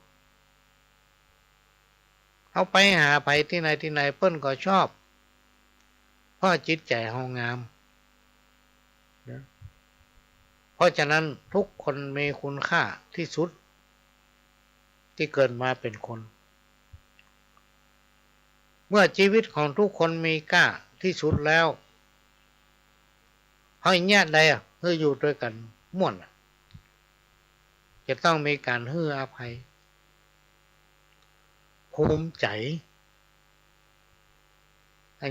เขาไปหาไผที่ไหนเปิ้นก็ชอบเพราะจิตใจเฮางามนะเพราะฉะนั้นทุกคนมีคุณค่าที่สุดที่เกิดมาเป็นคนเมื่อชีวิตของทุกคนมีค่าที่สุดแล้วเฮาญาติใดคืออยู่ด้วยกันม่วนจะต้องมีการให้อภัยภูมิใจ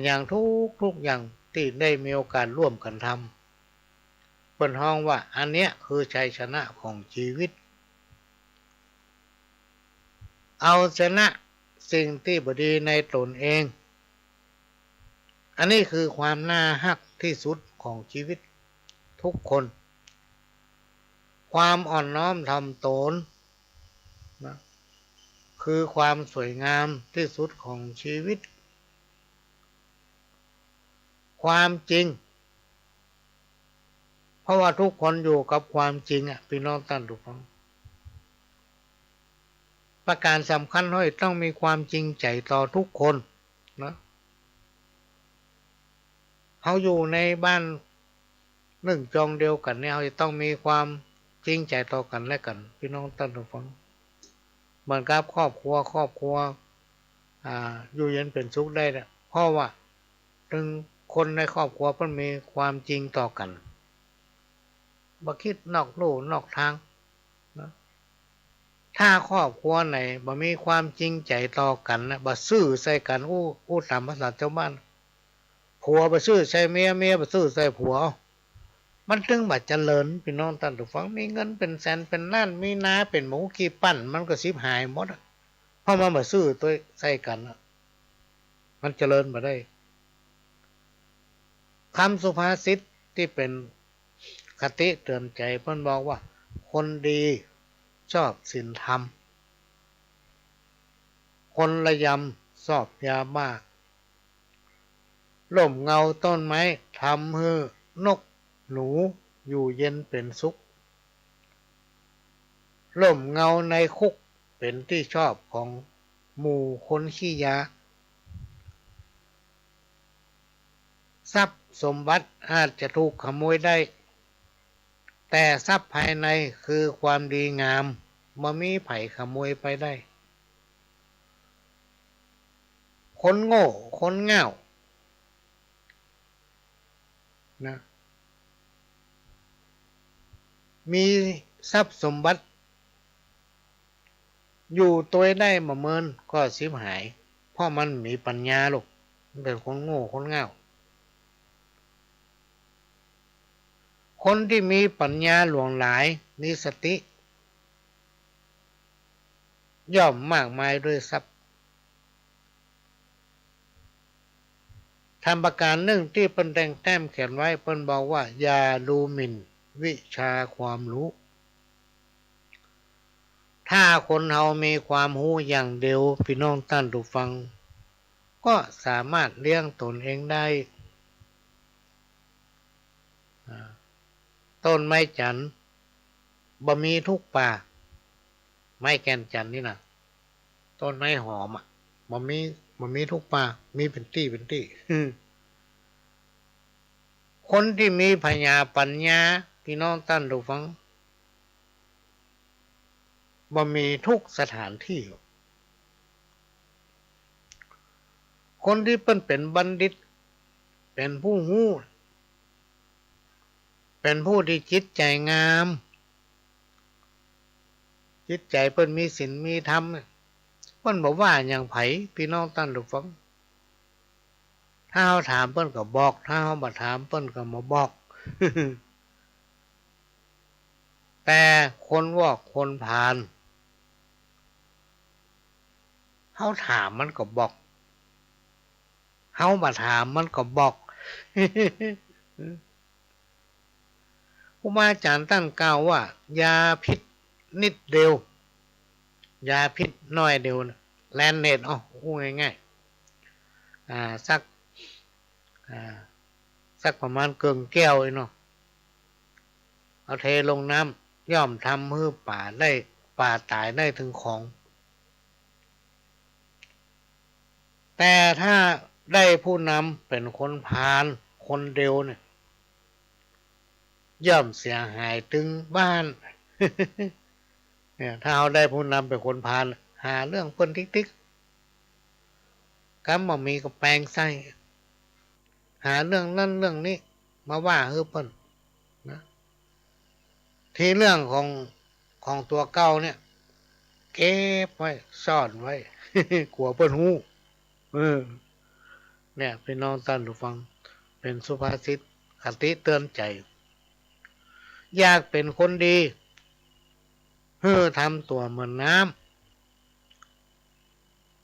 อย่างทุกอย่างที่ได้มีโอกาสร่วมกันทำเปิ้นฮ้องว่าอันเนี้ยคือชัยชนะของชีวิตเอาชนะสิ่งที่บ่ดีในตนเองอันนี้คือความน่าฮักที่สุดของชีวิตทุกคนความอ่อนน้อมถ่อมตนนะคือความสวยงามที่สุดของชีวิตความจริงเพราะว่าทุกคนอยู่กับความจริงพี่น้องท่านทุกคนประการสำคัญให้ต้องมีความจริงใจต่อทุกคนนะเขาอยู่ในบ้านหนึ่งจองเดียวกันเนี่ยเขาจะต้องมีความจริงใจต่อกันและกันพี่น้องท่านทุกคนเหมือนกับครอบครัวอยู่เย็นเป็นสุขได้เนี่ยเพราะว่าถึงคนในครอบครัวเพิ่นมีความจริงต่อกันบ่คิดนอกลู่นอกทางนะถ้าครอบครัวไหนบ่มีความจริงใจต่อกันนะบ่ซื่อใส่กันตามภาษาชาวบ้านผัวบ่ซื่อใส่เมียบ่ซื่อใส่ผัวมันถึงบ่เจริญพี่น้องท่านผู้ฟังมีเงินเป็นแสนเป็นล้านมีนาเป็นหมูขี้ปั้นมันก็สิบหายหมดเพราะมันบ่ซื่อตัวใส่กันมันเจริญบ่ได้คำสุภาษิตที่เป็นคติเตือนใจเพิ่นบอกว่าคนดีชอบศีลธรรมคนระยำชอบยาบ้าร่มเงาต้นไม้ทำให้นกหนูอยู่เย็นเป็นสุขร่มเงาในคุกเป็นที่ชอบของหมู่คนขี้ยาทรัพย์สมบัติอาจจะถูกขโมยได้แต่ทรัพย์ภายในคือความดีงามบ่มีไผขโมยไปได้ คนโง่คนเง่านะมีทรัพย์สมบัติอยู่ตัวได้มาเมินก็สิบหายเพราะมันมีปัญญาลูกมันเป็นคนโง่คนเง่าคนที่มีปัญญาหลวงหลายมีสติย่อมมากมายด้วยทรัพย์ทำประการหนึ่งที่เปิ้นแต่งแต้มเขียนไว้เปิ้นบอกว่าอย่าดูหมิ่นวิชาความรู้ถ้าคนเฮามีความรู้อย่างเดียวพี่น้องท่านผู้ฟังก็สามารถเลี้ยงตนเองได้ต้นไม้จันทร์บ่มีทุกป่าไม้แก่นจันทร์นี่นะต้นไม้หอมอ่ะบ่มีทุกป่ามีเป็นตี้เป็นตี้ คนที่มีปัญญาพี่น้องท่านผู้ฟังบ่มีทุกสถานที่คนที่เป็นบัณฑิตเป็นผู้รู้เป็นผู้ที่จิตใจงามจิตใจเปิ้นมีศีลมีธรรมเปิ้นบอกว่าอย่างไผพี่น้องท่านผู้ฟังถ้าเฮาถามเปิ้นก็บอกถ้าเฮาบ่ถามเปิ้นก็บ่บอก แต่คนวอกคนพาลเฮาถามมันก็บอกเฮาบ่ถามมันก็บอก ครูบาอาจารย์ตั้งกล่าวว่ายาพิษนิดเดียวยาพิษน้อยเดียวแลนเน็ตพูดง่ายๆสักประมาณเกิงแก้วเนาะเอาเทลงน้ำย่อมทำให้ป่าตายได้ถึงของแต่ถ้าได้ผู้นำเป็นคนพาลคนเดียวเนี่ยย่อมเสียหายถึงบ้าน เนี่ยถ้าเราได้ผู้นำเป็นคนพาลหาเรื่องเปิ้นติ๊กๆกำบ่มีก็แปลงใส่หาเรื่องนั่นเรื่องนี้มาว่าเปิ้นนะที่เรื่องของตัวเก่าเนี่ยเก็บไว้ซ่อนไว้ กลัวเปิ้นฮู้เนี่ยพี่น้องท่านผู้ฟังเป็นสุภาษิตคติเตือนใจอยากเป็นคนดีทำตัวเหมือนน้ำ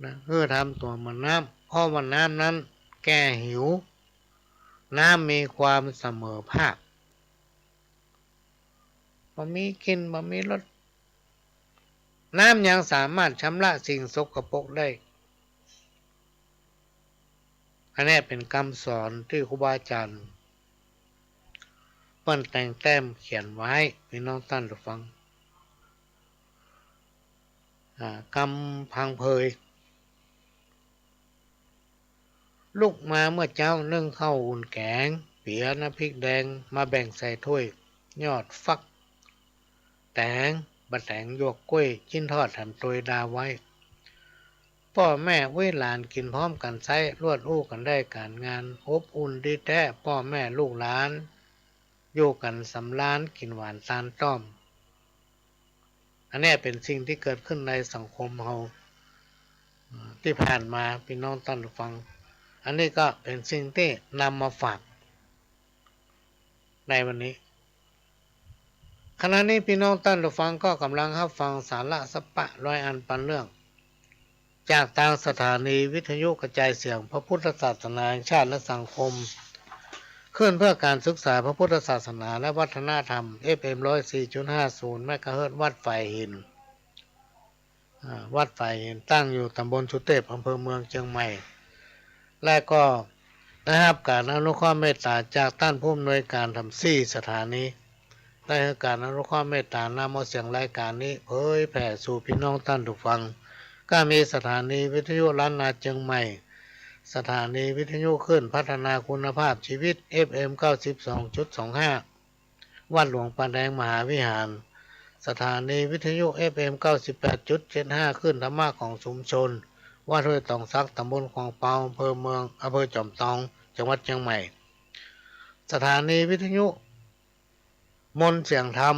นะทำตัวเหมือนน้ำเพราะว่าน้ำนั้นแก้หิวน้ำมีความเสมอภาคบ่มีกินบ่มีรสน้ำยังสามารถชำระสิ่งสกปรกได้อันนี้เป็นคำสอนที่ครูบาอาจารย์เปิ้นแต่งแต้มเขียนไว้พี่น้องท่านผู้ฟังกำพังเพยลูกมาเมื่อเจ้านึ่งข้าวอุ่นแกงเปียน้ำพริกแดงมาแบ่งใส่ถ้วยยอดฟักแตงบะแตงหยวกกล้วยชิ้นทอดทำตัวดาไว้พ่อแม่เวหลานกินพร้อมกันใช้รวดอู้กันได้การงานอบอุ่นดีแท้พ่อแม่ลูกหลานอยู่กันสำราญกินหวานตาลต้อมอันนี้เป็นสิ่งที่เกิดขึ้นในสังคมเราที่ผ่านมาพี่น้องท่านผู้ฟังอันนี้ก็เป็นสิ่งที่นำมาฝากในวันนี้ขณะนี้พี่น้องท่านผู้ฟังก็กำลังรับฟังสาระสปะร้อยอันปันเรื่องจากทางสถานีวิทยุกระจายเสียงพระพุทธศาสนาแห่งชาติและสังคมขึ้นเพื่อการศึกษาพระพุทธศาสนาและวัฒนธรรม FM 104.50 เมกะเฮิรตซ์วัดไฟหินวัดไฟหินตั้งอยู่ตำบลสุเทพอำเภอเมืองเชียงใหม่และก็ได้รับการอนุเคราะห์เมตตาจากท่านผู้อำนวยการทำ4สถานีได้ให้การอนุเคราะห์เมตตานำเอาเสียงรายการนี้เผยแผ่สู่พี่น้องท่านผู้ฟังก็มีสถานีวิทยุล้านนาเชียงใหม่สถานีวิทยุขึ้นพัฒนาคุณภาพชีวิต FM 92.25 วัดหลวงปานแดงมหาวิหารสถานีวิทยุ FM 98.75 ขึ้นธรรมะของชุมชน วัดห้วยตองซักตำบลคลองเปาอำเภอเมืองอำเภอจอมทองจังหวัดเชียงใหม่สถานีวิทยุมนต์เสียงธรรม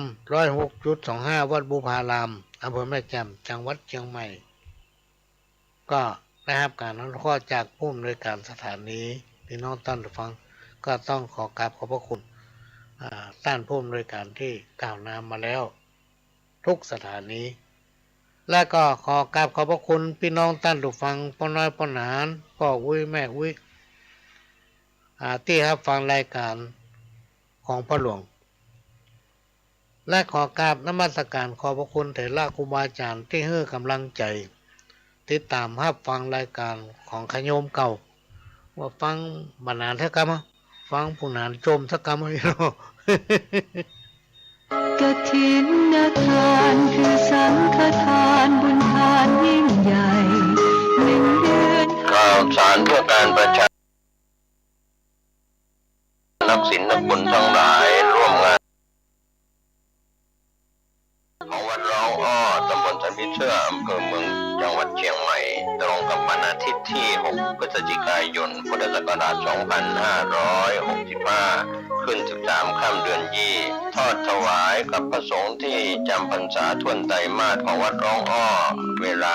106.25วัดบูพารามอำเภอแม่แจ่มจังหวัดเชียงใหม่ก็ได้รับการอนุเคราะห์จากผู้อำนวยการสถานีพี่น้องท่านผู้ฟังก็ต้องขอกราบขอบพระคุณท่านผู้อำนวยการที่กล่าวนามมาแล้วทุกสถานีและก็ขอกราบขอบพระคุณพี่น้องท่านผู้ฟังพ่อน้อยพ่อหนานพ่ออุ้ยแม่อุ้ยที่รับฟังรายการของพ่อหลวงและขอกราบนมัสการขอบพระคุณเถระครูบาอาจารย์ที่ให้กำลังใจติดตามรับฟังรายการของขโยมเก่าว่าฟังบรรณาเท่ากันฟังผู้นานชมสักกรรมอยู่ กฐินทานคือสังฆทานบุญทานยิ่งใหญ่1 เดือนข่าวสารเพื่อการประชานักศิลป์บุญทั้งหลายร่วมงานของวัดร้องอ้อตำบลสันพิเชื่ออำเภอเมืองจังหวัดเชียงใหม่ตรงกับวันอาทิตย์ที่6 พฤศจิกายน พุทธศักราช 2565 ขึ้น 13 ค่ำเดือนยี่ทอดถวายกับพระสงฆ์ที่จำพรรษาท่วนไตรมาสของวัดร้องอ้อเวลา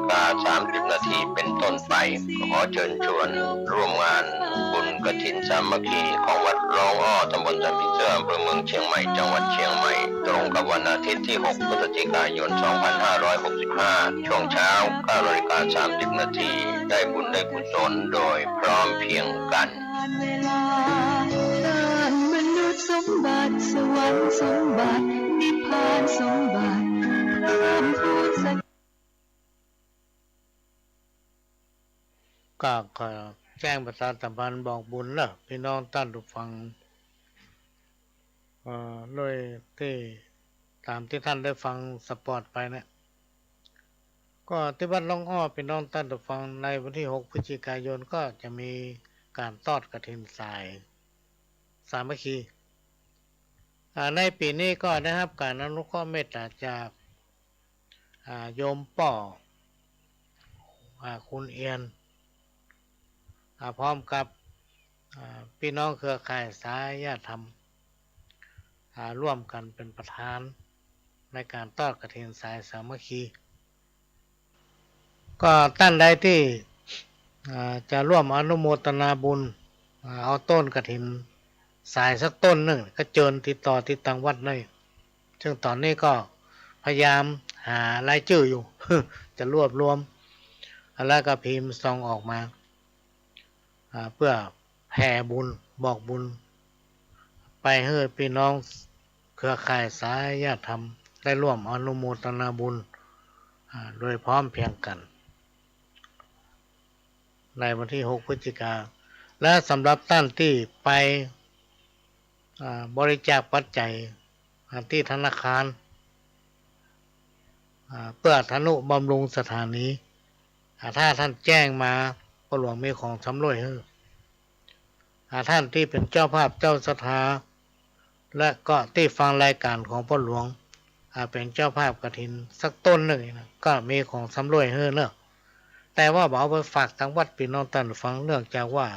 9:30 นาทีเป็นต้นไปขอเชิญชวนร่วมงานบุญกฐินสามัคคีของวัดร้องอ้อตำบลสันพิเชื่ออำเภอเมืองเชียงใหม่จังหวัดเชียงใหม่ตรงกับวันอาทิตย์ที่ 6 พฤศจิกายน 2565 ช่วงเช้า 9:30 นาทีได้บุญได้กุศลโดยพร้อมเพรียงกันเวลามนุษย์สมบัติสวรรค์สมบัตินิพพานสมบัติเพิ่มพูนสักก็ขอแจ้งประชาสัมพันธ์บอกบุญแล้วพี่น้องท่านผู้ฟังเลยที่ตามที่ท่านได้ฟังสปอร์ตไปเนี่ยก็ที่วัดร้องอ้อพี่น้องท่านผู้ฟังในวันที่6 พฤศจิกายนก็จะมีการทอดกฐินสายสามัคคีในปีนี้ก็ได้รับการอนุเคราะห์เมตตาจากโยมป่อคุณเอียนพร้อมกับพี่น้องเครือข่ายสายญาติธรรมร่วมกันเป็นประธานในการทอดกฐินสายสามัคคีก็ท่านใดที่จะร่วมอนุโมทนาบุญเอาต้นกฐินสายสักต้นหนึ่งก็เชิญติดต่อที่ทางวัดได้ซึ่งตอนนี้ก็พยายามหารายชื่ออยู่ จะรวบรวมแล้วก็พิมพ์ซองออกมาเพื่อแผ่บุญบอกบุญไปให้พี่น้องเครือข่ายสายญาติธรรมได้ร่วมอนุโมทนาบุญโดยพร้อมเพรียงกันในวันที่6 พฤศจิกายนและสำหรับท่านที่ไปบริจาคปัจจัยที่ธนาคารเพื่อทนุบำรุงสถานีถ้าท่านแจ้งมาพ่อหลวงมีของสำรวยให้ท่านที่เป็นเจ้าภาพเจ้าศรัทธาและก็ที่ฟังรายการของพ่อหลวงเป็นเจ้าภาพกฐินสักต้นหนึ่งนะก็มีของสำรวยให้เนอะแต่ว่าเอาไปฝากทางวัดพี่น้องท่านฟังเนื่องจากว่า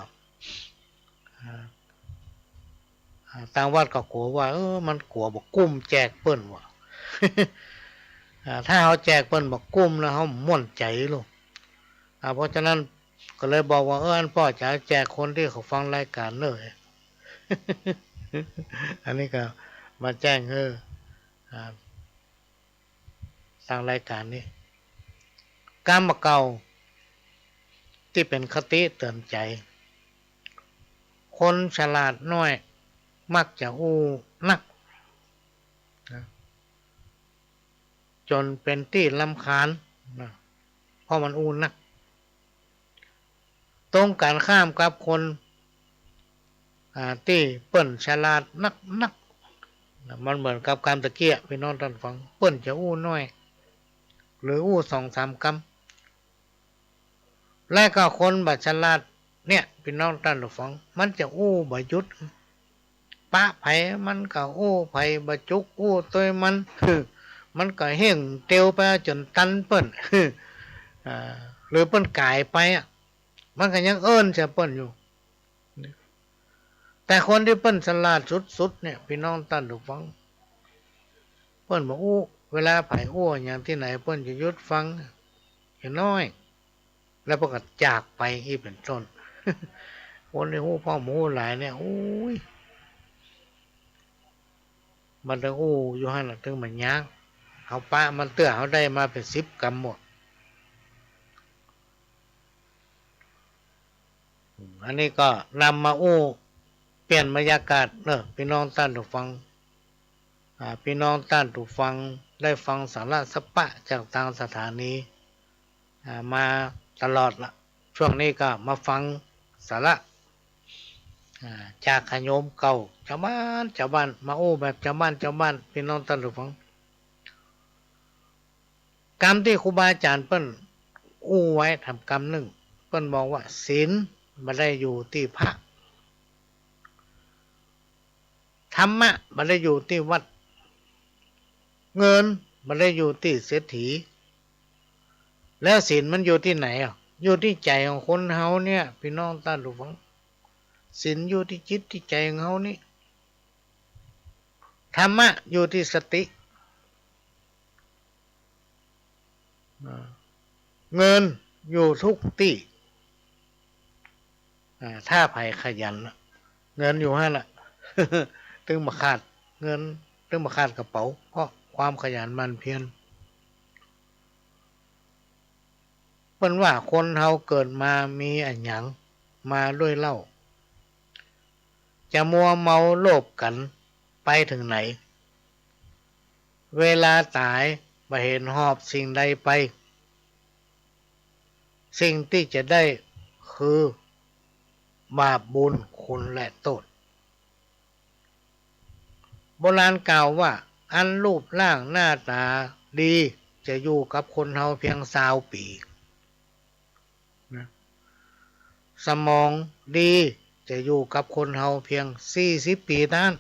ทางวัดก็กลัวว่ามันกลัวบอกกุ้มแจกเปิ้นว่ะ ถ้าเขาแจกเปิ้นบอกกุ้มแล้วเขาม่วนใจลูกเพราะฉะนั้นก็เลยบอกว่าอันพ่อจะแจกคนที่เขาฟังรายการเลย อันนี้ก็มาแจ้งทางรายการนี้กรรมเก่าที่เป็นคติเตือนใจคนฉลาดน้อยมักจะอู้นักจนเป็นที่รำคาญเพราะมันอู้นักตรงกันข้ามกับคนที่เปิ้นฉลาดนักมันเหมือนกับการตะเกียบพี่น้องท่านฟังเปิ้นจะอู้น้อยหรืออู้ 2-3 คำและก็คนบัดฉลาดเนี่ยพี่น้องท่านฟังมันจะอู้บ่หยุดปะไผมันก็อู้ไผบ่จุกอู้ตัวมัน มันก็เฮงเตียวไปจนตันเปิ้น หรือเปิ้นกายไปอ่ะมันก็ยังเอิ้นจะเปิ้นอยู่แต่คนที่เปิ้นฉลาดสุดๆเนี่ยพี่น้องท่านผู้ฟังเปิ้นบอกอู้เวลาไผอู้อย่างที่ไหนเปิ้นจะหยุดฟังอย่างน้อยแล้วเพิ่นก็จากไปอีกเป็นต้น คนที่ฮู้พ่อหมูหลายเนี่ยโอ้ยมันจะอู้อยู่หั่นน่ะถึงมันยากเอาปะมันเตื้อเฮาได้มาเป็น10 กรัมหมดอันนี้ก็นำมาอู้เปลี่ยนบรรยากาศพี่น้องท่านผู้ฟังพี่น้องท่านผู้ฟังได้ฟังสาระสปะจากทางสถานีมาตลอดละช่วงนี้ก็มาฟังสาระจากขโยมเก่าชาวบ้านมาอู้แบบชาวบ้านพี่น้องท่านผู้ฟังกรรมที่ครูบาอาจารย์เปิ้นอู้ไว้ทำกรรมหนึ่งเปิ้นบอกว่าศีลไม่ได้อยู่ที่พระธรรมะไม่ได้อยู่ที่วัดเงินไม่ได้อยู่ที่เศรษฐีแล้วศีลมันอยู่ที่ไหนอยู่ที่ใจของคนเฮาเนี่ยพี่น้องท่านผู้ฟังศีลอยู่ที่จิตที่ใจของเฮานี่ธรรมะอยู่ที่สติเงินอยู่ทุกที่ถ้าไผขยันเงินอยู่หั่นล่ะ ตึงมาขาดเงินตึงมาขาดกระเป๋าเพราะความขยันหมั่นเพียรเปิ้นว่าคนเฮาเกิดมามีอันหยังมาด้วยเหล้าจะมัวเมาโลภกันไปถึงไหนเวลาตายบ่เห็นหอบสิ่งใดไปสิ่งที่จะได้คือบาปบุญคุณและโทษโบราณกล่าวว่าอันรูปร่างหน้าตาดีจะอยู่กับคนเฮาเพียง20 ปีสมองดีจะอยู่กับคนเฮาเพียง40 ปีเท่านั้น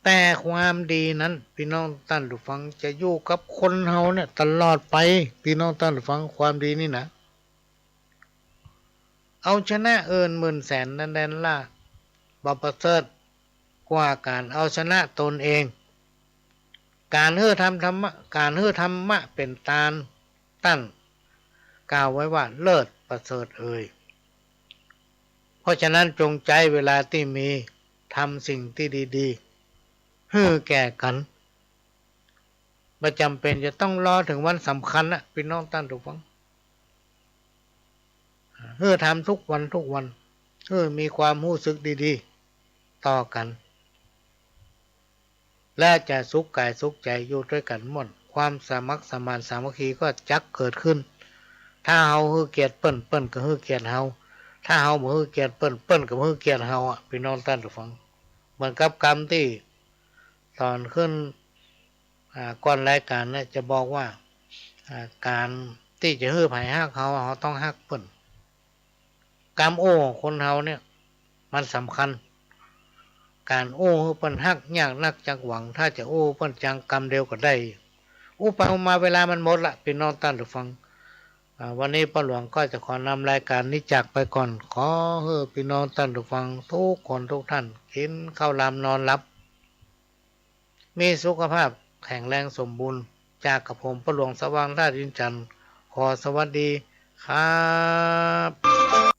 แต่ความดีนั้นพี่น้องท่านผู้ฟังจะอยู่กับคนเฮาเนี่ยตลอดไปพี่น้องท่านผู้ฟังความดีนี่นะเอาชนะเอิญหมื่นแสนแดนล่าบ่ประเสริฐกว่าการเอาชนะตนเองการเฮือทำธรรมะเป็นตาลตั้นกล่าวไว้ว่าเลิศประเสริฐเอ่ยเพราะฉะนั้นจงใจเวลาที่มีทำสิ่งที่ดีๆฮือแก่กันไม่จำเป็นจะต้องรอถึงวันสำคัญนะพี่น้องท่านทุกฟังฮือทำทุกวันฮือมีความรู้สึกดีๆต่อกันและจะสุขกายสุขใจอยู่ด้วยกันหมดความสามัคสามัคคีก็จักเกิดขึ้นถ้าเฮาฮือเกียรติเปิ้นก็ฮือเกียรติเฮาถ้าเฮาบ่ฮือเกียรติเปิ้นก็บ่ฮือเกียรติเฮาพี่น้องท่านผู้ฟังเหมือนกับกรรมที่ตอนขึ้นก่อนรายการเนี่ยจะบอกว่าการที่จะฮือไผฮักเฮาต้องฮักเปิ้นกรรมโอ้ของคนเฮาเนี่ยมันสำคัญการโอ้เปิ้นฮักยากนักจักหวังถ้าจะโอ้เปิ้นจังกรรมเดียวก็ได้ไปมาเวลามันหมดละพี่น้องท่านผู้ฟังวันนี้ป้าหลวงก็จะขอนำรายการนี้จากไปก่อนขอให้พี่น้องท่านผู้ฟังทุกคนทุกท่านกินข้าวหลามนอนหลับมีสุขภาพแข็งแรงสมบูรณ์จากกับผมป้าหลวงสว่างราชอินทร์จันทร์ขอสวัสดีครับ